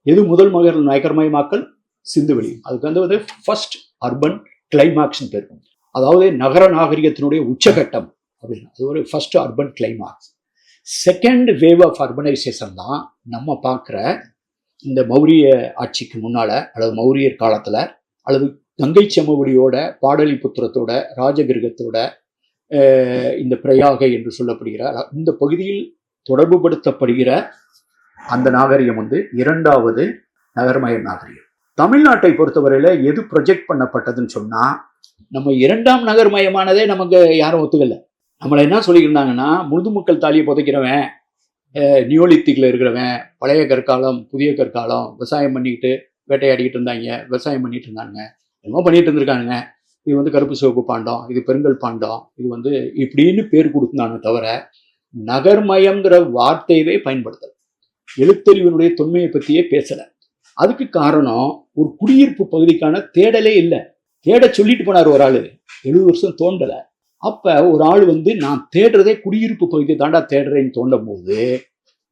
எது முதல் நகர்மயமாக்கல்? சிந்துவெளி. அதுக்கு வந்து ஃபர்ஸ்ட் அர்பன் கிளைமாக்ஸ் பேர். அதாவது நகர நாகரிகத்தினுடைய உச்சகட்டம் அப்படின்னு. அது ஒரு first urban climax. Second wave of urbanisation தான் நம்ம பார்க்குற இந்த மௌரிய ஆட்சிக்கு முன்னால, அல்லது மௌரியர் காலத்துல, அல்லது கங்கை சமவெளியோட பாடலிபுத்திரத்தோட ராஜகிருகத்தோட இந்த பிரயாகை என்று சொல்லப்படுகிற இந்த பகுதியில் தொடர்புபடுத்தப்படுகிற அந்த நாகரிகம் வந்து இரண்டாவது நகர்மய நாகரிகம். தமிழ்நாட்டை பொறுத்தவரையில எது ப்ரொஜெக்ட் பண்ணப்பட்டதுன்னு சொன்னா, நம்ம இரண்டாம் நகர்மயமானதே நமக்கு யாரும் ஒத்துக்கல. நம்மளை என்ன சொல்லியிருந்தாங்கன்னா, முதுமக்கள் தாலியை புதைக்கிறவன், நியோலித்திக்ல இருக்கிறவன், பழைய கற்காலம் புதிய கற்காலம், விவசாயம் பண்ணிக்கிட்டு வேட்டையாடிக்கிட்டு இருந்தாங்க, விவசாயம் பண்ணிட்டு இருந்தாங்க, என்னமோ பண்ணிட்டு இருந்திருக்கானுங்க, இது வந்து கருப்பு சிவப்பு பாண்டம், இது பெருங்கல் பாண்டம், இது வந்து இப்படின்னு பேர் கொடுத்தானே தவிர நகர்மயம்ங்கிற வார்த்தையவே பயன்படுத்தல. எழுத்தறிவினுடைய தொன்மையை பற்றியே பேசல. அதுக்கு காரணம் ஒரு குடியிருப்பு பகுதிக்கான தேடலே இல்லை. தேட சொல்லிட்டு போனார் ஒரு ஆளு, 70 வருஷம் தோண்டலை. அப்ப ஒரு ஆள் வந்து நான் தேடுறதே குடியிருப்பு பகுதியை தாண்டா தேடுறேன்னு தோண்டும் போது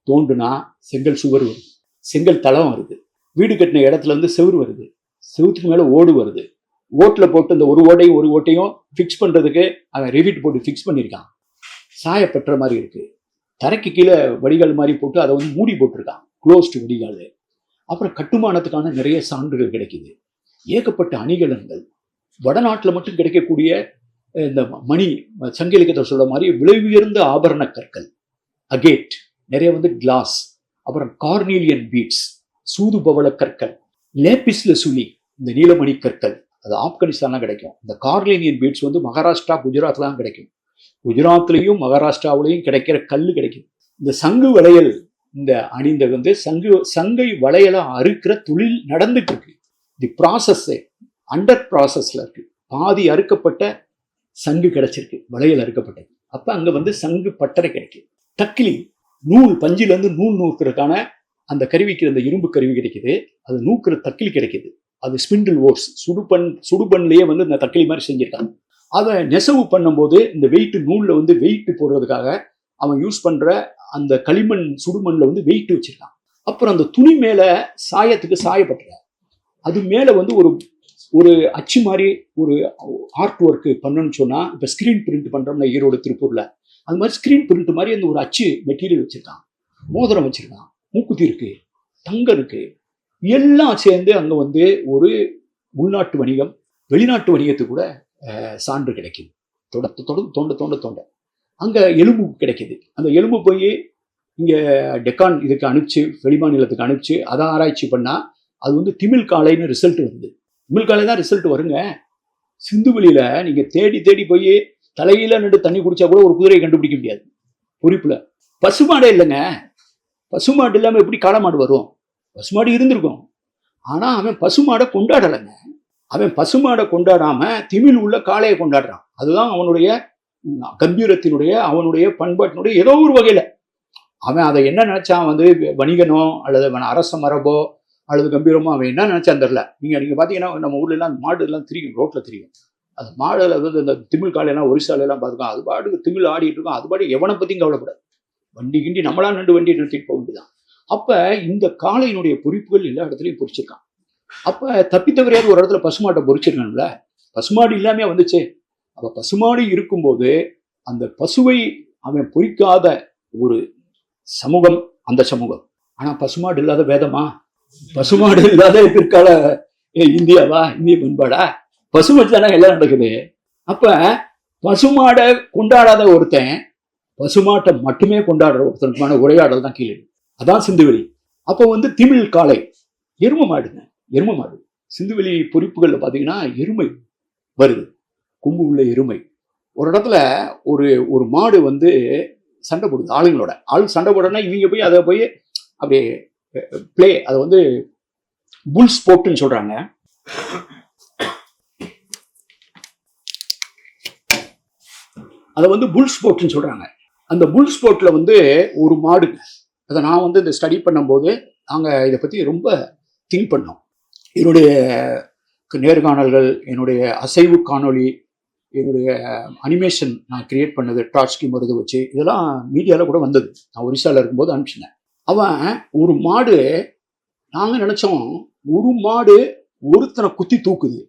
தோண்டுனா செங்கல் சுவர் வருது, செங்கல் தளம் வருது, வீடு கட்டின இடத்துல இருந்து செவுறு வருது, செவுத்துக்கு மேல ஓடு வருது, ஓட்டில் போட்டு இந்த ஒரு ஓட்டையும் ஃபிக்ஸ் பண்றதுக்கு அவன் ரிவிட் போட்டு ஃபிக்ஸ் பண்ணியிருக்கான். சாயப்பற்ற மாதிரி இருக்கு. தரைக்கு கீழே வடிகால் மாதிரி போட்டு அதை வந்து மூடி போட்டிருக்கான், க்ளோஸ்டு வடிகால். அப்புறம் கட்டுமானத்துக்கான நிறைய சான்றுகள் கிடைக்குது. ஏகப்பட்ட அணிகலன்கள். வடநாட்டில் மட்டும் கிடைக்கக்கூடிய இந்த மணி சங்க இலக்கியத்தை சொல்ற மாதிரி விலை உயர்ந்த ஆபரண கற்கள், அகேட், நிறைய வந்து கிளாஸ், அப்புறம் கார்னீலியன் பீட்ஸ், சூது பவள கற்கள், லேபிஸ்ல சுலி, இந்த நீலமணி கற்கள், அது ஆப்கானிஸ்தான்ல கிடைக்கும். இந்த கார்னீலியன் பீட்ஸ் வந்து மகாராஷ்டிரா குஜராத்ல தான் கிடைக்கும். குஜராத்லையும் மகாராஷ்டிராவிலையும் கிடைக்கிற கல் கிடைக்கும். இந்த சங்கு வளையல், இந்த அணிந்த வந்து சங்கை வளையலை அறுக்கிற தொழில் நடந்துட்டு இருக்கு. தி ப்ராசஸ் அண்டர் ப்ராசஸ்ல இருக்கு. பாதி அறுக்கப்பட்ட சங்கு கிடைச்சிருக்கு, வளையல் அறுக்கப்பட்டது. அப்ப அங்க வந்து சங்கு பட்டறை கிடைக்குது. தக்கிலி, நூல், பஞ்சில இருந்து நூல் நூக்கிறதுக்கான அந்த கருவிக்கு அந்த இரும்பு கருவி கிடைக்குது. அது நூக்கிற தக்கிலி கிடைக்குது. அது ஸ்பிண்டில் ஓர்ஸ், சுடுபன்லயே வந்து இந்த தக்கிலி மாதிரி செஞ்சிருக்காங்க. அதை நெசவு பண்ணும்போது இந்த வெயிட் நூல்ல வந்து வெயிட் போடுறதுக்காக அவன் யூஸ் பண்ற அந்த களிமண் சுடுமண்ல வந்து வெயிட் வச்சிருக்கான். அப்புறம் அந்த துணி மேல சாயத்துக்கு சாயப்பட்டுற, அது மேல வந்து ஒரு அச்சு மாதிரி ஒரு ஆர்ட் ஒர்க் பண்ணணும்னு சொன்னா, இப்ப ஸ்கிரீன் பிரிண்ட் பண்றோம்னா ஈரோடு திருப்பூர்ல, அது மாதிரி ஸ்கிரீன் பிரிண்ட் மாதிரி அந்த ஒரு அச்சு மெட்டீரியல் வச்சிருக்கான். மோதிரம் வச்சிருக்கான், மூக்குத்தி இருக்கு, தங்கம் இருக்கு, எல்லாம் சேர்ந்து அங்க வந்து ஒரு உள்நாட்டு வணிகம், வெளிநாட்டு வணிகத்துக்கு கூட சான்று கிடைக்குது. தோண்ட அங்க எலும்பு கிடைக்குது. அந்த எலும்பு போய் இங்க டெக்கான் இதுக்கு அனுப்பிச்சு, வெளிமாநிலத்துக்கு அனுப்பிச்சு அதை ஆராய்ச்சி பண்ணா அது வந்து திமிழ் காளைன்னு ரிசல்ட் வருது. திமிழ் காளை தான் ரிசல்ட் வருங்க. சிந்துவெளியில நீங்க தேடி தேடி போய் தலையில நின்று தண்ணி குடிச்சா கூட ஒரு குதிரையை கண்டுபிடிக்க முடியாது. பொறிப்புல பசுமாடே இல்லைங்க. பசுமாடு இல்லாம எப்படி காளமாடு வரும்? பசுமாடு இருந்திருக்கும். ஆனா அவன் பசுமாடை கொண்டாடலைங்க. அவன் பசுமாடை கொண்டாடாம திமிழ் உள்ள காளையை கொண்டாடுறான். அதுதான் அவனுடைய கம்பீரத்தினுடைய, அவனுடைய பண்பாட்டினுடைய ஏதோ ஒரு வகையில அவன் அதை என்ன நினைச்சான், வந்து வணிகனோ அல்லது அரச மரபோ அல்லது கம்பீரமோ அவன் என்ன நினைச்சான் தெரியல. நீங்க பாத்தீங்கன்னா நம்ம ஊர்ல எல்லாம் மாடு எல்லாம் திரியும், ரோட்ல திரியும். அது மாடுல வந்து இந்த திமிழ் காலையெல்லாம் ஒரிசால எல்லாம் பார்த்துக்கோம், அது பாட்டுக்கு திமிழ் ஆடிட்டு இருக்கும். அது பாட்டு எவனை பத்தியும் கவலைப்படாது. வண்டி கிண்டி நம்மளா 2 வண்டி நிறுத்திட்டு போக வேண்டியதான். அப்ப இந்த காளையினுடைய பொறிப்புகள் எல்லா இடத்துலையும் பொறிச்சிருக்கான். அப்ப தப்பித்தவரையாவது ஒரு இடத்துல பசுமாட்டை பொறிச்சிருக்கான்ல, பசுமாடு இல்லாம வந்துச்சு. அப்ப பசுமாடு இருக்கும்போது அந்த பசுவை அவன் பொறிக்காத ஒரு சமூகம் அந்த சமூகம். ஆனா பசுமாடு இல்லாத வேதமா? பசுமாடு இல்லாத பிற்கால இந்தியாவா? இந்திய பண்பாடா? பசுமாடு தானே எல்லாம் நடக்குது. அப்ப பசுமாடை கொண்டாடாத ஒருத்தன் பசுமாட்டை மட்டுமே கொண்டாடுற ஒருத்தனுக்கான உரையாடல் தான் கீழே. அதான் சிந்துவெளி. அப்போ வந்து திமிழ் காளை, எரும மாடுங்க, எரும மாடு. சிந்துவெளி பொறிப்புகள்ல பாத்தீங்கன்னா எருமை வருது, கொம்பு உள்ள எருமை. ஒரு இடத்துல ஒரு மாடு வந்து சண்டை போடுது ஆளுங்களோட. ஆளு சண்டை போடுறனா இவங்க போய் அதை போய் அப்படியே பிளே, அதை வந்து புல் ஸ்போர்ட்னு சொல்றாங்க. அதை வந்து புல் ஸ்போர்ட்னு சொல்றாங்க. அந்த புல் ஸ்போர்ட்ல வந்து ஒரு மாடு, அதை நான் வந்து இந்த ஸ்டடி பண்ணும்போது நாங்கள் இதை பற்றி ரொம்ப திங்க் பண்ணோம். என்னுடைய நேர்காணல்கள், என்னுடைய அசைவு காணொளி, என்னுடைய அனிமேஷன் நான் கிரியேட் பண்ணது ட்ராட்ஸ்கி மருது வச்சு, இதெல்லாம் மீடியாவில் கூட வந்தது. நான் ஒரிசாவில் இருக்கும்போது அனுப்பிச்சினேன். அவன் ஒரு மாடு, நாங்கள் நினச்சோம் ஒரு மாடு ஒருத்தனை குத்தி தூக்குது,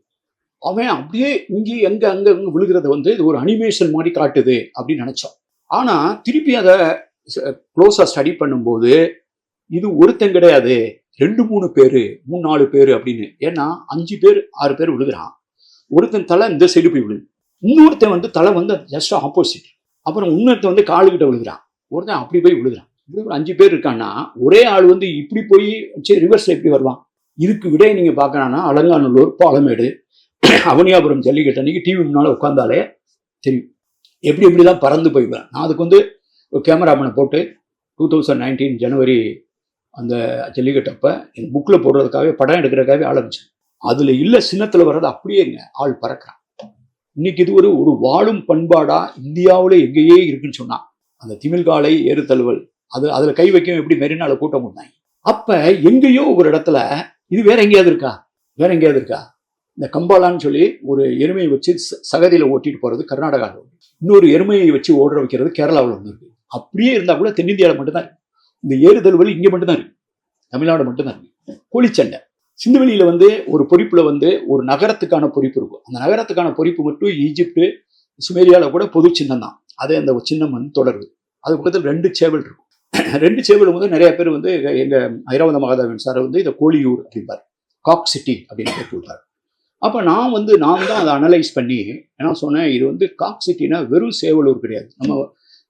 அவன் அப்படியே இங்கே எங்கே அங்கே விழுகிறத வந்து இது ஒரு அனிமேஷன் மாதிரி காட்டுது அப்படின்னு நினச்சோம். ஆனால் திருப்பி அதை க்ளோஸாக ஸ்டடி பண்ணும்போது இது ஒருத்தன் கிடையாது, 2-3 பேர் 3-4 பேர் அப்படின்னு. ஏன்னா 5 பேர் 6 பேர் விழுகிறான். ஒருத்தன் தலை இந்த சைடு போய் விழுது, இன்னொருத்தன் வந்து தலை வந்து ஜஸ்ட் ஆப்போசிட். அப்புறம் இன்னொருத்தன் வந்து காலுக்கிட்ட விழுகிறான், ஒருத்தன் அப்படி போய் விழுகிறான். இப்படி ஒரு 5 பேர் இருக்கான்னா ஒரே ஆள் வந்து இப்படி போய் சரி ரிவர்ஸ்ல எப்படி வருவான்? இதுக்கு விட நீங்க பார்க்கறான்னா அலங்காநல்லூர், பாலமேடு, அவனியாபுரம் ஜல்லிக்கட்டு அன்னைக்கு டிவி முன்னால உட்காந்தாலே தெரியும் எப்படி எப்படிதான் பறந்து போய்வேன். நான் அதுக்கு வந்து ஒரு கேமராமேனை போட்டு 2019 ஜனவரி அந்த ஜல்லிக்கட்டப்ப இந்த புக்கில் போடுறதுக்காகவே படம் எடுக்கிறதுக்காகவே ஆரம்பிச்சேன். அதுல இல்ல சின்னத்துல வர்றது அப்படியேங்க ஆள் பறக்கிறான். இன்னைக்கு இது ஒரு ஒரு வாழும் பண்பாடா இந்தியாவுல எங்கேயே இருக்குன்னு சொன்னா அந்த திமிழ்காலை ஏறு தழுவல் அதுல கை வைக்க எப்படி மெரினால கூட்டம் போட்டாங்க. அப்ப எங்கேயோ ஒரு இடத்துல இது வேற எங்கேயாவது இருக்கா? இந்த கம்பாலான்னு சொல்லி ஒரு எருமையை வச்சு சகதியில ஓட்டிட்டு போறது கர்நாடகாவில், இன்னொரு எருமையை வச்சு ஓடுற வைக்கிறது கேரளாவில் ஒன்று இருக்கு. அப்படியே இருந்தா கூட தென்னிந்தியாவில் மட்டும்தான் இருக்கு. இந்த ஏறு தழுவல் இங்க மட்டும்தான் இருக்கு, தமிழ்நாடு மட்டும்தான் இருக்கு. கோழிச்சண்டை சிந்துவெளியில வந்து ஒரு பொறிப்புல வந்து ஒரு நகரத்துக்கான பொறிப்பு இருக்கும். அந்த நகரத்துக்கான பொறிப்பு மட்டும் ஈஜிப்டு சுமேரியால கூட பொது சின்னம் தான். அதே அந்த சின்னம் வந்து தொடருது. அது பக்கத்தில் 2 சேவல் இருக்கும். 2 சேவல் வந்து நிறைய பேர் வந்து எங்க ஐராவத மகாதேவன் சார் வந்து இதை கோழியூர் அப்படிம்பார், காக் சிட்டி அப்படின்னு பேர் கொடுப்பார். அப்ப நான் தான் அதை அனலைஸ் பண்ணி என்ன சொன்னேன், இது வந்து காக் சிட்டினா வெறும் சேவலூர் கிடையாது.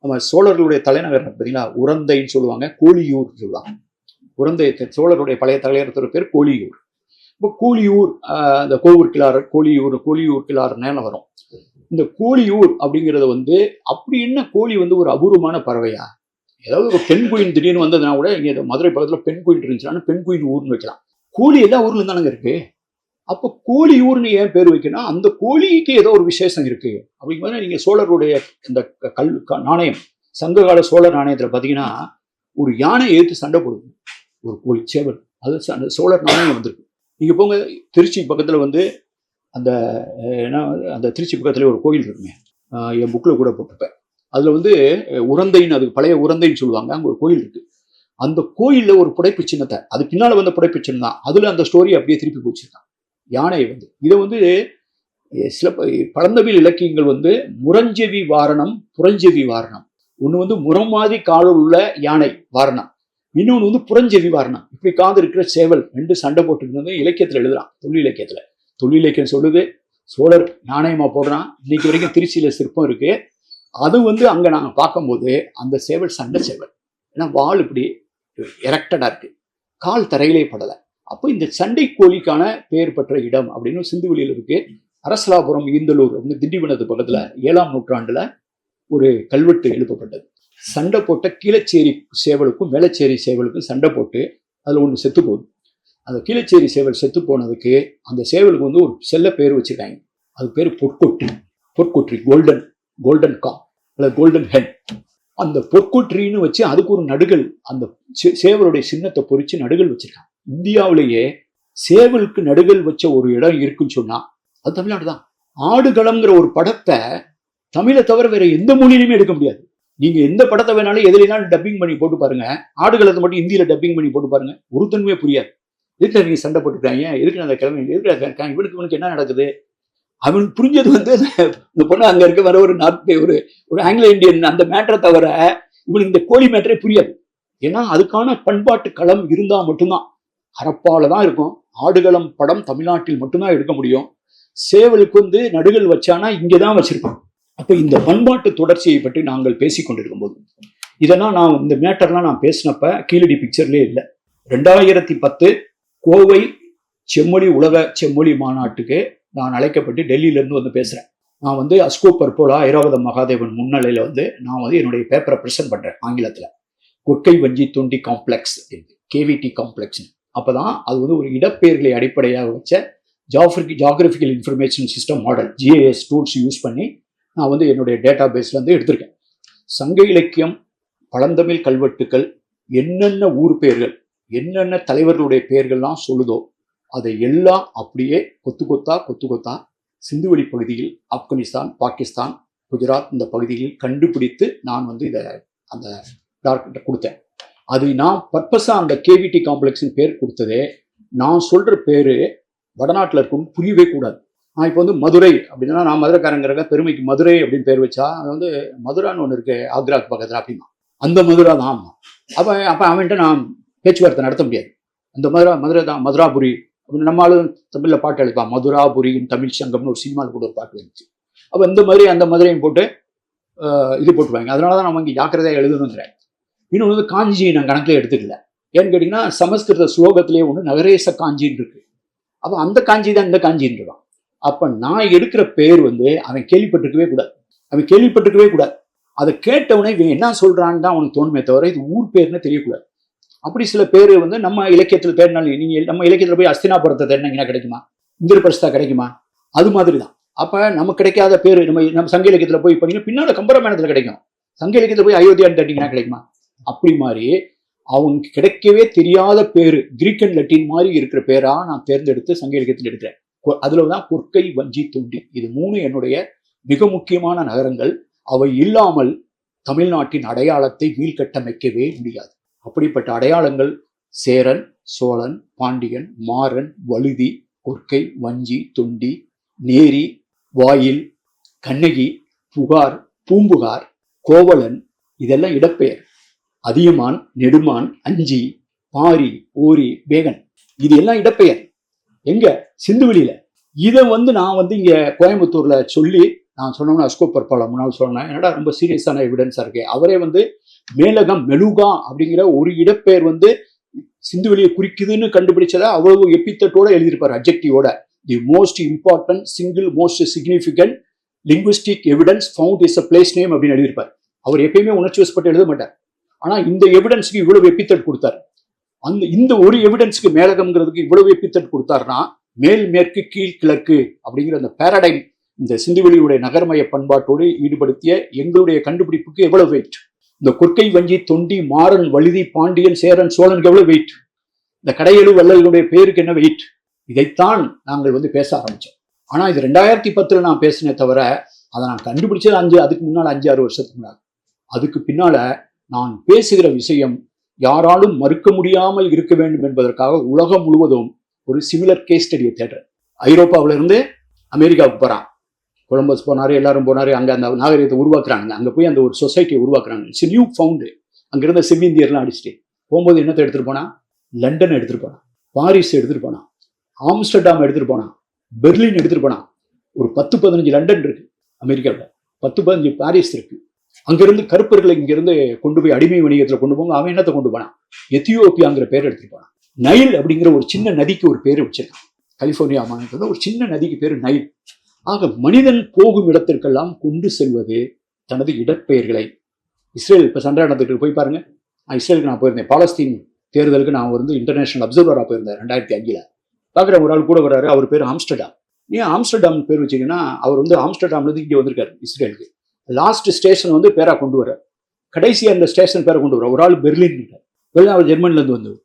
நம்ம சோழர்களுடைய தலைநகர் பார்த்தீங்களா உரந்தைன்னு சொல்லுவாங்க, கோழியூர் சொல்லுவாங்க. உரந்தை சோழருடைய பழைய தலைநகரத்தோட பேர் கோழியூர். இப்போ கோழியூர் அந்த கோவூர் கிளார் நேரம் வரும். இந்த கோழியூர் அப்படிங்கிறது வந்து அப்படி என்ன கோழி வந்து ஒரு அபூர்வமான பறவையா? ஏதாவது ஒரு பெண் குயின் திடீர்னு வந்ததுனா கூட இங்கே மதுரை பக்கத்தில் பெண் குயின் இருந்துச்சுன்னா பெண் குயின் ஊர்னு வைக்கலாம். கோழி எல்லா ஊர்ல தானங்க இருக்கு. அப்போ கோழியூர்னு ஏன் பேர் வைக்கணும்? அந்த கோழிக்கு ஏதோ ஒரு விசேஷம் இருக்கு அப்படிங்கிறது. நீங்க சோழருடைய இந்த நாணயம், சங்ககால சோழர் நாணயத்துல பாத்தீங்கன்னா ஒரு யானை ஏற்று சண்டை போடுது ஒரு கோழி சேவல். அது அந்த சோழர் நாணயம் வந்திருக்கு. நீங்க போங்க திருச்சி பக்கத்துல வந்து அந்த திருச்சி பக்கத்துல ஒரு கோயில் இருக்குங்க, என் புக்கில் கூட போட்டிருப்பேன். அதுல வந்து உரந்தைன்னு, அதுக்கு பழைய உரந்தைன்னு சொல்லுவாங்க, அங்கே ஒரு கோயில் இருக்கு. அந்த கோயிலில் ஒரு புடைப்பு சின்னத்தை, அது பின்னால் வந்த புடைப்பு சின்னம் தான், அதில் அந்த ஸ்டோரி அப்படியே திருப்பி போச்சிருக்கான். யானை வந்து இதை வந்து சில பழந்தமிழ் இலக்கியங்கள் வந்து முரஞ்செவி வாரணம், புறஞ்செவி வாரணம். ஒன்று வந்து முரம் மாதிரி காலில் உள்ள யானை வாரணம், இன்னொன்று வந்து புறஞ்செவி வாரணம். இப்படி காது இருக்கிற சேவல் 2 சண்டை போட்டுக்கிறது இலக்கியத்தில் எழுதுறான். தொழில் இலக்கியம் சொல்லுது சோழர் நாணயமா போடுறான். இன்னைக்கு வரைக்கும் திருச்சியில சிற்பம் இருக்கு. அது வந்து அங்க நாங்க பார்க்கும்போது அந்த சேவல் சண்டை சேவல், ஏன்னா வால் இப்படி எரெக்டடா இருக்கு, கால் தரையிலே படலை. அப்போ இந்த சண்டை கோழிக்கான பெயர் பெற்ற இடம் அப்படின்னு சிந்துவெளியில் இருக்கு. அரசலாபுரம் ஈந்தலூர் அப்படின்னு திண்டிவனத்து பக்கத்துல 7ஆம் நூற்றாண்டுல ஒரு கல்வெட்டு எழுப்பப்பட்டது. சண்டை போட்ட கீழச்சேரி சேவலுக்கும் மேலச்சேரி சேவலுக்கும் சண்டை போட்டு அதுல ஒன்று செத்து போகுது. அந்த கீழச்சேரி சேவல் செத்து போனதுக்கு அந்த சேவலுக்கு வந்து ஒரு செல்ல பேர் வச்சிருக்காங்க. அது பேர் பொற்கொற்றி, கோல்டன் கா அல்லது கோல்டன் ஹென். அந்த பொற்கொற்றின்னு வச்சு அதுக்கு ஒரு நடுகள், அந்த சேவலுடைய சின்னத்தை பொறிச்சு நடுகள் வச்சிருக்காங்க. இந்தியாவிலேயே சேவலுக்கு நடுகள் வச்ச ஒரு இடம் இருக்குன்னு சொன்னா அது தமிழ்நாடு தான். ஆடுகளம்ங்கிற ஒரு படத்தை தமிழை தவிர வேற எந்த மொழியிலுமே எடுக்க முடியாது. நீங்க எந்த படத்தை வேணாலும் எதுலைனாலும் டப்பிங் பண்ணி போட்டு பாருங்க, ஆடுகளத்தை மட்டும் இந்தியில டப்பிங் பண்ணி போட்டு பாருங்க, ஒரு தன்மையே புரியாது. எதுக்கு நீங்க சண்டை போட்டுருக்காங்க, எதுக்கு அந்த கிழமை, எதுக்கு இவனுக்கு என்ன நடக்குது? அவனுக்கு புரிஞ்சது வந்து இந்த பொண்ணு அங்க இருக்க வர ஒரு ஆங்கிலோ இந்தியன் அந்த மேட்டரை தவிர இவனுக்கு இந்த கோழி மேட்டரே புரியாது. ஏன்னா அதுக்கான பண்பாட்டு களம் இருந்தா மட்டும்தான். ஹரப்பால தான் இருக்கும். ஆடுகளம் படம் தமிழ்நாட்டில் மட்டும்தான் எடுக்க முடியும். சேவலுக்கு வந்து நடுகள் வச்சானா இங்கதான் வச்சிருப்பான். அப்ப இந்த பண்பாட்டு தொடர்ச்சியை பற்றி நாங்கள் பேசிக் கொண்டிருக்கும் போது இதெல்லாம் நான் இந்த மேட்டர்லாம் நான் பேசினப்ப கீழடி பிக்சர்லேயே இல்லை. 2010 கோவை செம்மொழி உலக செம்மொழி மாநாட்டுக்கு நான் அழைக்கப்பட்டு டெல்லியில இருந்து வந்து பேசுறேன். நான் வந்து அஸ்கோ பர்போலா ஐராவத மகாதேவன் முன்னிலையில வந்து நான் வந்து என்னுடைய பேப்பரை ப்ரெசென்ட் பண்றேன் ஆங்கிலத்துல. கொற்கை வஞ்சி தொண்டி காம்ப்ளெக்ஸ், கேவிடி காம்ப்ளெக்ஸ். அப்பதான் அது வந்து ஒரு இடப்பெயர்களை அடிப்படையாக வச்ச geographical information system model, GIS tools use பண்ணி நான் வந்து என்னுடைய டேட்டா பேஸ்ல வந்து எடுத்திருக்கேன். சங்க இலக்கியம், பழந்தமிழ் கல்வெட்டுக்கள், என்னென்ன ஊர் பெயர்கள், என்னென்ன தலைவர்களுடைய பெயர்கள்லாம் சொல்லுதோ அதை எல்லாம் அப்படியே கொத்து கொத்தா சிந்துவெளி பகுதியில், ஆப்கானிஸ்தான், பாகிஸ்தான், குஜராத் இந்த பகுதியில் கண்டுபிடித்து நான் வந்து இதை அந்த டார்கிட்ட கொடுத்தேன். அது நான் பர்பஸா அந்த கேவிடி காம்ப்ளெக்ஸின் பேர் கொடுத்ததே, நான் சொல்ற பேரு வடநாட்டில் இருக்கும் புரியவே கூடாது. நான் இப்போ வந்து மதுரை அப்படின்னா, நான் மதுரைக்காரங்கிறக்க பெருமைக்கு மதுரை அப்படின்னு பேர் வச்சா அது வந்து மதுரான்னு ஒன்று இருக்கு ஆக்ராக்கு பக்கத்தில் அப்படின்னா அந்த மதுரா தான். ஆமாம். அப்போ அவன்கிட்ட நான் பேச்சுவார்த்தை நடத்த முடியாது. அந்த மதுரை தான் மதுராபுரி அப்படின்னு நம்மளும் தமிழில் பாட்டு எழுப்பான். மதுராபுரியின் தமிழ் சங்கம்னு ஒரு சினிமாவில் கூட ஒரு பாட்டு வந்துச்சு. அப்போ இந்த மாதிரி அந்த மதுரையும் போட்டு இது போட்டுருவாங்க. அதனால தான் நம்ம இங்கே ஜாக்கிரதையாக எழுதணுங்கிறேன். இன்னொன்று வந்து காஞ்சி நான் கணக்கில் எடுத்துக்கல. ஏன்னு கேட்டிங்கன்னா சமஸ்கிருத ஸ்லோகத்திலேயே ஒன்று நகரேச காஞ்சின்னு இருக்கு. அப்போ அந்த காஞ்சி தான் இந்த காஞ்சின்றான். அப்போ நான் எடுக்கிற பேர் வந்து அவன் கேள்விப்பட்டிருக்கவே கூடாது. அதை கேட்டவனே இவன் என்ன சொல்றான்னு தான் அவனுக்கு தோணுமே தவிர இது ஊர் பேர்னு தெரியக்கூடாது. அப்படி சில பேர் வந்து நம்ம இலக்கியத்தில் தேடினாலும் நீங்க நம்ம இலக்கியத்தில் போய் அஸ்தினாபுரத்தை தேடினீங்கன்னா கிடைக்குமா? இந்திரபிரஸ்தா கிடைக்குமா? அது மாதிரி தான். அப்ப நமக்கு கிடைக்காத பேர் நம்ம சங்க இலக்கியத்தில் போய் பண்ணீங்கன்னா பின்னால கம்பராமாயணத்தில் கிடைக்கும். சங்க இலக்கியத்தில் போய் அயோத்தியான்னு தேடிங்கன்னா கிடைக்குமா? அப்படி மாதிரி அவனுக்கு கிடைக்கவே தெரியாத பேரு கிரீக் அண்ட் லத்தீன் மாதிரி இருக்கிற பேரா நான் தேர்ந்தெடுத்து சங்க இலக்கியத்தில் எடுக்கிறேன். அதுலதான் கொற்கை, வஞ்சி, தொண்டி இது 3 என்னுடைய மிக முக்கியமான நகரங்கள். அவை இல்லாமல் தமிழ்நாட்டின் அடையாளத்தை மீள்கட்டமைக்கவே முடியாது. அப்படிப்பட்ட அடையாளங்கள் சேரன், சோழன், பாண்டியன், மாறன், வழுதி, கொற்கை, வஞ்சி, தொண்டி, நேரி, வாயில், கண்ணகி, புகார், பூம்புகார், கோவலன் இதெல்லாம் இடப்பெயர். அதியமான், நெடுமான், அஞ்சி, பாரி, ஓரி, வேகன் இது எல்லாம் இடப்பெயர். எங்க? சிந்துவெளியில. இதை வந்து நான் வந்து இங்க கோயம்புத்தூர்ல சொல்லி நான் சொன்னோம்னா அஸ்கோ பர்பாலா முன்னாள் சொன்னேன், என்னடா ரொம்ப சீரியஸான எவிடன்ஸா இருக்கு. அவரே வந்து மேலகம் மெலுகா அப்படிங்கிற ஒரு இடப்பெயர் வந்து சிந்துவெளியை குறிக்குதுன்னு கண்டுபிடிச்சதா அவ்வளவு எப்பித்தட்டோட எழுதியிருப்பார், அப்ஜெக்டிவோட. The most important single most significant linguistic evidence found is a place name அப்படின்னு எழுதியிருப்பார். அவர் எப்பயுமே உணர்ச்சி வசப்பட்டு எழுத மாட்டார். ஆனா இந்த எவிடன்ஸுக்கு இவ்வளவு எப்பித்தட் கொடுத்தார். இந்த ஒரு எவிடன்ஸுக்கு மேலகம்ங்கிறதுக்கு இவ்வளவு எப்பித்தட் கொடுத்தாருன்னா மேல் மேற்கு கீழ் கிழக்கு அப்படிங்கிற அந்த பேரடைம் இந்த சிந்துவெளியுடைய நகர்மய பண்பாட்டோடு ஈடுபடுத்திய எங்களுடைய கண்டுபிடிப்புக்கு எவ்வளவு வெயிட். இந்த கொற்கை, வஞ்சி, தொண்டி, மாறன், வழுதி, பாண்டியன், சேரன், சோழனுக்கு எவ்வளவு வெயிட். இந்த கடையெழு வள்ளல்களுடைய பேருக்கு என்ன வெயிட். இதைத்தான் நாங்கள் வந்து பேச ஆரம்பிச்சோம். ஆனா இது 2010 நான் பேசினே தவிர அதை நான் கண்டுபிடிச்சது அதுக்கு முன்னால் 5-6 வருஷத்துக்கு முன்னால். அதுக்கு பின்னால நான் பேசுகிற விஷயம் யாராலும் மறுக்க முடியாமல் இருக்க வேண்டும் என்பதற்காக உலகம் முழுவதும் ஒரு சிமிலர் கேஸ் ஸ்டடியை தேடுறேன். ஐரோப்பாவில இருந்து அமெரிக்காவுக்கு போறான், கொலம்பஸ் போனாரு, எல்லாரும் போனாரு, அங்க அந்த நாகரிகத்தை உருவாக்குறாங்க. அங்க போய் அந்த ஒரு சொசைட்டியை உருவாக்குறாங்க. It's new found. அங்க இருந்த செவ்விந்தியர்லாம் அடிச்சுட்டு போகும்போது என்னத்தை எடுத்துட்டு போனா? லண்டன் எடுத்துட்டு போனான், பாரிஸ் எடுத்துட்டு போனான், ஆம்ஸ்டர்டாம் எடுத்துட்டு போனான், பெர்லின் எடுத்துட்டு போனான். ஒரு 10-15 லண்டன் இருக்கு அமெரிக்காவில், 10-15 பாரிஸ் இருக்கு. அங்கிருந்து கருப்பர்களை இங்கிருந்து கொண்டு போய் அடிமை வணிகத்தில் கொண்டு போங்க. அவன் என்னத்தை கொண்டு போனான்? எத்தியோப்பியாங்கிற பேர் எடுத்துட்டு போனான். நைல் அப்படிங்கிற ஒரு சின்ன நதிக்கு ஒரு பேர் வச்சிருக்கான். கலிபோர்னியா மாநிலத்தில் ஒரு சின்ன நதிக்கு பேரு நைல். ஆக மனிதன் போகும் இடத்திற்கெல்லாம் கொண்டு செல்வது தனது இடப்பெயர்களை. இஸ்ரேல் இப்ப சண்டை நடந்துட்டு போய் பாருங்க. இஸ்ரேலுக்கு நான் போயிருந்தேன், பாலஸ்தீன் தேர்தலுக்கு நான் வந்து இன்டர்நேஷனல் அப்சர்வரா போயிருந்தேன் 2005. பாக்குற ஒரு ஆள் கூட வர்றாரு, அவர் பேர் ஆம்ஸ்டர்டாம். ஏன் ஆம்ஸ்டர்டாம் பேர் வச்சீங்கன்னா அவர் வந்து ஆம்ஸ்டர்டாம்ல இருந்து இங்கே வந்திருக்காரு இஸ்ரேலுக்கு. லாஸ்ட் ஸ்டேஷன் வந்து பேரா கொண்டு வர, கடைசி அந்த ஸ்டேஷன் பேரை கொண்டு வர. ஒரு ஆள் பெர்லின், அவர் ஜெர்மனில இருந்து வந்தவர்.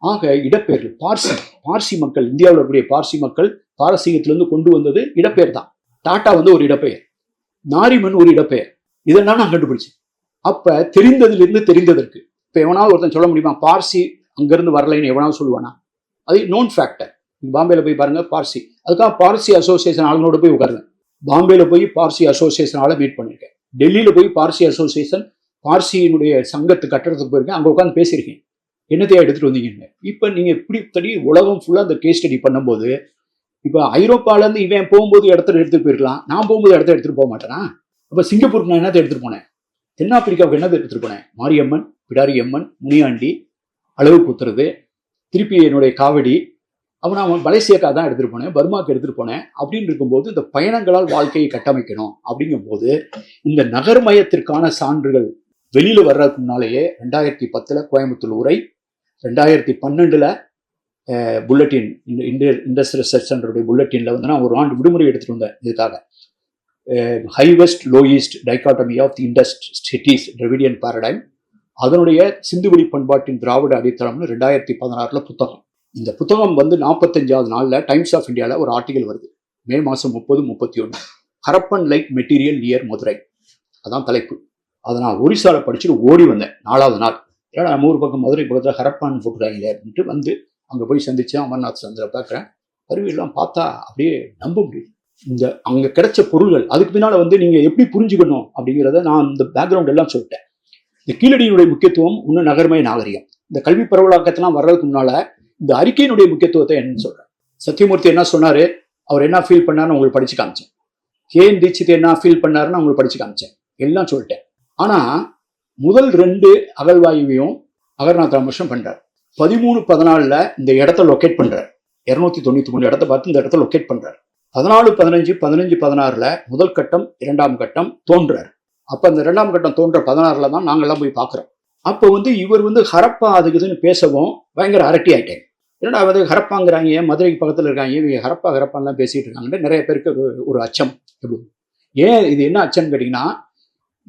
ஆக இடப்பெயர்கள் பார்சி மக்கள், இந்தியாவில் இருக்கக்கூடிய பார்சி மக்கள் பாரசீகத்திலிருந்து கொண்டு வந்தது இடப்பெயர் தான். டாட்டா வந்து ஒரு இடப்பெயர், நாரிமன் ஒரு இடப்பெயர். இதெல்லாம் நான் கண்டுபிடிச்சேன். அப்ப தெரிந்ததிலிருந்து தெரிந்ததற்கு இப்ப எவனாவது ஒருத்தன் சொல்ல முடியுமா பார்சி அங்கிருந்து வரலைன்னு எவனாவது சொல்லுவானா? அது நோன் ஃபேக்டர். பாம்பேல போய் பாருங்க பார்சி, அதுக்காக பார்சி அசோசியேஷன் ஆளுங்களோட போய் உட்காருங்க. பாம்பேல போய் பார்சி அசோசியேஷன் ஆளை மீட் பண்ணிருக்கேன். டெல்லியில போய் பார்சி அசோசியேஷன் பார்சியினுடைய சங்கத்து கட்டடத்துக்கு போயிருக்கேன், அங்க உட்காந்து பேசியிருக்கேன். என்னத்தையா எடுத்துட்டு வந்தீங்க? இப்ப நீங்க இப்படி தடி உலகம் ஃபுல்லா அந்த கேஸ் ஸ்டடி பண்ணும்போது, இப்ப ஐரோப்பால இருந்து இவன் போகும்போது இடத்துல எடுத்துட்டு போயிருக்கலாம், நான் போகும்போது இடத்த எடுத்துட்டு போக மாட்டேனா? அப்ப சிங்கப்பூருக்கு நான் என்னத்தை எடுத்துட்டு போனேன்? தென்னாப்பிரிக்காவுக்கு என்னத்தை எடுத்துட்டு போனேன்? மாரியம்மன், பிடாரி அம்மன், முனியாண்டி, அளவு குத்துறது, திருப்பி என்னுடைய காவடி. அவன் நான் மலேசியாக்கா தான் எடுத்துட்டு போனேன், பர்மாவுக்கு எடுத்துட்டு போனேன். அப்படின்னு இருக்கும்போது இந்த பயணங்களால் வாழ்க்கையை கட்டமைக்கணும். அப்படிங்கும் போது இந்த நகர்மயத்திற்கான சான்றுகள் வெளியில வர்றதுக்கு முன்னாலேயே 2010 கோயம்புத்தூர் உரை, 2012 புல்லட்டின் இண்டஸ்ட்ரியல் ரிசர்ச் சென்டருடைய புல்லட்டின்ல வந்து நான் ஒரு ஆண்டு விடுமுறை எடுத்துட்டு வந்தேன் இதுக்காக. High west low east dichotomy of the Indus cities Dravidian paradigm, அதனுடைய சிந்துவெளி பண்பாட்டின் திராவிட அடித்தளம்னு 2016 புத்தகம். இந்த புத்தகம் வந்து 45வது நாள்ல டைம்ஸ் ஆஃப் இந்தியாவில் ஒரு ஆர்டிகல் வருது, மே மாதம் 30-31. Harappan like material near Madurai, அதான் தலைப்பு. அதை நான் ஒரிசால படிச்சுட்டு ஓடி வந்தேன் 4வது நாள். ஏன்னா நம்ம ஊர் பக்கம் மதுரை பக்கத்தில் ஹரப்பான் போட்டுருக்காங்களே அப்படின்ட்டு வந்து அங்கே போய் சந்திச்சேன். அமர்நாத் சந்திர பார்க்குறேன், கருவியெல்லாம் பார்த்தா அப்படியே நம்ப முடியும். இந்த அங்கே கிடைச்ச பொருள்கள், அதுக்கு பின்னால் வந்து நீங்கள் எப்படி புரிஞ்சுக்கணும் அப்படிங்கிறத நான் இந்த பேக்ரவுண்ட் எல்லாம் சொல்லிட்டேன். இந்த கீழடியினுடைய முக்கியத்துவம் இன்னும் நகர்மய நாகரிகம், இந்த கல்வி பரவலாக்கத்தெல்லாம் வர்றதுக்கு முன்னால இந்த அறிக்கையினுடைய முக்கியத்துவத்தை என்னன்னு சொல்றேன். சத்தியமூர்த்தி என்ன சொன்னாரு, அவர் என்ன ஃபீல் பண்ணாருன்னு உங்களுக்கு படிச்சு காமிச்சேன். கேஎன் தீட்சித் என்ன ஃபீல் பண்ணாருன்னு உங்களுக்கு படிச்சு காமிச்சேன், எல்லாம் சொல்லிட்டேன். ஆனா முதல் 2 அகழ்வாய்வையும் அகர்நாத் ராமகிருஷ்ணன் பண்றார். 13-14 இந்த இடத்த லொக்கேட் பண்றார். 293 இடத்த பார்த்து இந்த இடத்த லொக்கேட் பண்றார். 14-15 15-16 முதல் கட்டம் 2ஆம் கட்டம் தோன்றார். அப்ப அந்த 2ஆம் கட்டம் தோன்ற 16 தான் நாங்கெல்லாம் போய் பார்க்குறோம். அப்போ இவர் ஹரப்பா அதுக்குதுன்னு பேசவும் பயங்கர அரட்டி ஆயிட்டேன். என்னடா ஹரப்பாங்கிறாங்க, மதுரைக்கு பக்கத்தில் இருக்காங்க, இவங்க ஹரப்பான்லாம் பேசிட்டு இருக்காங்க. நிறைய பேருக்கு ஒரு அச்சம். ஏன் இது என்ன அச்சம்னு கேட்டிங்கன்னா,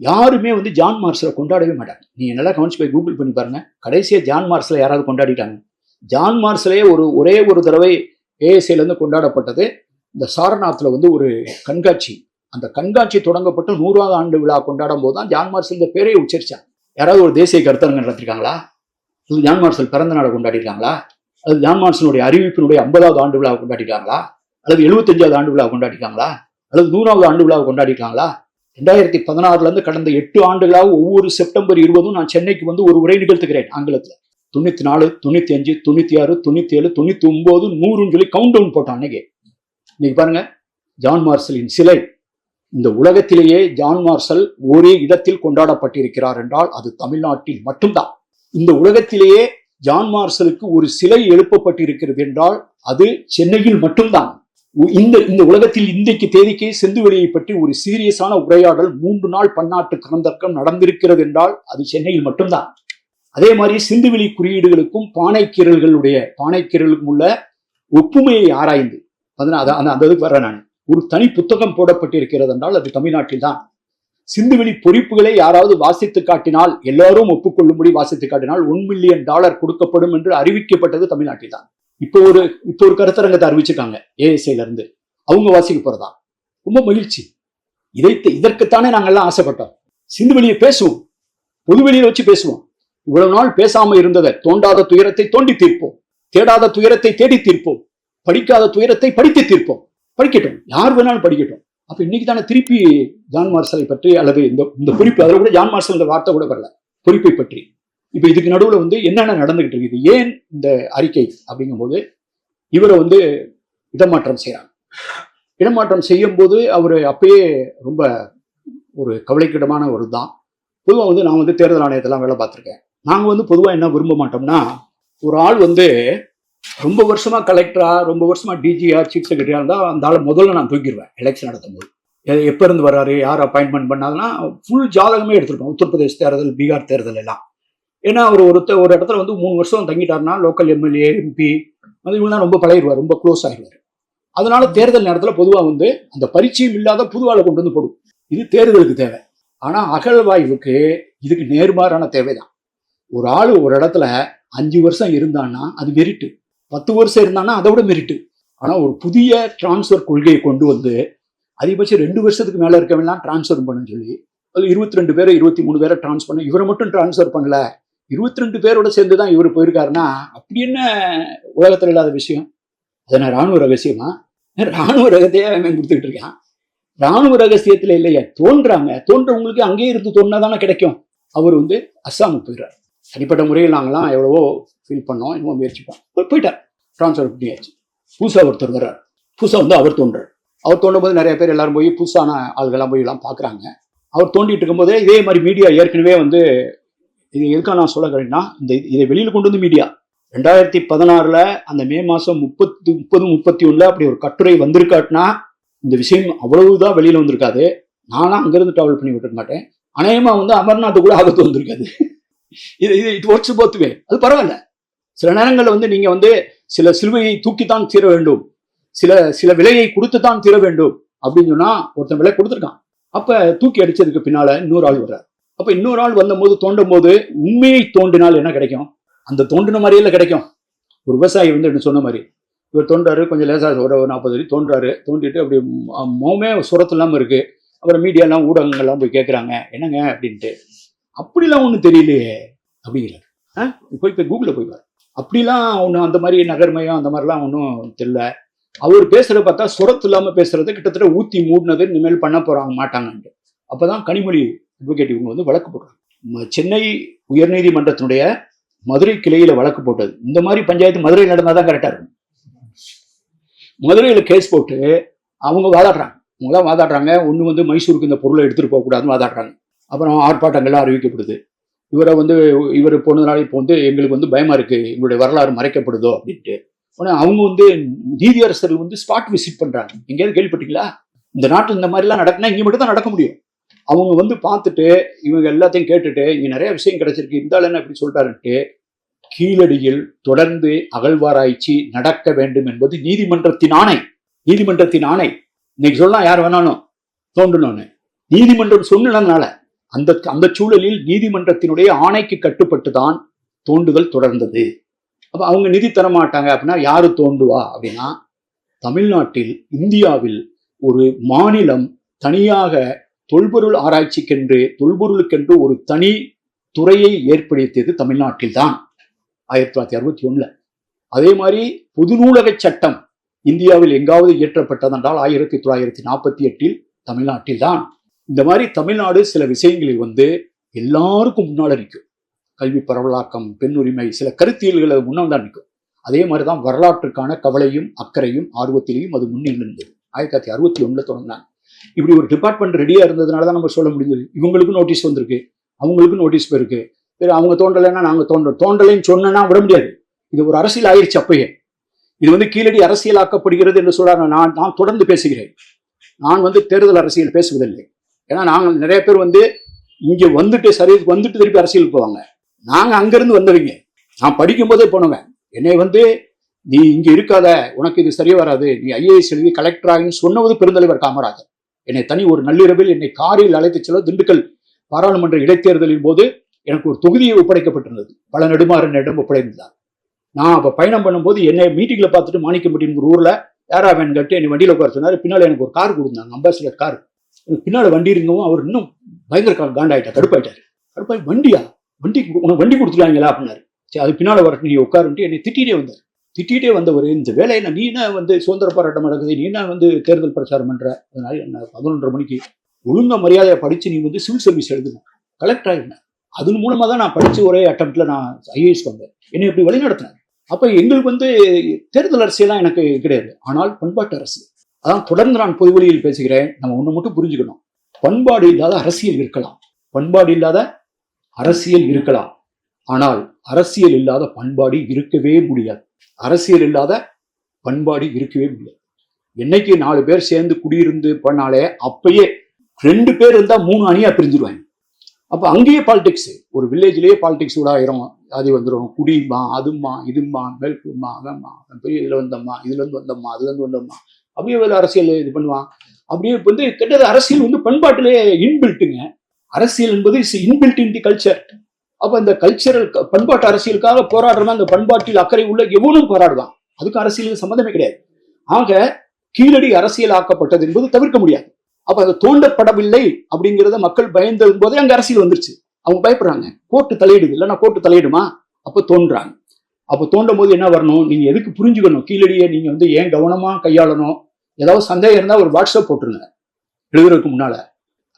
யாருமே ஜான் மார்ஷலை கொண்டாடவே மாட்டாங்க. நீங்கள் நல்லா கவனிச்சு போய் கூகுள் பண்ணி பாருங்க. கடைசியாக ஜான் மார்ஷலை யாராவது கொண்டாடிட்டாங்க? ஜான் மார்ஷலே ஒரே ஒரு தடவை ஏஎஸ்ஐலேருந்து கொண்டாடப்பட்டது. இந்த சாரநாத்தில் ஒரு கண்காட்சி, அந்த கண்காட்சி தொடங்கப்பட்டு 100வது ஆண்டு விழா கொண்டாடும் போது தான் ஜான் மார்ஷல் இந்த பேரையே உச்சரிச்சாங்க. யாராவது ஒரு தேசிய கருத்தரங்கம் நடத்திருக்காங்களா? அது ஜான் மார்ஷல் பிறந்த நாளை கொண்டாடிருக்காங்களா? அது ஜான் மார்ஷலுடைய அறிவிப்பினுடைய 50வது ஆண்டு விழாவை கொண்டாடிருக்காங்களா? அல்லது 75வது ஆண்டு விழாவை கொண்டாடிருக்காங்களா? அல்லது 100வது ஆண்டு விழாவை கொண்டாடிருக்காங்களா? 2016 கடந்த 8 ஆண்டுகளாக ஒவ்வொரு செப்டம்பர் 20 நான் சென்னைக்கு ஒரு உரை நிகழ்த்துகிறேன் ஆங்கிலத்தில். 94, 95, 96, 97, 99, 100ன்னு சொல்லி கவுண்ட் டவுன் போட்டான். இன்னைக்கு பாருங்க, ஜான் மார்ஷலின் சிலை இந்த உலகத்திலேயே ஜான் மார்ஷல் ஒரே இடத்தில் கொண்டாடப்பட்டிருக்கிறார் என்றால் அது தமிழ்நாட்டில் மட்டும்தான். இந்த உலகத்திலேயே ஜான் மார்ஷலுக்கு ஒரு சிலை எழுப்பப்பட்டிருக்கிறது என்றால் அது சென்னையில் மட்டும்தான். இந்த உலகத்தில் இன்றைக்கு தேதிக்கு சிந்துவெளியை பற்றி ஒரு சீரியஸான உரையாடல் 3 நாள் பன்னாட்டு கலந்தர்க்கம் நடந்திருக்கிறது என்றால் அது சென்னையில் மட்டும்தான். அதே மாதிரி சிந்துவெளி குறியீடுகளுக்கும் பானைக்கீரலுக்கும் உள்ள ஒப்புமையை ஆராய்ந்து அந்த இதுக்கு வர்றேன் நான். ஒரு தனி புத்தகம் போடப்பட்டிருக்கிறது என்றால் அது தமிழ்நாட்டில் தான். சிந்துவெளி பொறிப்புகளை யாராவது வாசித்து காட்டினால், எல்லாரும் ஒப்புக்கொள்ளும்படி வாசித்து காட்டினால் $1 மில்லியன் கொடுக்கப்படும் என்று அறிவிக்கப்பட்டது தமிழ்நாட்டில் தான். இப்போ ஒரு கருத்தரங்கத்தை அறிவிச்சிருக்காங்க ஏஎஸ்ஐல இருந்து. அவங்க வாசிக்க போறதா? ரொம்ப மகிழ்ச்சி. இதற்குத்தானே நாங்கள்லாம் ஆசைப்பட்டோம். சிந்துவெளியை பேசுவோம், பொதுவெளியில வச்சு பேசுவோம். இவ்வளவு நாள் பேசாம இருந்ததை, தோண்டாத துயரத்தை தோண்டி தீர்ப்போம், தேடாத துயரத்தை தேடி தீர்ப்போம், படிக்காத துயரத்தை படித்து தீர்ப்போம். படிக்கட்டும், யார் வேணாலும் படிக்கட்டும். அப்ப இன்னைக்கு தானே திருப்பி ஜான் மார்ஷலை பற்றி, அல்லது இந்த குறிப்பு, அதில் கூட ஜான் மார்ஷல் வார்த்தை கூட வரல, பொறுப்பை பற்றி. இப்ப இதுக்கு நடுவில் என்னென்ன நடந்துகிட்டு இருக்குது, ஏன் இந்த அறிக்கை அப்படிங்கும்போது இவரை இடமாற்றம் செய்யறாங்க. இடமாற்றம் செய்யும் போது அவர் அப்பயே ரொம்ப ஒரு கவலைக்கிடமான ஒரு தான். பொதுவாக நான் தேர்தல் ஆணையத்தெல்லாம் வேலை பார்த்துருக்கேன். நாங்கள் பொதுவாக என்ன விரும்ப மாட்டோம்னா, ஒரு ஆள் ரொம்ப வருஷமா கலெக்டரா, ரொம்ப வருஷமா டிஜியா, சீஃப் செக்ரட்டரியா இருந்தா அந்த ஆளை முதல்ல நான் தூக்கிடுவேன். எலெக்ஷன் நடத்தும் போது எப்ப இருந்து வர்றாரு, யார் அப்பாயின்மெண்ட் பண்ணாதுன்னா ஃபுல் ஜாதகமே எடுத்துருப்போம். உத்தரப்பிரதேச தேர்தல், பீகார் தேர்தல் எல்லாம். ஏன்னா ஒரு இடத்துல 3 வருஷம் தங்கிட்டாருன்னா லோக்கல் எம்எல்ஏ, எம்பி இவங்களாம் ரொம்ப பழகிடுவார், ரொம்ப க்ளோஸ் ஆகிடுவார். அதனால தேர்தல் நேரத்தில் பொதுவாக அந்த பரிச்சயம் இல்லாத புது ஆளை கொண்டு போடும். இது தேர்தலுக்கு தேவை. ஆனா அகழ்வாய்வுக்கு இதுக்கு நேர்மாறான தேவைதான். ஒரு ஆள் ஒரு இடத்துல 5 வருஷம் இருந்தான்னா அது மெரிட்டு, 10 வருஷம் இருந்தான்னா அதை விட மெரிட்டு. ஆனா ஒரு புதிய டிரான்ஸ்ஃபர் கொள்கையை கொண்டு அதிகபட்சம் 2 வருஷத்துக்கு மேல இருக்கவெல்லாம் டிரான்ஸ்ஃபர் பண்ண சொல்லி அது 22 பேரை 23 பேரை டிரான்ஸ்ஃபர் பண்ண, இவரை மட்டும் டிரான்ஸ்ஃபர் பண்ணல, 22 பேரோட சேர்ந்துதான் இவர் போயிருக்காருன்னா அப்படி என்ன உலகத்துல இல்லாத விஷயம்? அதனால ராணுவ ரகசியமா? ராணுவ ரகத்தையே அவன் கொடுத்துக்கிட்டு இருக்கான். ராணுவ ரகசியத்துல இல்லையா, தோன்றவங்களுக்கு அங்கேயே இருந்து தோணுனாதானே கிடைக்கும். அவர் அஸ்ஸாமுக்கு போயிடுறாரு. தனிப்பட்ட முறையில் நாங்களாம் எவ்வளவோ ஃபீல் பண்ணோம், இன்னும் முயற்சிப்போம். போயிட்டார், டிரான்ஸ்ஃபர் பண்ணியாச்சு. புதுசாக ஒருத்தர் வர்றார். புதுசாக அவர் தோன்றார். அவர் தோண்டும் போது நிறைய பேர் எல்லாரும் போய் புதுசான ஆள்கள்லாம் போய் எல்லாம் பார்க்குறாங்க. அவர் தோண்டிட்டு இருக்கும்போதே இதே மாதிரி மீடியா ஏற்கனவே இது எதுக்காக நான் சொல்ல கேட்டீங்கன்னா, இதை வெளியில் கொண்டு மீடியா 2016 அந்த மே மாதம் 30, 31 அப்படி ஒரு கட்டுரை வந்திருக்காட்டினா இந்த விஷயம் அவ்வளவுதான் வெளியில் வந்திருக்காது. நானும் அங்கேருந்து ட்ராவல் பண்ணி விட்டுருக்க மாட்டேன். அநேகமாக அமர்நாத்து கூட ஆபத்து வந்திருக்காது. இது ஒர்க்ஸ் போத்துவே, அது பரவாயில்ல. சில நேரங்களில் நீங்க சில சிலுவையை தூக்கித்தான் தீர வேண்டும், சில விலையை கொடுத்துத்தான் தீர வேண்டும் அப்படின்னு சொன்னா ஒருத்தன் விலை கொடுத்துருக்கான். அப்ப தூக்கி அடிச்சதுக்கு பின்னால இன்னொரு ஆள் வர்றார். அப்ப இன்னொரு ஆள் வந்தபோது தோண்டும் போது உண்மையை தோண்டினால் என்ன கிடைக்கும்? அந்த தோண்டின மாதிரியில கிடைக்கும். ஒரு விவசாயி என்ன சொன்ன மாதிரி இவர் தோன்றாரு, கொஞ்சம் லேசா ஒரு 40 அடி தோன்றாரு. தோண்டிட்டு அப்படி மௌமே சுரத்து இல்லாம இருக்கு. அப்புறம் மீடியாலாம் ஊடகங்கள்லாம் போய் கேட்குறாங்க, என்னங்க அப்படின்ட்டு. அப்படிலாம் ஒன்றும் தெரியலையே அப்படிங்கிறார். போய் கூகுளில் போய் பாரு. அப்படிலாம் ஒன்றும் அந்த மாதிரி நகர்மையம் அந்த மாதிரிலாம் ஒன்றும் தெரியல. அவர் பேசுறத பார்த்தா சுரத்து இல்லாமல் பேசுறது கிட்டத்தட்ட ஊத்தி மூடினது இனிமேல் பண்ண போறாங்க மாட்டாங்கன்ட்டு. அப்பதான் கனிமொழி அட்வொகேட் இவங்க வழக்கு போடுறாங்க. சென்னை உயர்நீதிமன்றத்தினுடைய மதுரை கிளையில வழக்கு போட்டது. இந்த மாதிரி பஞ்சாயத்து மதுரையில் நடந்தாதான் கரெக்டா இருக்கும். மதுரையில கேஸ் போட்டு அவங்க வாதாடுறாங்க. ஒன்று மைசூருக்கு இந்த பொருளை எடுத்துட்டு போக கூடாதுன்னு வாதாடுறாங்க. அப்புறம் ஆர்ப்பாட்டங்கள்லாம் அறிவிக்கப்படுது. இவரை வந்து இவர் போனதுனால இப்போ வந்து எங்களுக்கு வந்து பயமா இருக்கு, எங்களுடைய வரலாறு மறைக்கப்படுதோ அப்படின்ட்டு. ஆனா அவங்க வந்து நீதியரசர்கள் வந்து ஸ்பாட் விசிட் பண்றாங்க. எங்கேயாவது கேள்விப்பட்டீங்களா? இந்த நாட்டில் இந்த மாதிரிலாம் நடக்குன்னா இங்க மட்டும் தான் நடக்க முடியும். அவங்க வந்து பார்த்துட்டு இவங்க எல்லாத்தையும் கேட்டுட்டு இங்க நிறைய விஷயம் கிடைச்சிருக்கு, இந்த ஆள் என்ன இப்படி சொல்றாருன்ட்டு கீழடியில் தொடர்ந்து அகழ்வாராய்ச்சி நடக்க வேண்டும் என்பது நீதிமன்றத்தின் ஆணை. நீதிமன்றத்தின் ஆணை. இன்னைக்கு சொல்லலாம் யார் வேணாலும் தோண்டணும்னு. நீதிமன்றம் சொன்னதுனால அந்த அந்த சூழலில் நீதிமன்றத்தினுடைய ஆணைக்கு கட்டுப்பட்டுதான் தோண்டுதல் தொடர்ந்தது. அப்ப அவங்க நிதி தர மாட்டாங்க அப்படின்னா யாரு தோண்டுவா அப்படின்னா, தமிழ்நாட்டில் இந்தியாவில் ஒரு மாநிலம் தனியாக தொல்பொருள் ஆராய்ச்சிக்கென்று தொல்பொருளுக்கென்று ஒரு தனி துறையை ஏற்படுத்தியது தமிழ்நாட்டில் தான் 1961. அதே மாதிரி பொது நூலக சட்டம் இந்தியாவில் எங்காவது இயற்றப்பட்டதென்றால் 1948 தமிழ்நாட்டில் தான். இந்த மாதிரி தமிழ்நாடு சில விஷயங்களில் வந்து எல்லாருக்கும் முன்னால நிற்கும். கல்வி பரவலாக்கம், பெண் உரிமை, சில கருத்தியல்களை முன்னால் தான் நிற்கும். அதே மாதிரிதான் வரலாற்றுக்கான கவலையும் அக்கறையும் ஆர்வத்திலையும் அது முன்னில் இருந்தது. 1961 தொடங்கினாங்க. இப்படி ஒரு டிபார்ட்மெண்ட் ரெடியா இருந்ததுனால தான் நம்ம சொல்ல முடிஞ்சது. இவங்களுக்கும் நோட்டீஸ் வந்திருக்கு, அவங்களுக்கும் நோட்டீஸ் போயிருக்கு. சரி, அவங்க தோண்டலைன்னா நாங்க தோண்டலைன்னு சொன்னா விட முடியாது. இது ஒரு அரசியல் ஆயிடுச்சு அப்பயே. இது வந்து கீழடி அரசியலாக்கப்படுகிறது என்று சொல்றாங்க. நான் தொடர்ந்து பேசுகிறேன். நான் வந்து தேர்தல் அரசியல் பேசுவதில்லை. ஏன்னா நாங்கள் நிறைய பேர் வந்து இங்க வந்துட்டு வந்துட்டு திருப்பி அரசியலுக்கு போவாங்க. நாங்க அங்கிருந்து வந்தவங்க. நான் படிக்கும் போதே போனவன். என்னை வந்து நீ இங்க இருக்காத, உனக்கு இது சரியா வராது, நீ ஐஏஎஸ் எழுதி கலெக்டர் ஆகின்னு சொன்னது பெருந்தலைவர் காமராஜர். என்னை தனி ஒரு நள்ளிரவில் என்னை காரில் அழைத்து செல்ல திண்டுக்கல் பாராளுமன்ற இடைத்தேர்தலின் போது எனக்கு ஒரு தொகுதியை ஒப்படைக்கப்பட்டிருந்தது. பல நெடுமாறனிடம் ஒப்படைந்தார். நான் அப்ப பயணம் பண்ணும்போது என்னை மீட்டிங்ல பார்த்துட்டு மாணிக்கம்பட்டிங்கிற ஊர்ல யாரா வேணும் கேட்டு என்னை வண்டியில உட்கார சொன்னாரு. பின்னால எனக்கு ஒரு கார் கொடுத்தாங்க, அம்பாசிடர் கார். பின்னால வண்டி இருந்தவும் அவர் இன்னும் பயங்கர காண்டாயிட்டார், கடுப்பாயிட்டாரு. கடுப்பாய் வண்டியா, உனக்கு வண்டி கொடுத்துருவாங்களா அப்படின்னாரு. சரி, அது பின்னால வரட்டு, நீ உட்காருன்ட்டு என்னை திட்டிகிட்டே வந்தவர். இந்த வேலையை நீ என்ன வந்து சுதந்திர போராட்டம் நடக்குது, நீ என்ன வந்து தேர்தல் பிரச்சாரம் பண்ற, அதனால என்ன 11:30 மணிக்கு ஒழுங்க மரியாதையை படிச்சு நீ வந்து சிவில் சர்வீஸ் எழுதணும், கலெக்டர் ஆகிருந்தேன். அதன் மூலமா தான் நான் படிச்சு ஒரே அட்டம்ப்ட்ல நான் ஐஏஎஸ் வந்தேன். என்னை இப்படி வழி நடத்தினார். அப்ப எங்களுக்கு வந்து தேர்தல் அரசியலாம் எனக்கு கிடையாது, ஆனால் பண்பாட்டு அரசியல். அதான் தொடர்ந்து நான் பொதுவெளியில் பேசுகிறேன். நம்ம ஒண்ணு மட்டும் புரிஞ்சுக்கணும். பண்பாடு இல்லாத அரசியல் இருக்கலாம், பண்பாடு இல்லாத அரசியல் இருக்கலாம், ஆனால் அரசியல் இல்லாத பண்பாடு இருக்கவே முடியாது. அரசியல் இல்லாத பண்பாடு இருக்கவே முடியாது. என்னைக்கு 4 பேர் சேர்ந்து குடியிருந்து பண்ணாலே அப்பயே 2 பேர் இருந்தா 3 அணியா பிரிஞ்சிருவாங்க. அப்ப அங்கேயே பாலிடிக்ஸ், ஒரு வில்லேஜ்லயே பாலிடிக்ஸ் கூட ஆயிரும். அது வந்துடும், குடிமா, அதுமா, இதுமா, மேல்குமா, அவன்மா, பெரிய இதுல வந்தம்மா, இதுல இருந்து வந்தம்மா, அதுல இருந்து வந்தம்மா, அப்படியே அரசியல் இது பண்ணுவான். அப்படியே வந்து கெட்டது. அரசியல் வந்து பண்பாட்டிலே இன்பில்ட்டுங்க. அரசியல் என்பது இன்பில்ட் இன் தி கல்ச்சர். அப்ப இந்த கல்ச்சரல் பண்பாட்டு அரசியலுக்காக போராடுறவன் அந்த பண்பாட்டில் அக்கறை உள்ள எவனும் போராடுவான். அதுக்கு அரசியலுக்கு சம்மந்தமே கிடையாது. ஆக கீழடி அரசியல் ஆக்கப்பட்டது என்பது தவிர்க்க முடியாது. அப்ப அது தோண்டப்படவில்லை அப்படிங்கிறத மக்கள் பயந்தது போதே அங்க அரசியல் வந்துருச்சு. அவங்க பயப்படுறாங்க, கோர்ட்டு தலையிடுது, இல்லைன்னா கோர்ட்டு தலையிடுமா, அப்ப தோன்றாங்க. அப்ப தோண்டும் போது என்ன வரணும், நீங்க எதுக்கு புரிஞ்சுக்கணும், கீழடியை நீங்க வந்து ஏன் கவனமா கையாளணும். ஏதாவது சந்தேகம் இருந்தா ஒரு வாட்ஸ்அப் போட்டுருங்க எழுதுறதுக்கு முன்னால.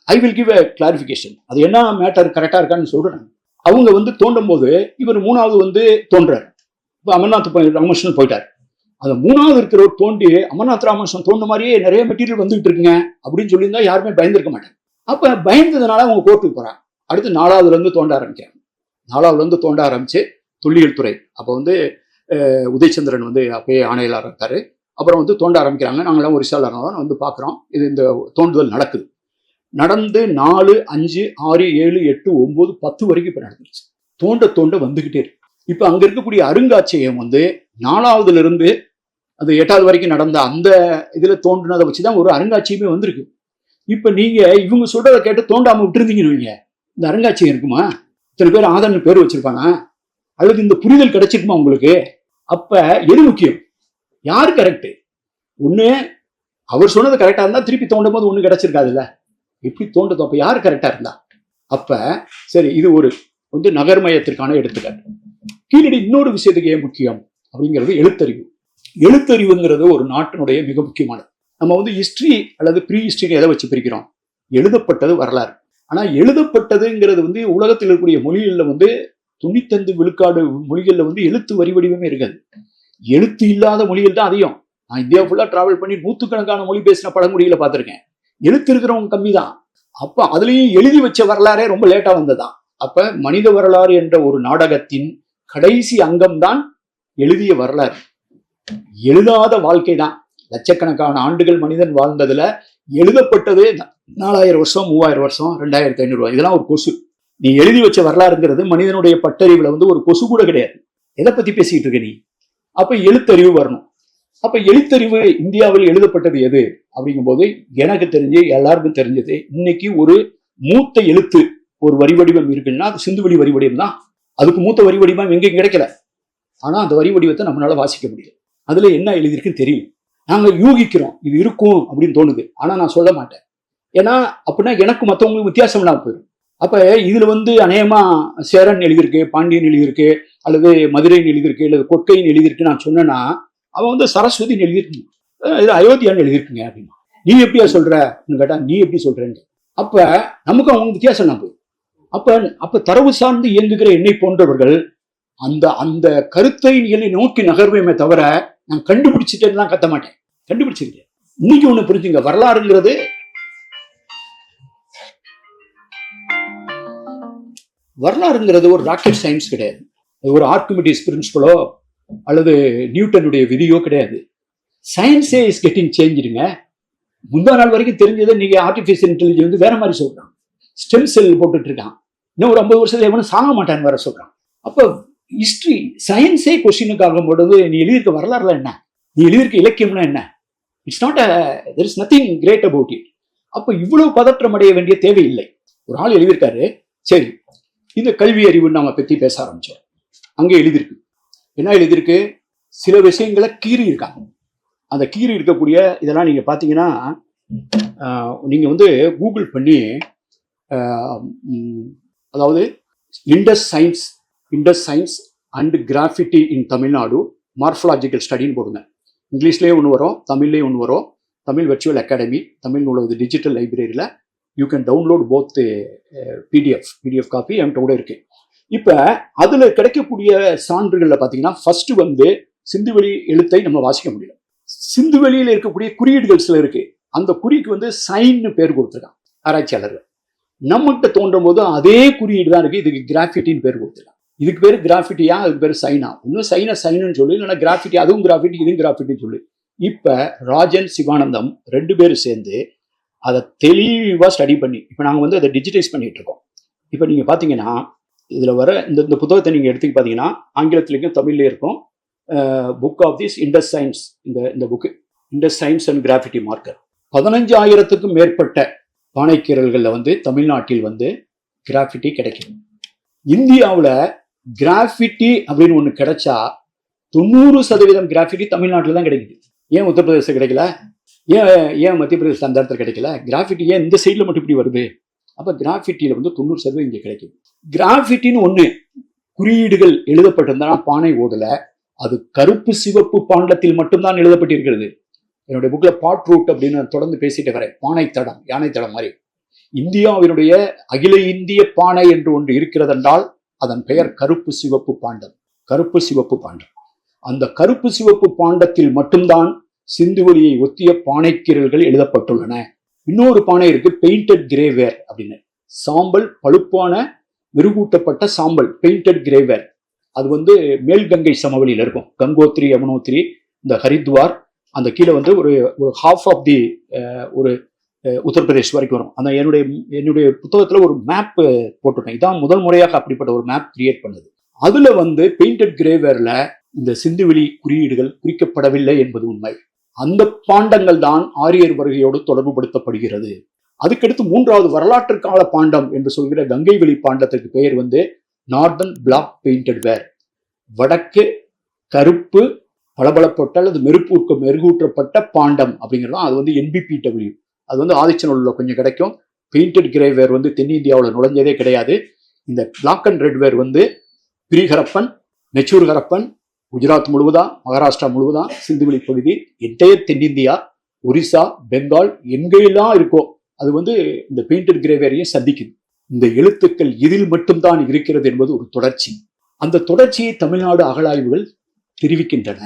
I will give a clarification. அது என்ன மேட்டர் கரெக்டா இருக்கான்னு சொல்றேன். அவங்க வந்து தோண்டும் போது இவர் 3வது வந்து தோன்றாரு. இப்போ அமர்நாத் ராமகிருஷ்ணன் போயிட்டார். அந்த 3வது இருக்கிறவர் தோண்டி அமர்நாத் ராமகிருஷ்ணன் தோண்ட மாதிரியே நிறைய மெட்டீரியல் வந்துகிட்டு இருக்குங்க அப்படின்னு சொல்லியிருந்தா யாருமே பயந்துருக்க மாட்டாங்க. அப்ப பயந்ததுனால அவங்க கோர்ட்டுக்கு போறாங்க. அடுத்து 4வதுல இருந்து தோண்ட ஆரம்பிக்கிறாங்க. 4வதுல இருந்து தோண்ட ஆரம்பிச்சு தொல்லியல் துறை அப்ப வந்து உதயச்சந்திரன் வந்து அப்பயே ஆணையாளர் இருக்காரு. அப்புறம் வந்து தோண்ட ஆரம்பிக்கிறாங்க. நாங்களாம் ஒரு விசாரணை வந்து பாக்குறோம். இது இந்த தோண்டுதல் நடக்குது. நடந்து 4, 5, 6, 7, 8, 9, 10 வரைக்கும் இப்ப நடந்துருச்சு. தோண்ட வந்துகிட்டே இருக்கு. இப்ப அங்க இருக்கக்கூடிய அருங்காட்சியகம் வந்து 4வதுல இருந்து அது 8வது வரைக்கும் நடந்த அந்த இதுல தோன்றினதை வச்சுதான் ஒரு அருங்காட்சியமே வந்திருக்கு. இப்ப நீங்க இவங்க சொல்றதை கேட்டு தோண்டாம விட்டுருந்தீங்கன்னு வைங்க, இந்த அருங்காட்சியகம் இருக்குமா? இத்தனை பேர் ஆதரவு பேர் வச்சிருப்பாங்க, அல்லது இந்த புரிதல் கிடைச்சிருக்குமா உங்களுக்கு? அப்ப எது முக்கியம், யாரு கரெக்ட்? ஒண்ணு அவர் சொன்னது கரெக்டா இருந்தா திருப்பி தோண்டும் போது ஒண்ணு கிடைச்சிருக்காதுல்ல. எப்படி தோண்டது, அப்ப யாரு கரெக்டா இருந்தா? அப்ப சரி, இது ஒரு வந்து நகர்மயத்திற்கான எடுத்துக்காட்டு. கீழடி இன்னொரு விஷயத்துக்கு ஏன் முக்கியம் அப்படிங்கிறது எழுத்தறிவு. எழுத்தறிவுங்கிறது ஒரு நாட்டினுடைய மிக முக்கியமானது. நம்ம வந்து ஹிஸ்டரி அல்லது ப்ரீ ஹிஸ்டரி எதை வச்சு பிரிக்கிறோம்? எழுதப்பட்டது வரலாறு. ஆனா எழுதப்பட்டதுங்கிறது வந்து உலகத்தில் இருக்கக்கூடிய மொழிகள்ல வந்து 95 விழுக்காடு மொழிகள்ல வந்து எழுத்து வரி வடிவமே இருக்காது. எழுத்து இல்லாத மொழிகள் தான் அதிகம். நான் இந்தியா ஃபுல்லா டிராவல் பண்ணி 100கணக்கான மொழி பேசின பழங்குடிகளை பார்த்திருக்கேன். எழுத்து இருக்கிறவங்க கம்மி தான். அப்ப அதுலயும் எழுதி வச்ச வரலாறே ரொம்ப லேட்டா வந்ததான். அப்ப மனித வரலாறு என்ற ஒரு நாடகத்தின் கடைசி அங்கம்தான் எழுதிய வரலாறு. எழுதாத வாழ்க்கை தான். லட்சக்கணக்கான ஆண்டுகள் மனிதன் வாழ்ந்ததுல எழுதப்பட்டது 4000 வருஷம், 3000 வருஷம், 2500 இதெல்லாம் ஒரு கொசு. நீ எழுதி வச்ச வரலாறுங்கிறது மனிதனுடைய பட்டறிவுல ஒரு கொசு கூட கிடையாது. எதை பத்தி பேசிட்டு இருக்க நீ? அப்ப எழுத்தறிவு வரணும். அப்ப எழுத்தறிவு இந்தியாவில் எழுதப்பட்டது எது அப்படிங்கும் போது எனக்கு தெரிஞ்சு எல்லாருக்கும் தெரிஞ்சது, இன்னைக்கு ஒரு மூத்த எழுத்து ஒரு வரி வடிவம் இருக்குன்னா அது சிந்துவெளி வரி வடிவம் தான். அதுக்கு மூத்த வரி வடிவம் எங்கேயும் கிடைக்கல. ஆனா அந்த வரி வடிவத்தை நம்மளால வாசிக்க முடியும். அதுல என்ன எழுதியிருக்குன்னு தெரியும். நாங்க யூகிக்கிறோம் இது இருக்கும் அப்படின்னு தோணுது. ஆனா நான் சொல்ல மாட்டேன். ஏன்னா அப்படின்னா எனக்கு மற்றவங்களுக்கு வித்தியாசம் இல்லாம போயிடும். அப்ப இதுல அநேகமா சேரன் எழுதியிருக்கு, பாண்டியன் எழுதியிருக்கு, அல்லது மதுரைன்னு எழுதியிருக்கு, அல்லது கொற்கைன்னு எழுதியிருக்கு நான் சொன்னேன்னா அவன் சரஸ்வதினு எழுதியிருக்கு, இது அயோத்தியான்னு எழுதியிருக்குங்க அப்படின்னா நீ எப்படியா சொல்ற அப்படின்னு கேட்டா நீ எப்படி சொல்றேன்னு. அப்ப நமக்கு அவங்க வித்தியாசம் இல்லாம போயிடும். அப்ப தரவு சார்ந்து இயங்குகிற என்னை போன்றவர்கள் அந்த அந்த கருத்தை என்னை நோக்கி நகர்வேமே தவிர நான் கண்டுபிடிச்சிட்டேன்னு கத்த மாட்டேன். கண்டுபிடிச்சிருக்கேன். இன்னைக்கு ஒண்ணு புரிஞ்சுங்க, வரலாறுங்கிறது ஒரு ராக்கெட் சயின்ஸ் கிடையாது. ஒரு ஆர்கிமிடிஸ் பிரின்சிபலோ அல்லது நியூட்டனுடைய விதியோ கிடையாது. சயின்ஸே இஸ் கெட்டிங் சேஞ்சுடுங்க. முந்தா நாள் வரைக்கும் தெரிஞ்சதை நீங்க ஆர்டிபிஷியல் இன்டெலிஜென்ஸ் வேற மாதிரி சொல்றான். ஸ்டெம் செல் போட்டுட்டு இருக்கான். இன்னும் ஒரு 50 வருஷத்துல எவனும் சாக மாட்டான்னு வேற சொல்றான். அப்ப ஹிஸ்டரி சயின்ஸே கொஸ்டினுக்கு ஆகும் பொழுது நீ எழுதியிருக்க வரலாறுல என்ன, நீ எழுதியிருக்க இலக்கியம்னா என்ன? It's not there is nothing great about it. அப்ப இவ்வளவு பதற்றம் அடைய வேண்டிய தேவையில்லை. ஒரு ஆள் எழுதியிருக்காரு, சரி இந்த கல்வி அறிவு நாம பத்தி பேச ஆரம்பிச்சோம். அங்க எழுதியிருக்கு, என்ன எழுதியிருக்கு? சில விஷயங்களை கீறி இருக்காங்க. அந்த கீறி இருக்கக்கூடிய இதெல்லாம் நீங்க பாத்தீங்கன்னா நீங்க கூகுள் பண்ணி அதாவது Indus science and graffiti in Tamil Nadu morphological ஸ்டடின்னு போடுங்க. இங்கிலீஷ்லேயே ஒன்று வரும், தமிழ்லேயே ஒன்று வரும். தமிழ் வெர்ச்சுவல் அகாடமி, தமிழ் நூலக டிஜிட்டல் லைப்ரரியில் you can download both PDF copy என்கிட்ட கூட இருக்கு. இப்போ அதில் கிடைக்கக்கூடிய சான்றுகளில் பார்த்தீங்கன்னா ஃபர்ஸ்ட் சிந்துவெளி எழுத்தை நம்ம வாசிக்க முடியல. சிந்துவெளியில் இருக்கக்கூடிய குறியீடுகள் சில இருக்கு. அந்த குறிக்கு சைன்னு பேர் கொடுத்துருக்கான் ஆராய்ச்சியாளர்கள். நம்மகிட்ட தோன்றும் போது அதே குறியீடு தான் இருக்கு. இதுக்கு கிராஃபிட்டின்னு பேர் கொடுத்துருக்கான். இதுக்கு பேர் கிராஃபிட்டியா, அதுக்கு பேர் சைனா. இன்னும் சைனுன்னு சொல்லு, இல்லைன்னா கிராஃபிட்டி, அதுவும் கிராஃபிட்டி, இதுவும் கிராஃபிட்டின்னு சொல்லு. இப்ப ராஜன் சிவானந்தம் 2 பேரும் சேர்ந்து அதை தெளிவா ஸ்டடி பண்ணி இப்ப நாங்க அதை டிஜிட்டைஸ் பண்ணிட்டு இருக்கோம். இப்ப நீங்க பாத்தீங்கன்னா இதுல வர இந்த புத்தகத்தை நீங்க எடுத்து பாத்தீங்கன்னா ஆங்கிலத்திலேயும் தமிழ்லயும் இருக்கும். Book of this Indus science, இந்த book Indus science and graffiti marker. 15,000க்கும் மேற்பட்ட பானைக்கீரல்கள்ல தமிழ்நாட்டில் கிராஃபிட்டி கிடைக்கும். இந்தியாவில் கிராஃபிட்டி அப்படின்னு ஒண்ணு கிடைச்சா 90% கிராஃபிட்டி தமிழ்நாட்டில் தான் கிடைக்குது. ஏன் உத்தரப்பிரதேசம் கிடைக்கல? ஏன் மத்திய பிரதேசம் அந்த இடத்துல கிடைக்கல? கிராஃபிட்டி ஏன் இந்த சைட்ல மட்டும் இப்படி வருது? அப்ப கிராஃபிட்டியில 90% இங்க கிடைக்குது. கிராஃபிட்டின்னு ஒண்ணு குறியீடுகள் எழுதப்பட்டிருந்தா பானை ஓடல, அது கருப்பு சிவப்பு பாண்டத்தில் மட்டும்தான் எழுதப்பட்டிருக்கிறது. என்னுடைய புக்ல பாட் ரூட் அப்படின்னு தொடர்ந்து பேசிட்டு வரேன். பானை தடம், யானை தடம் மாதிரி இந்தியாவினுடைய அகில இந்திய பானை என்று ஒன்று இருக்கிறது என்றால் அதன் பெயர் கருப்பு சிவப்பு பாண்டம். கருப்பு சிவப்பு பாண்டம். அந்த கருப்பு சிவப்பு பாண்டத்தில் மட்டும்தான் சிந்துவெளியை ஒத்திய பானைக்கீரல்கள் எழுதப்பட்டுள்ளன. இன்னொரு பானை இருக்கு, பெயிண்டட் கிரேவேர் அப்படின்னு. சாம்பல், பழுப்பான மெருகூட்டப்பட்ட சாம்பல், பெயிண்டட் கிரேவேர். அது மேல்கங்கை சமவெளியில இருக்கும். கங்கோத்ரி, யமுனோத்ரி, இந்த ஹரித்வார், அந்த கீழே ஒரு ஹாஃப் ஆஃப் தி ஒரு உத்தரப்பிரதேஷ் வரைக்கும் வரும். அந்த என்னுடைய புத்தகத்துல ஒரு மேப் போட்டுட்டேன். இதான் முதல் முறையாக அப்படிப்பட்ட ஒரு மேப் கிரியேட் பண்ணது. அதுல பெயிண்டட் கிரேவேர்ல இந்த சிந்துவெளி குறியீடுகள் குறிக்கப்படவில்லை என்பது உண்மை. அந்த பாண்டங்கள் தான் ஆரியர் வருகையோடு தொடர்பு படுத்தப்படுகிறது. அதுக்கடுத்து 3வது வரலாற்று கால பாண்டம் என்று சொல்கிற கங்கை வெளி பாண்டத்திற்கு பெயர் நார்தன் பிளாக் பெயிண்டட் வேர். வடக்கு கருப்பு பளபளப்பட்ட அல்லது மெருகூற்றப்பட்ட பாண்டம் அப்படிங்கிறது அது NBPW. அது ஆதிச்சநல்லூர்ல கொஞ்சம் கிடைக்கும். பெயிண்டட் கிரேவேர் தென்னிந்தியாவில் நுழைஞ்சதே கிடையாது. இந்த பிளாக் அண்ட் ரெட் வேர் பிரிஹரப்பன், நெச்சூர் ஹரப்பன், குஜராத் முழுவதா, மகாராஷ்டிரா முழுவதா, சிந்துவெளி பகுதி, என்டையர் தென்னிந்தியா, ஒரிசா, பெங்கால், எங்கெல்லாம் இருக்கோ அது இந்த பெயிண்டட் கிரேவேரையும் சந்திக்குது. இந்த எழுத்துக்கள் இதில் மட்டும்தான் இருக்கிறது என்பது ஒரு தொடர்ச்சி. அந்த தொடர்ச்சியை தமிழ்நாடு அகழாய்வுகள் தெரிவிக்கின்றன.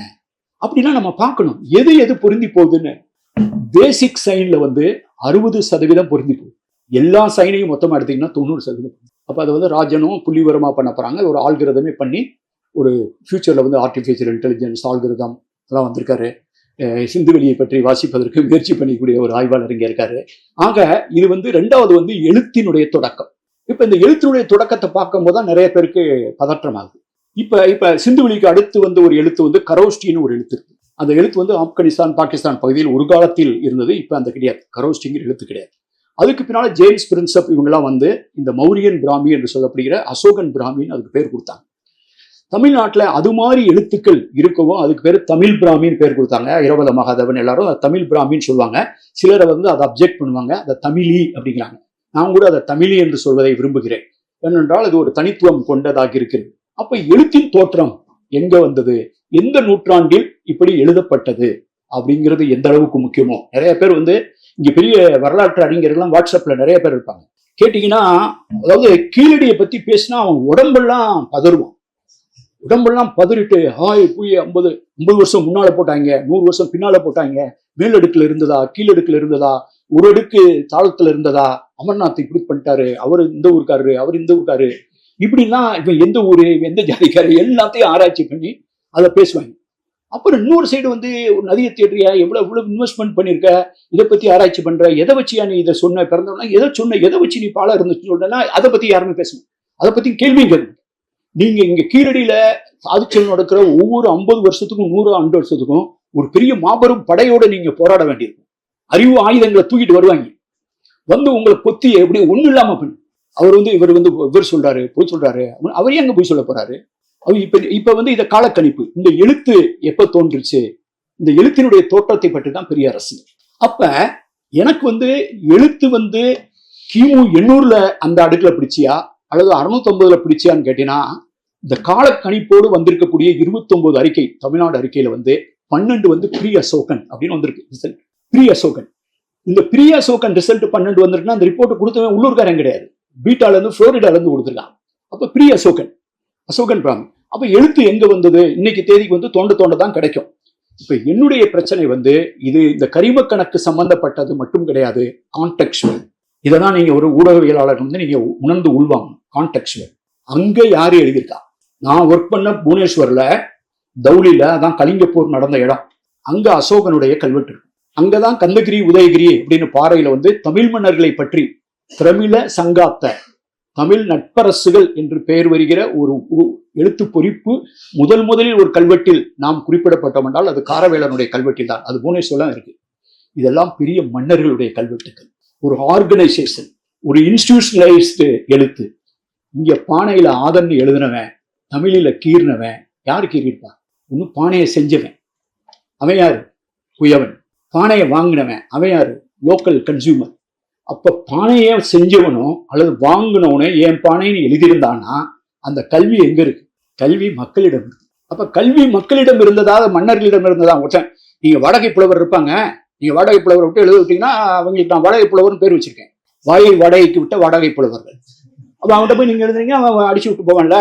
அப்படின்னா நம்ம பார்க்கணும் எது பொருந்தி போகுதுன்னு. பேசிக் சைன்ல 60% பொருந்தி போகுது. எல்லா சைனையும் மொத்தமா எடுத்தீங்கன்னா 90%. அப்போ அதை வந்து ராஜனும் புள்ளிவரமாக பண்ண போகிறாங்க. ஒரு ஆல்கிரதமே பண்ணி ஒரு ஃபியூச்சரில் வந்து ஆர்டிஃபிஷியல் இன்டெலிஜென்ஸ் ஆல்கிரதம் எல்லாம் வந்திருக்காரு. சிந்துவெளியை பற்றி வாசிப்பதற்கு முயற்சி பண்ணிக்கூடிய ஒரு ஆய்வாளர் இங்கே இருக்காரு. ஆக இது வந்து 2வது வந்து எழுத்தினுடைய தொடக்கம். இப்போ இந்த எழுத்தினுடைய தொடக்கத்தை பார்க்கும்போது தான் நிறைய பேருக்கு பதற்றமாகுது. இப்போ சிந்துவெளிக்கு அடுத்து வந்து ஒரு எழுத்து வந்து கரோஷ்டின்னு ஒரு எழுத்து இருக்கு. அந்த எழுத்து வந்து ஆப்கானிஸ்தான் பாகிஸ்தான் பகுதியில் ஒரு காலத்தில் இருந்தது. இப்போ அந்த கிடையாது, கரோஷ்டிங்கிற எழுத்து கிடையாது. அதுக்கு பின்னால ஜேம்ஸ் பிரின்சப் இவங்கெல்லாம் வந்து இந்த மௌரியன் பிராமி என்று சொல்லப்படுகிற அசோகன் பிராமின்னு அதுக்கு பேர் கொடுத்தாங்க. தமிழ்நாட்டில் அது மாதிரி எழுத்துக்கள் இருக்கவும் அதுக்கு பேர் தமிழ் பிராமின்னு பேர் கொடுத்தாங்க. இரவல மகாதேவன் எல்லாரும் அதை தமிழ் பிராமின்னு சொல்லுவாங்க. சிலரை வந்து அதை அப்ஜெக்ட் பண்ணுவாங்க, அதை தமிழி அப்படிங்கிறாங்க. நான் கூட அதை தமிழி என்று சொல்வதை விரும்புகிறேன். ஏனென்றால் அது ஒரு தனித்துவம் கொண்டதாக இருக்கிறது. அப்ப எழுத்தின் தோற்றம் எங்க வந்தது, எந்த நூற்றாண்டில் இப்படி எழுதப்பட்டது அப்படிங்கிறது எந்த அளவுக்கு முக்கியமோ. நிறைய பேர் வந்து இங்க பெரிய வரலாற்று அறிஞர்கள்லாம் வாட்ஸ்அப்ல நிறைய பேர் இருப்பாங்க. கேட்டீங்கன்னா, அதாவது கீழடியை பத்தி பேசினா அவன் உடம்பெல்லாம் பதறுவான். உடம்பெல்லாம் பதறிட்டு போய் 50 வருஷம் முன்னால போட்டாங்க, 100 வருஷம் பின்னால போட்டாங்க, மேலடுக்குல இருந்ததா கீழடுக்குல இருந்ததா, ஒரு அடுக்கு தாளத்துல இருந்ததா, அமர்நாத் இப்படி பண்ணிட்டாரு, அவர் இந்த ஊருக்காரரு, அவர் இந்த ஊருக்காரு, இப்படிலாம் இவன் எந்த ஊரு, எந்த ஜாதிக்காரு, எல்லாத்தையும் ஆராய்ச்சி பண்ணி அதை பேசுவாங்க. அப்புறம் இன்னொரு சைடு வந்து ஒரு நதியை தேடுறியா, எவ்வளவு இன்வெஸ்ட்மெண்ட் பண்ணிருக்க, இதை பத்தி ஆராய்ச்சி பண்ற, எதை வச்சியா நீ இதை சொன்ன, பிறந்தவனா எதை வச்சு நீ பாலா இருந்துச்சு சொல்றேன்னா அதை பத்தி யாருமே பேசணும், அதை பத்தி கேள்வியும் கேட்கணும். நீங்க இங்க கீழடியில சாதிச்சல் நடக்கிற ஒவ்வொரு 50 வருஷத்துக்கும் 100 ஆண்டு வருஷத்துக்கும் ஒரு பெரிய மாபெரும் படையோட நீங்க போராட வேண்டியிருக்கும். அறிவு ஆயுதங்களை தூக்கிட்டு வருவாங்க, வந்து உங்களை கொத்தி எப்படி ஒண்ணு இல்லாம பண்ணு. இவர் சொல்றாரு, பொய் சொல்றாரு, அவரே அங்க போய் சொல்ல போறாரு. அவர் இப்ப வந்து இதை காலக்கணிப்பு, இந்த எழுத்து எப்ப தோன்றுச்சு, இந்த எழுத்தினுடைய தோற்றத்தை பற்றி தான் பெரிய அரசியல். அப்ப எனக்கு வந்து எழுத்து வந்து கிமு 800ல அந்த அடுக்குல பிடிச்சியா அல்லது 650ல பிடிச்சியான்னு கேட்டீங்கன்னா, இந்த காலக்கணிப்போடு வந்திருக்கக்கூடிய 29 அறிக்கை, தமிழ்நாடு அறிக்கையில வந்து 12 வந்து ப்ரீ அசோகன் அப்படின்னு வந்திருக்கு ரிசல்ட். ப்ரீ அசோகன், இந்த ப்ரீ அசோகன் ரிசல்ட் 12 வந்திருக்குன்னா அந்த ரிப்போர்ட் கொடுத்தவன் உள்ளூர்காரன் கிடையாது, பீட்டால இருந்து புளோரிடால இருந்து கொடுத்துருக்கான். அப்ப ப்ரீ அசோகன் பிராமி. அப்ப எழுத்து எங்க வந்தது, இன்னைக்கு தேதிக்கு வந்து தோண்ட தான் கிடைக்கும். இப்ப என்னுடைய பிரச்சனை வந்து இது இந்த கரிம கணக்கு சம்பந்தப்பட்டது மட்டும் கிடையாது, கான்டெக்சுவல். இதெல்லாம் நீங்க ஒரு ஊடகவியலாளர் வந்து நீங்க உணர்ந்து உள்வாங்க. கான்டெக்சுவல் அங்க யாரு எழுதியிருக்கா? நான் ஒர்க் பண்ண புவனேஸ்வர்ல தௌலில அதான் கலிங்க போர் நடந்த இடம், அங்க அசோகனுடைய கல்வெட்டு இருக்கு. அங்கதான் கந்தகிரி உதயகிரி அப்படின்னு பாறையில வந்து தமிழ் மன்னர்களை பற்றி திரமிழ சங்காத்த தமிழ் நட்பரசுகள் என்று பெயர் வருகிற ஒரு எழுத்து பொறிப்பு முதலில் ஒரு கல்வெட்டில் நாம் குறிப்பிடப்பட்டோம் என்றால் அது காரவேலனுடைய கல்வெட்டில் தான், அது புவனேஸ்வர்ல இருக்கு. இதெல்லாம் பெரிய மன்னர்களுடைய கல்வெட்டுகள், ஒரு ஆர்கனைசேஷன், ஒரு இன்ஸ்டிடியூஷனலைஸ்டு எழுத்து. இங்க பானையில ஆதன்னு எழுதினவன், தமிழில கீர்னவன், யாரு கீறியிருப்பான்? ஒன்னும் பானையை செஞ்சவன், அவன் யாரு? குயவன். பானையை வாங்கினவன் அவன் யாரு? Local consumer. அப்ப பானையை செஞ்சவனும் அல்லது வாங்கினவனே என் பானைன்னு எழுதியிருந்தான்னா அந்த கல்வி எங்க இருக்கு? கல்வி மக்களிடம் இருக்கு. அப்ப கல்வி மக்களிடம் இருந்ததா மன்னர்களிடம் இருந்ததா? நீங்க வாடகை புலவர் இருப்பாங்க, நீங்க வாடகை புலவரை விட்டு எழுத விட்டீங்கன்னா அவங்களுக்கு நான் வாடகை புலவர்னு பேர் வச்சிருக்கேன், வாடகைக்கு விட்ட வாடகை புலவர்கள். அப்ப அவன்கிட்ட போய் நீங்க எழுதுறீங்க, அவன் அடிச்சு விட்டு போவான்ல.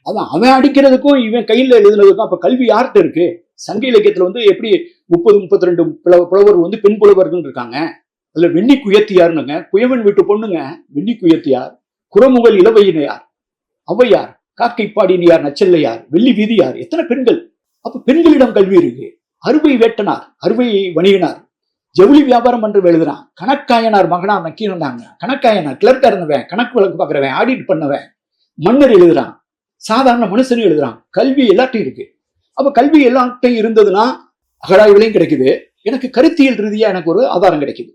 அதான் அவன் அடிக்கிறதுக்கும் இவன் கையில எழுதுனதுக்கும் அப்ப கல்வி யார்கிட்ட இருக்கு? சங்க இலக்கியத்துல வந்து எப்படி 30-32 புலவர் வந்து பெண் புலவர்கள் இருக்காங்க. அதுல வெண்ணி குயத்தியார்னுங்க, குயவன் வீட்டு பொண்ணுங்க வெண்ணி குயத்தியார், குறமுகல் இளவையினையார், ஔவையார், காக்கை பாடினியார், நச்சல்லையார், வெள்ளி வீதியார், எத்தனை பெண்கள். அப்ப பெண்களிடம் கல்வி இருக்கு. அறுவை வேட்டனார், அறுவை வணிகனார், ஜவுளி வியாபாரம் என்று எழுதுறான். கணக்காயனார் மகனார் நக்கீரனாங்க, கணக்காயனார் கிளர்க்கா இருந்தவன், கணக்கு வழக்கு பாக்குறவன், ஆடிட் பண்ணவன், மன்னர் எழுதுறான், சாதாரண மனுஷனும் எழுதுறான். கல்வி எல்லாத்தையும் இருக்கு. அப்ப கல்வி எல்லாத்தையும் இருந்ததுன்னா அகழாய்வுலையும் கிடைக்குது. எனக்கு கருத்தியல் ரீதியா எனக்கு ஒரு ஆதாரம் கிடைக்குது.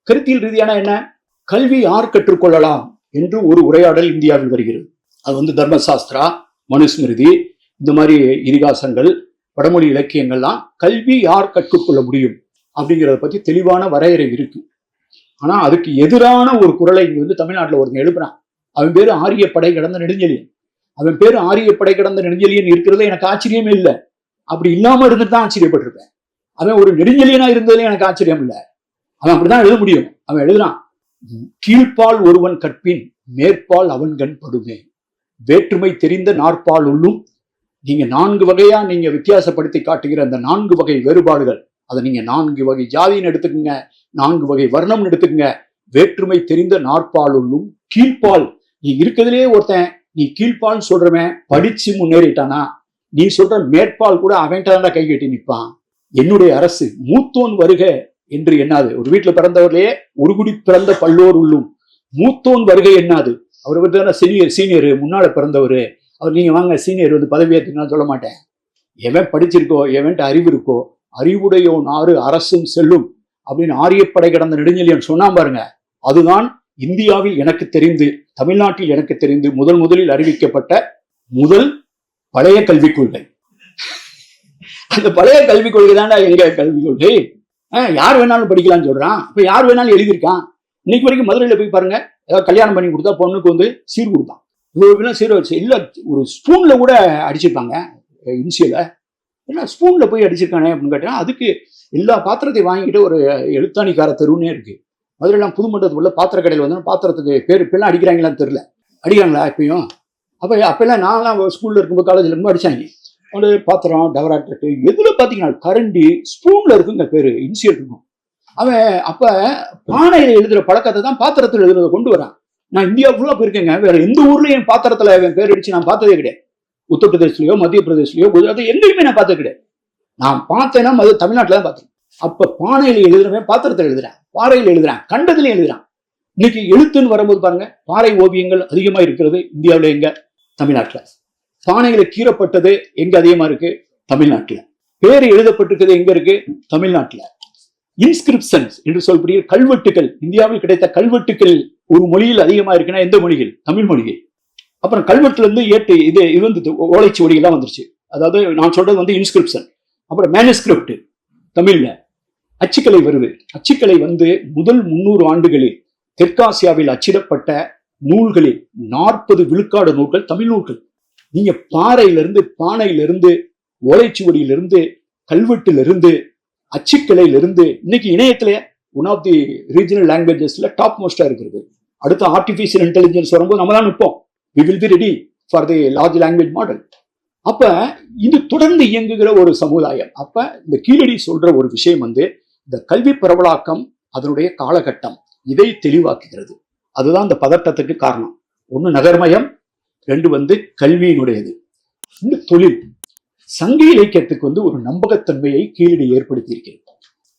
கருத்தியல் ரீதியான என்ன? கல்வி யார் கற்றுக்கொள்ளலாம் என்று ஒரு உரையாடல் இந்தியாவில் வருகிறது. அது வந்து தர்மசாஸ்திரா, மனுஸ்மிருதி, இந்த மாதிரி இதிகாசங்கள், வடமொழி இலக்கியங்கள்லாம் கல்வி யார் கற்றுக்கொள்ள முடியும் அப்படிங்கிறத பத்தி தெளிவான வரையறை இருக்கு. ஆனா அதுக்கு எதிரான ஒரு குரலை இங்க வந்து தமிழ்நாட்டில் ஒருத்தன் எழுப்புறான். அவன் பேரு ஆரிய படை கடந்த நெடுஞ்செழியன். அவன் பேரு ஆரிய படை கடந்த நெடுஞ்செழியன் இருக்கிறது எனக்கு ஆச்சரியமே இல்லை. அப்படி இல்லாம இருந்துட்டு தான் ஆச்சரியப்பட்டிருப்பேன். அவன் ஒரு நெடுஞ்செழியனா இருந்ததுல எனக்கு ஆச்சரியம் இல்லை. அவன் அப்படிதான் எழுத முடியும். அவன் எழுதுறான், கீழ்ப்பால் ஒருவன் கற்பின் மேற்பால் அவன் கண் படுமே, வேற்றுமை தெரிந்த நாற்பால் உள்ளும். நீங்க 4 வகையா நீங்க வித்தியாசப்படுத்தி காட்டுகிற அந்த 4 வகை வேறுபாடுகள், அதை நீங்க 4 வகை ஜாதின்னு எடுத்துக்கங்க, 4 வகை வர்ணம்னு எடுத்துக்கங்க. வேற்றுமை தெரிந்த நாற்பால் உள்ளும் கீழ்ப்பால் நீ இருக்கிறதுலே ஒருத்தன் நீ கீழ்ப்பால் சொல்றவன் படிச்சு முன்னேறிட்டானா நீ சொல்ற மேற்பால் கூட அவன்கிட்ட கை கட்டி நிற்பான். என்னுடைய அரசு மூத்தோன் வருக என்று எண்ணாது. ஒரு வீட்டுல பிறந்தவர்களே ஒரு குடி பிறந்த பல்லோர் உள்ளும் மூத்தோன் வருகை எண்ணாது. அவர் வந்து சீனியர் முன்னால பிறந்தவர், அவர் நீங்க வாங்க சீனியர் வந்து பதவி ஏற்றுனா சொல்ல மாட்டேன். எவன் படிச்சிருக்கோ எவன்ட்ட அறிவு இருக்கோ அறிவுடையோன் ஆறு அரசும் செல்லும் அப்படின்னு ஆரியப்படை கடந்த நெடுஞ்செழியன் சொன்னா பாருங்க. அதுதான் இந்தியாவில் எனக்கு தெரிந்து தமிழ்நாட்டில் எனக்கு தெரிந்து முதலில் அறிவிக்கப்பட்ட முதல் பழைய கல்விக் கொள்கை. அந்த பழைய கல்விக் கொள்கை தான்டா எங்க கல்விக் கொள்கை. யார் வேணாலும் படிக்கலாம்னு சொல்றான். இப்ப யார் வேணாலும் எழுதியிருக்கான். இன்னைக்கு வரைக்கும் மதுரையில போய் பாருங்க, ஏதாவது கல்யாணம் பண்ணி கொடுத்தா பொண்ணுக்கு வந்து சீர் கொடுத்தான். இவ்வளவு சீர் வச்சு இல்ல ஒரு ஸ்பூன்ல கூட அடிச்சிருப்பாங்க இன்சியல. ஏன்னா ஸ்பூன்ல போய் அடிச்சிருக்கானே அப்படின்னு கேட்டா அதுக்கு எல்லா பாத்திரத்தையும் வாங்கிட்டு ஒரு எழுத்தாணிக்கார தெருவுன்னே இருக்கு. மதுரையெல்லாம் புதுமண்டலத்துக்குள்ள பாத்திர கடையில் வந்து பாத்திரத்துக்கு பேர் இப்பெல்லாம் அடிக்கிறாங்களான்னு தெரியல. அடிக்கிறாங்களா இப்பயும்? அப்பெல்லாம் நான்லாம் ஸ்கூல்ல இருக்கும்போது காலேஜ்ல இருக்கும்போது அடிச்சாங்க. ஒரு பாத்திரம் டவராட்டு எதுல பாத்தீங்கன்னா கரண்டி ஸ்பூன்ல இருக்குங்க பேரு இன்சியல் இருக்கும். அவன் அப்ப பானையில எழுதுற பழக்கத்தை தான் பாத்திரத்தில் எழுதுறத கொண்டு வரான். நான் இந்தியா ஃபுல்லா போயிருக்கேங்க, வேற எந்த ஊர்லயும் பாத்திரத்துல அவன் பேர் அடிச்சு நான் பார்த்ததே கிடையாது. உத்தரப்பிரதேஷ்லயோ மத்திய பிரதேஷ்லயோ குஜராத் எங்கேயுமே நான் பார்த்தது கிடையாது. நான் பார்த்தேன்னா தமிழ்நாட்டில் தான் பார்த்தேன். அப்ப பானையில எழுதுறவன் பாத்திரத்தில் எழுதுறான், பாறையில் எழுதுறான், கண்டதுலயும் எழுதுறான். இன்னைக்கு எழுத்துன்னு வரும்போது பாருங்க, பாறை ஓவியங்கள் அதிகமா இருக்கிறது இந்தியாவில எங்க? தமிழ்நாட்டுல. பானையில கீறப்பட்டது எங்க அதிகமா இருக்கு? தமிழ்நாட்டுல. பேரு எழுதப்பட்டிருக்கிறது எங்க இருக்கு? தமிழ்நாட்டுல. இன்ஸ்கிரிப்ஷன்ஸ் என்று சொல்லக்கூடிய கல்வெட்டுகள், இந்தியாவில் கிடைத்த கல்வெட்டுகள் ஒரு மொழியில் அதிகமா இருக்குன்னா எந்த மொழிகள்? தமிழ் மொழிகள். அப்புறம் கல்வெட்டுல இருந்து இது வந்து ஓலைச்சுவடிகள்லாம் வந்துருச்சு. அதாவது நான் சொல்றது வந்து இன்ஸ்கிரிப்ஷன். அப்புறம் மேனுஸ்கிரிப்ட் தமிழ்ல. அச்சுக்கலை வருது. அச்சுக்கலை வந்து முதல் 300 ஆண்டுகளில் தெற்காசியாவில் அச்சிடப்பட்ட நூல்களில் 40 விழுக்காடு நூல்கள் தமிழ் நூல்கள். நீங்க பாறையிலிருந்து, பானையிலிருந்து, ஓலைச்சுவடியிலிருந்து, கல்வெட்டிலிருந்து, அச்சுக்கலையிலிருந்து இன்னைக்கு இணையத்துல ஒன் ஆஃப் தி ரீஜனல் லாங்குவேஜஸ்ல டாப் மோஸ்டா இருக்கிறது. அடுத்த ஆர்டிபிஷியல் இன்டெலிஜென்ஸ் வரும்போது நம்ம தான் நிற்போம். We will be ready for the large language model. அப்ப இது தொடர்ந்து இயங்குகிற ஒரு சமுதாயம். அப்ப இந்த கீழடி சொல்ற ஒரு விஷயம் வந்து இந்த கல்வி பரவலாக்கம், அதனுடைய காலகட்டம் இதை தெளிவாக்குகிறது. அதுதான் இந்த பதட்டத்துக்கு காரணம். ஒண்ணு நகர்மயம், 2 வந்து கல்வியினுடையது, இந்த தொழில். சங்க இலக்கியத்துக்கு வந்து ஒரு நம்பகத்தன்மையை கீழடி ஏற்படுத்தி இருக்கிறது.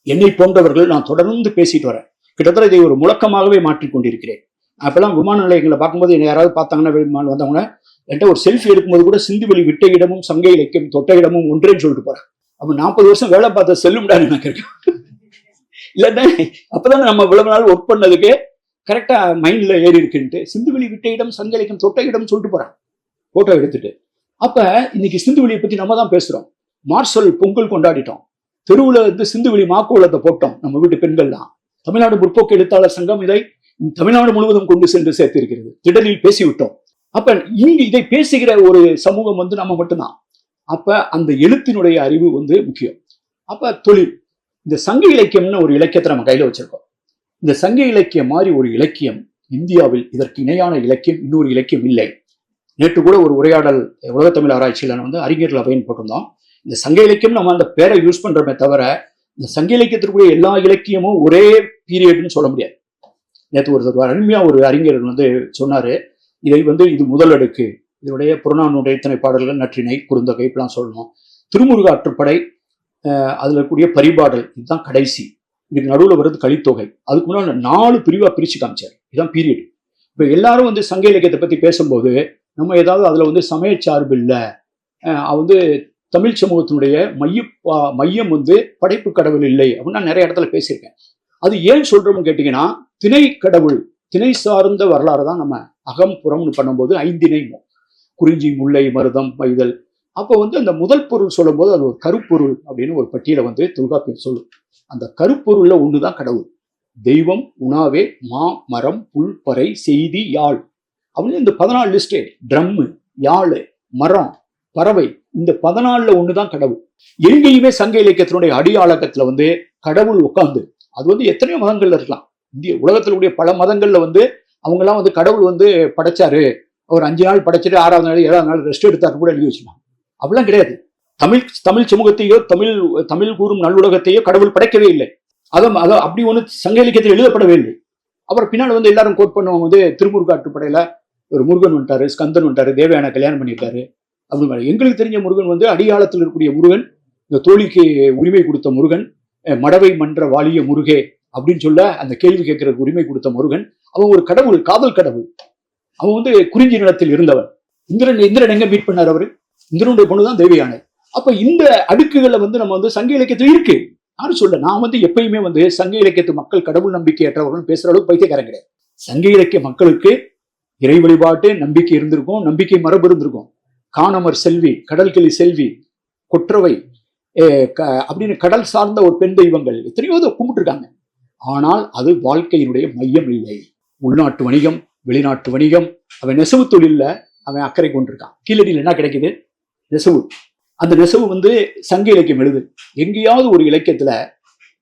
என்னை போன்றவர்கள் நான் தொடர்ந்து பேசிட்டு வரேன். கிட்டத்தட்ட இதை ஒரு முழக்கமாகவே மாற்றிக் கொண்டிருக்கிறேன். அப்பெல்லாம் விமான நிலையங்களை பார்க்கும்போது என்ன யாராவது பார்த்தாங்கன்னா வந்தவங்க என்கிட்ட ஒரு செல்ஃபி எடுக்கும்போது கூட சிந்துவெளி விட்ட இடமும் சங்க இலக்கியம் தொட்ட இடமும் ஒன்றேன்னு சொல்லிட்டு போறேன். அப்ப 40 வருஷம் வேலை பார்த்த செல்லும்டான்னு நான் கேட்கிறேன். இல்லைன்னா அப்பதானே நம்ம இவ்வளவு நாள் ஒர்க் பண்ணதுக்கு கரெக்டா மைண்ட்ல ஏறி இருக்குன்ட்டு சிந்துவெளி விட்ட இடம் சங்க இலக்கியம் தொட்ட இடம் சொல்லிட்டு போறான் போட்டோ எடுத்துட்டு. அப்ப இன்னைக்கு சிந்துவெளியை பத்தி நம்ம தான் பேசுறோம். மார்சல் பொங்கல் கொண்டாடிட்டோம். தெருவுல வந்து சிந்துவெளி மாக்கோலத்தை போட்டோம் நம்ம வீட்டு பெண்கள்லாம். தமிழ்நாடு முற்போக்கு எழுத்தாளர் சங்கம் இதை தமிழ்நாடு முழுவதும் கொண்டு சென்று சேர்த்திருக்கிறது. திடலில் பேசிவிட்டோம். அப்ப இங்கு இதை பேசுகிற ஒரு சமூகம் வந்து நம்ம மட்டும்தான். அப்ப அந்த எழுத்தினுடைய அறிவு வந்து முக்கியம். அப்ப தொழில், இந்த சங்க இலக்கியம்னு ஒரு இலக்கியத்தை நம்ம கையில வச்சிருக்கோம். இந்த சங்க இலக்கியம் மாதிரி ஒரு இலக்கியம் இந்தியாவில் இதற்கு இணையான இலக்கியம் இன்னொரு இலக்கியம் இல்லை. நேற்று கூட ஒரு உரையாடல் உலக தமிழ் ஆராய்ச்சியில வந்து அறிஞர்கள் அவைன்னு போட்டிருந்தோம். இந்த சங்க இலக்கியம் நம்ம அந்த பேரை யூஸ் பண்றோமே தவிர இந்த சங்க இலக்கியத்திற்குரிய எல்லா இலக்கியமும் ஒரே பீரியட்னு சொல்ல முடியாது. நேற்று ஒருத்தர் அருமையா ஒரு அறிஞர் வந்து சொன்னாரு, இதை வந்து இது முதல் அடுக்கு, இதனுடைய புறநானூறு இத்தனை பாடல்கள், நற்றிணை, குறுந்தொகை இப்பெல்லாம் சொல்லணும். திருமுருக ஆற்றுப்படை, அதுல கூடிய பரிபாடல், இதுதான் கடைசி. இதுக்கு நடுவில் வருது கலித்தொகை. அதுக்கு முன்னாடி 4 பிரிவா பிரிச்சு காமிச்சார். இதுதான் பீரியட். இப்ப எல்லாரும் வந்து சங்க இலக்கியத்தை பத்தி பேசும்போது நம்ம ஏதாவது அதுல வந்து சமய சார்பு இல்லை, வந்து தமிழ் சமூகத்தினுடைய மையம் வந்து படைப்பு கடவுள் இல்லை அப்படின்னு நான் நிறைய இடத்துல பேசியிருக்கேன். அது ஏன் சொல்றோம்னு கேட்டீங்கன்னா, திணை கடவுள், திணை சார்ந்த வரலாறு தான் நம்ம அகம் புறம்னு பண்ணும்போது 5 திணை, குறிஞ்சி, முல்லை, மருதம், மைதல். அப்போ வந்து அந்த முதல் பொருள் சொல்லும் போது அது ஒரு கருப்பொருள் அப்படின்னு ஒரு பட்டியலை வந்து தொல்காப்பியம் சொல்லும். அந்த கருப்பொருள்ல ஒண்ணுதான் கடவுள். தெய்வம், உணாவே, மா, மரம், புல், பறை, செய்தி, யாழ் அப்படின்னு இந்த 14 லிஸ்ட். ட்ரம்மு, யாழ், மரம், பறவை, இந்த 14ல ஒண்ணுதான் கடவுள். எங்கேயுமே சங்க இலக்கியத்தினுடைய அடியாளகத்துல வந்து கடவுள் உட்கார்ந்து, அது வந்து எத்தனையோ மதங்கள்ல இருக்கலாம். இந்திய உலகத்தினுடைய பல மதங்கள்ல வந்து அவங்க எல்லாம் வந்து கடவுள் வந்து படைச்சாரு, ஒரு 5 நாள் படைச்சிட்டு 6வது நாள் 7வது நாள் ரெஸ்ட் எடுத்தாரு கூட எழுதி வச்சுக்கலாம். அப்படிலாம் கிடையாது. தமிழ் சமூகத்தையோ தமிழ் கூறும் நல்லுலகத்தையோ கடவுள் படைக்கவே இல்லை. அதை அப்படி ஒண்ணு சங்க இலக்கியத்தில் எழுதப்படவே இல்லை. அப்புறம் பின்னால் வந்து எல்லாரும் கோட் பண்ணுவாங்க வந்து திருமுருக ஆற்றுப்படையில ஒரு முருகன் வந்துட்டாரு, ஸ்கந்தன் வந்துட்டாரு, தேவயானை கல்யாணம் பண்ணியிருக்காரு அப்படின்னு. எங்களுக்கு தெரிஞ்ச முருகன் வந்து அடியாளத்தில் இருக்கக்கூடிய முருகன், இந்த தோழிக்கு உரிமை கொடுத்த முருகன், மடவை மன்ற வாலிய முருகே அப்படின்னு சொல்ல அந்த கேள்வி கேட்கறதுக்கு உரிமை கொடுத்த முருகன். அவன் ஒரு கடவுள், காதல் கடவுள். அவன் வந்து குறிஞ்சி நிலத்தில் இருந்தவன். இந்திரன் எங்க மீட் பண்ணார்? அவரு இந்திரனுடைய பொண்ணுதான் தேவயானை. அப்ப இந்த அடுக்குகளை வந்து நம்ம வந்து சங்க இலக்கியத்தில் இருக்கு. யாரும் சொல்ல, நான் வந்து எப்பயுமே வந்து சங்க இலக்கியத்து மக்கள் கடவுள் நம்பிக்கையற்றவர்கள் பேசுற அளவுக்கு பைத்தியக்காரன் கிடையாது. சங்க இலக்கிய மக்களுக்கு இறை வழிபாட்டு நம்பிக்கை இருந்திருக்கும், நம்பிக்கை மரபு இருந்திருக்கும். காணமர் செல்வி, கடல்கிளி செல்வி, கொற்றவை அப்படின்னு கடல் சார்ந்த ஒரு பெண் தெய்வங்கள் எத்தனையோ கும்பிட்டு இருக்காங்க. ஆனால் அது வாழ்க்கையினுடைய மையம் இல்லை. உள்நாட்டு வணிகம், வெளிநாட்டு வணிகம். அவன் நெசவு தொழில அவன் அக்கறை கொண்டிருக்கான். கீழடியில் என்ன கிடைக்குது? நெசவு. அந்த நெசவு வந்து சங்க இலக்கியம் எழுது. எங்கேயாவது ஒரு இலக்கியத்துல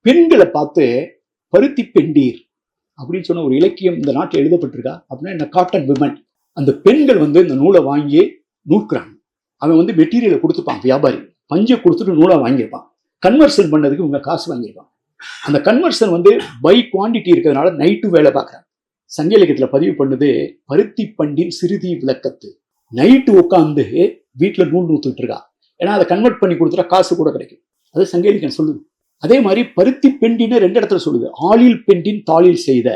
பெண்களை பார்த்து பருத்தி பெண்டீர் அப்படின்னு சொன்ன ஒரு இலக்கியம் இந்த நாட்டில் எழுதப்பட்டிருக்கா? அப்படின்னா என்ன? Cotton women. அந்த பெண்கள் வந்து இந்த நூலை வாங்கி நூற்கிறாங்க. அவன் வந்து மெட்டீரியலை கொடுத்துப்பான், வியாபாரி பஞ்சை கொடுத்துட்டு நூலை வாங்கியிருப்பான். கன்வர்ஷன் பண்ணதுக்கு இவங்க காசு வாங்கியிருப்பான். அந்த கன்வர்ஷன் வந்து பை குவான்டிட்டி இருக்கிறதுனால நைட்டு வேலை பார்க்குறாங்க. சங்க இலக்கியத்துல பதிவு பண்ணுது, பருத்தி பண்டின் சிறுதி விளக்கத்து. நைட்டு உட்காந்து வீட்டில் நூல் நூத்துட்டு இருக்கா. ஏன்னா அதை கன்வெர்ட் பண்ணி கொடுத்துட்டா காசு கூட கிடைக்கும். அது சங்க இலக்கியம் சொல்லுது. அதே மாதிரி பருத்தி பெண்டின்னு 2 இடத்துல சொல்லுது. ஆளில் பெண்டின் தாளில் செய்த.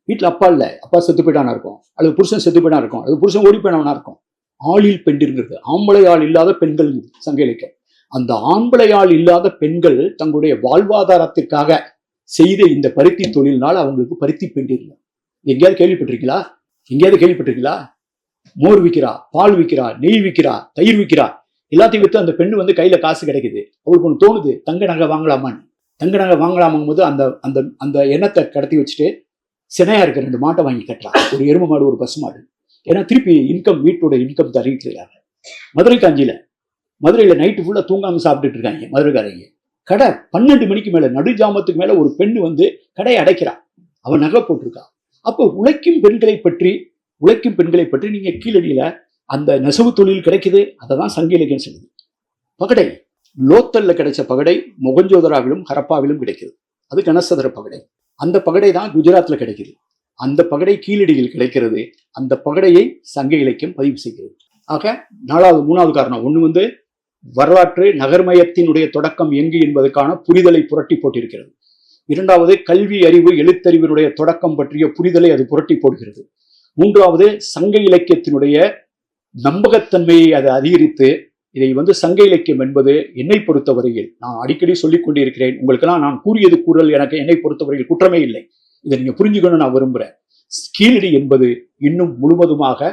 வீட்டில் அப்பா இல்லை, அப்பா செத்து போயிட்டானா இருக்கும், அல்லது புருஷன் செத்து போயிட்டா இருக்கும், அல்லது புருஷன் ஓடி போயினவனா இருக்கும். ஆளில் பெண்டிருங்கிறது ஆம்பளை ஆள் இல்லாத பெண்கள் சங்க இலக்கியம். அந்த ஆம்பளை ஆள் இல்லாத பெண்கள் தங்களுடைய வாழ்வாதாரத்திற்காக செய்த இந்த பருத்தி தொழில்னால் அவங்களுக்கு பருத்தி பெண்டிருங்க. எங்கேயாவது கேள்விப்பட்டிருக்கீங்களா? எங்கேயாவது கேள்விப்பட்டிருக்கீங்களா? மோர் விற்கிறா, பால் விற்கிறா, நெய் விற்கிறா, தயிர் விற்கிறா. எல்லாத்தையும் விற்று அந்த பெண்ணு வந்து கையில காசு கிடைக்குது. அவளுக்கு ஒன்று தோணுது, தங்க நகை வாங்கலாமான்னு. தங்க நகை வாங்கலாமும் போது அந்த அந்த அந்த எண்ணத்தை கடத்தி வச்சுட்டு சினையா இருக்க 2 மாட்டை வாங்கி கட்டுறா. ஒரு எருமை மாடு, ஒரு பசு மாடு. ஏன்னா திருப்பி இன்கம், வீட்டோட இன்கம் தருகிறாங்க. மதுரை காஞ்சியில, மதுரையில நைட்டு ஃபுல்லா தூங்காம சாப்பிட்டுட்டு இருக்காங்க மதுரைக்காரங்க. கடை 12 மணிக்கு மேல, நடுஜாமத்துக்கு மேல ஒரு பெண்ணு வந்து கடையை அடைக்கிறா. அவன் நகை போட்டிருக்கா. அப்போ உழைக்கும் பெண்களை பற்றி நீங்க கீழடியில அந்த நெசவு தொழில் கிடைக்குது. அதை தான் சங்க இலக்கியம் சொல்லுது. பகடை, லோத்தல்ல கிடைச்ச பகடை மொகஞ்சோதராவிலும் ஹரப்பாவிலும் கிடைக்குது. அது கனசதர பகடை. அந்த பகடை தான் குஜராத்ல கிடைக்குது. அந்த பகடை கீழடியில் கிடைக்கிறது. அந்த பகடையை சங்க இலக்கியம் பதிவு செய்கிறது. ஆக 3வது காரணம், ஒண்ணு வந்து வரலாற்று நகர்மயத்தினுடைய தொடக்கம் எங்கு என்பதற்கான புரிதலை புரட்டி போட்டிருக்கிறது. 2வது கல்வி அறிவு எழுத்தறிவினுடைய தொடக்கம் பற்றிய புரிதலை அது புரட்டி போடுகிறது. 3வது சங்க இலக்கியத்தினுடைய நம்பகத்தன்மையை அதை அதிகரித்து, இதை வந்து சங்க இலக்கியம் என்பது என்னை பொறுத்தவரையில், நான் அடிக்கடி சொல்லிக் கொண்டிருக்கிறேன், உங்களுக்கெல்லாம் நான் கூறியது கூறல் எனக்கு என்னை பொறுத்தவரையில் குற்றமே இல்லை. இதை நீங்க புரிஞ்சுக்கணும் நான் விரும்புறேன். கீழடி என்பது இன்னும் முழுவதுமாக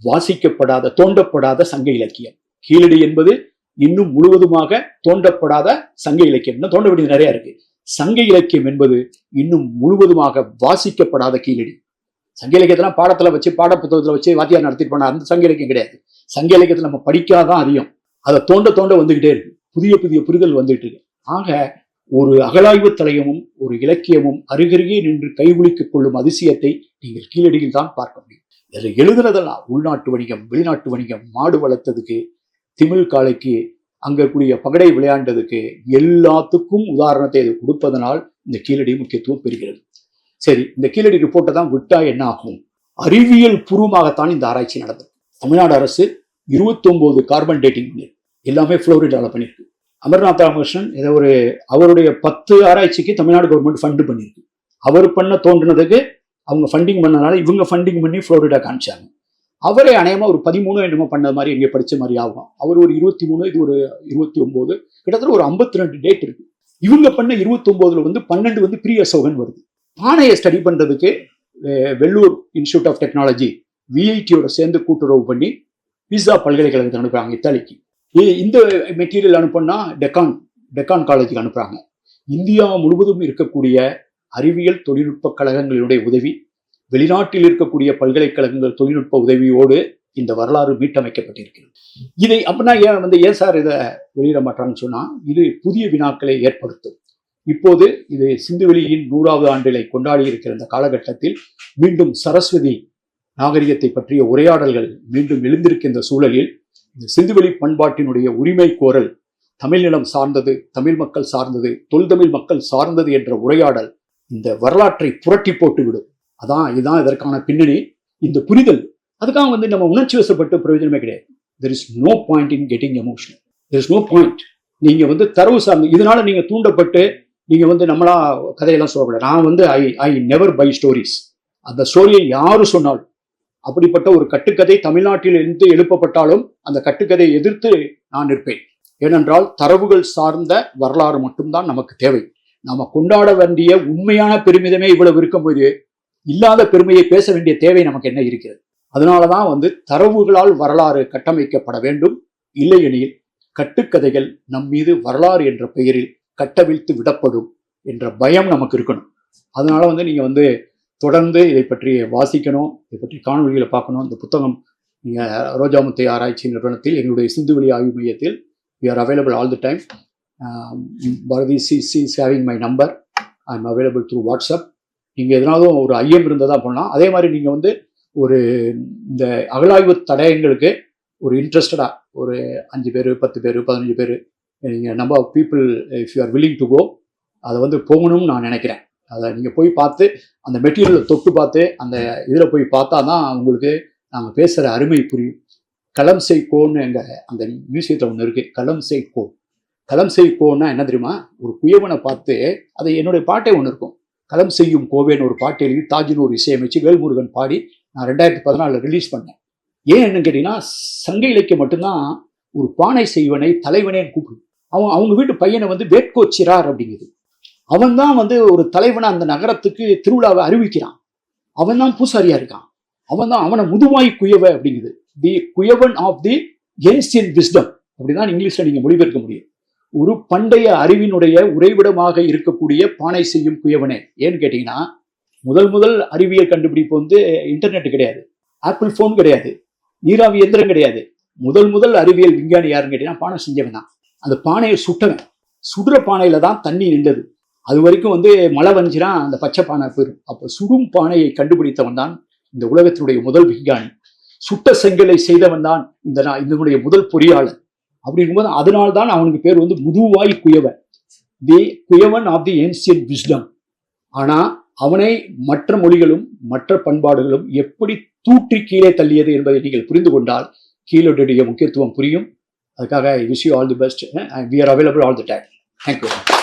வாசிக்கப்படாத, தோண்டப்படாத சங்க இலக்கியம். கீழடி என்பது இன்னும் முழுவதுமாக தோண்டப்படாத சங்க இலக்கியம். இன்னும் தோண்ட வேண்டியது நிறைய இருக்கு. சங்க இலக்கியம் என்பது இன்னும் முழுவதுமாக வாசிக்கப்படாத கீழடி. சங்க இலக்கியத்தெல்லாம் பாடத்துல வச்சு, பாட புத்தகத்துல வச்சு வாத்தியார் நடத்திட்டு போனா அந்த சங்க இலக்கியம் கிடையாது. சங்க இலக்கியத்துல நம்ம படிக்காதான் அதிகம். அதை தோண்ட வந்துகிட்டே இருக்கு. புதிய புதிய புரிதல் வந்துட்டு இருக்கு. ஆக ஒரு அகழாய்வு தலையமும் ஒரு இலக்கியமும் அருகருகே நின்று கைகுலித்துக் கொள்ளும் அதிசயத்தை நீங்கள் கீழடியில் தான் பார்க்க முடியும். இதில் எழுதுனதெல்லாம் உள்நாட்டு வணிகம், வெளிநாட்டு வணிகம், மாடு வளர்த்ததுக்கு, திமிழ் காளைக்கு, அங்க கூடிய பகடை விளையாண்டதுக்கு, எல்லாத்துக்கும் உதாரணத்தை இது கொடுப்பதனால் இந்த கீழடி முக்கியத்துவம் பெறுகிறது. சரி, இந்த கீழடி ரிப்போர்ட்டை தான் விட்டா என்ன ஆகும்? அறிவியல் பூர்வமாகத்தான் இந்த ஆராய்ச்சி நடந்தது. தமிழ்நாடு அரசு 29 கார்பன் டேட்டிங் பண்ணிருக்கு. எல்லாமே புளோரிடால பண்ணிருக்கு. அமர்நாத் ராமகிருஷ்ணன் இதை அவருடைய 10 ஆராய்ச்சிக்கு தமிழ்நாடு கவர்மெண்ட் ஃபண்டு பண்ணிருக்கு. அவர் பண்ண தோன்றினதுக்கு அவங்க ஃபண்டிங் பண்ணனால இவங்க ஃபண்டிங் பண்ணி புளோரிடா காமிச்சாங்க. அவரே அநேகமா ஒரு 13 என்னமோ பண்ண மாதிரி எங்கே படிச்ச மாதிரி ஆகும். அவர் ஒரு 23, இது ஒரு 29, கிட்டத்தட்ட ஒரு 52 டேட் இருக்கு. இவங்க பண்ண 29ல வந்து 12 வந்து ப்ரீ அசோகன் வருது. பானையை ஸ்டடி பண்றதுக்கு வெள்ளூர் இன்ஸ்டியூட் ஆஃப் டெக்னாலஜி விஐடியோட சேர்ந்து கூட்டுறவு பண்ணி பிசா பல்கலைக்கழகத்தை அனுப்புறாங்க இத்தாலிக்கு. இந்த மெட்டீரியல் அனுப்புனா டெக்கான் காலேஜுக்கு அனுப்புறாங்க. இந்தியா முழுவதும் இருக்கக்கூடிய அறிவியல் தொழில்நுட்ப கழகங்களுடைய உதவி, வெளிநாட்டில் இருக்கக்கூடிய பல்கலைக்கழகங்கள் தொழில்நுட்ப உதவியோடு இந்த வரலாறு மீட்டமைக்கப்பட்டிருக்கிறது. இதை அப்படின்னா ஏன் சார் இதை வெளியிட மாட்டாங்கன்னு சொன்னா, இது புதிய வினாக்களை ஏற்படுத்தும். இப்போது இது சிந்துவெளியின் 100வது ஆண்டிலை கொண்டாடி இருக்கிற இந்த காலகட்டத்தில் மீண்டும் சரஸ்வதி நாகரிகத்தை பற்றிய உரையாடல்கள் மீண்டும் எழுந்திருக்கின்ற சூழலில் இந்த சிந்துவெளி பண்பாட்டினுடைய உரிமை கோரல், தமிழ் நிலம் சார்ந்தது, தமிழ் மக்கள் சார்ந்தது, தொல்தமிழ் மக்கள் சார்ந்தது என்ற உரையாடல் இந்த வரலாற்றை புரட்டி போட்டுவிடும். இதுதான் இதற்கான பின்னணி. இந்த புரிதல் அதுக்காக வந்து நம்ம உணர்ச்சி வசப்பட்டு பிரயோஜனமே கிடையாது. There is no point in getting emotional. There is no point. நீங்க வந்து தரவு சார்ந்து இதனால நீங்க தூண்டப்பட்டு நீங்க வந்து நம்மளா கதையெல்லாம் சொல்லக்கூடாது. நான் வந்து ஐ நெவர் பை ஸ்டோரிஸ். அந்த ஸ்டோரியை யாரு சொன்னாலும், அப்படிப்பட்ட ஒரு கட்டுக்கதை தமிழ்நாட்டில் இருந்து எழுப்பப்பட்டாலும் அந்த கட்டுக்கதையை எதிர்த்து நான் நிற்பேன். ஏனென்றால் தரவுகள் சார்ந்த வரலாறு மட்டும்தான் நமக்கு தேவை. நாம கொண்டாட வேண்டிய உண்மையான பெருமிதமே இவ்வளவு இருக்கும்போது இல்லாத பெருமையை பேச வேண்டிய தேவை நமக்கு என்ன இருக்கிறது? அதனாலதான் வந்து தரவுகளால் வரலாறு கட்டமைக்கப்பட வேண்டும். இல்லையெனில் கட்டுக்கதைகள் நம் மீது வரலாறு என்ற பெயரில் கட்டவிழ்த்து விடப்படும் என்ற பயம் நமக்கு இருக்கணும். அதனால வந்து நீங்க வந்து தொடர்ந்து இதை பற்றி வாசிக்கணும், இதை பற்றி காணொலிகளை பார்க்கணும். இந்த புத்தகம் நீங்க ரோஜாமுத்தை ஆராய்ச்சி நிறுவனத்தில் எங்களுடைய சிந்துவெளி ஆய்வு மையத்தில் we are available all the time. Bharati is having my number. I am available through WhatsApp. நீங்க எதனாலும் ஒரு ஐயம் இருந்ததா பண்ணலாம். அதே மாதிரி நீங்க வந்து ஒரு இந்த அகழாய்வு தடயங்களுக்கு ஒரு இன்ட்ரெஸ்டடா ஒரு 5 பேர் 10 பேர் 15 பேர் நீங்க number of people if you are willing to go அதை வந்து போகணும்னு நான் நினைக்கிறேன். அதை நீங்கள் போய் பார்த்து அந்த மெட்டீரியலை தொட்டு பார்த்து அந்த இதில் போய் பார்த்தா தான் உங்களுக்கு நாங்கள் பேசுகிற அருமை புரியும். களம் செய்கோன்னு எங்கள் அந்த மியூசியத்தில் ஒன்று இருக்குது, களம் செய்கோ. களம் செய்கோன்னா என்ன தெரியுமா? ஒரு குயவனை பார்த்து அது என்னுடைய பாட்டே ஒன்று இருக்கும், களம் செய்யும் கோவேன்னு ஒரு பாட்டு எழுதி தாஜினூர் இசையமைச்சு வேல்முருகன் பாடி நான் 2014 ரிலீஸ் பண்ணேன். ஏன் என்னன்னு கேட்டீங்கன்னா, சங்க இலக்கியம் மட்டும்தான் ஒரு பானை செய்வனை தலைவனேன்னு கூப்பிடும். அவங்க வீட்டு பையனை வந்து வேட்கோச்சிரார் அப்படிங்குது. அவன் தான் வந்து ஒரு தலைவனை அந்த நகரத்துக்கு திருவிழாவை அறிவிக்கிறான். அவன் தான் பூசாரியா இருக்கான். அவனை முதுவாய் குயவ அப்படிங்குது. தி குயவன் ஆஃப் தி ஏன்சியன்ட் விஸ்டம் அப்படிதான் இங்கிலீஷ்ல நீங்க மொழிபெயர்க்க முடியும். ஒரு பண்டைய அறிவினுடைய உறைவிடமாக இருக்கக்கூடிய பானை செய்யும் குயவனே. ஏன்னு கேட்டீங்கன்னா, முதல் அறிவியல் கண்டுபிடிப்பு வந்து இன்டர்நெட் கிடையாது, ஆப்பிள் போன் கிடையாது, நீராவி எந்திரம் கிடையாது. முதல் அறிவியல் விஞ்ஞானி யாருன்னு கேட்டீங்கன்னா பானை செஞ்சவன் தான். அந்த பானையை சுட்டவன். சுடுற பானையில தான் தண்ணி நின்றது. அது வரைக்கும் வந்து மழை வந்துச்சுன்னா அந்த பச்சை பானை போயிடும். அப்ப சுடும் பானையை கண்டுபிடித்தவன் தான் இந்த உலகத்தினுடைய முதல் விஞ்ஞானி. சுட்ட செங்கலை செய்தவன் தான் இதனுடைய முதல் பொறியாளர். அப்படி இருக்கும்போது அதனால்தான் அவனுக்கு பேர் வந்து முதுவாய் குயவன், தி குயவன் ஆஃப் தி ஏன்சியன்ட் விஸ்டம். ஆனா அவனை மற்ற மொழிகளும் மற்ற பண்பாடுகளும் எப்படி தூற்றி கீழே தள்ளியது என்பதை நீங்கள் புரிந்து கொண்டால் கீழோடைய முக்கியத்துவம் புரியும். அதுக்காக I wish you all the best. We are available all the time. Thank you.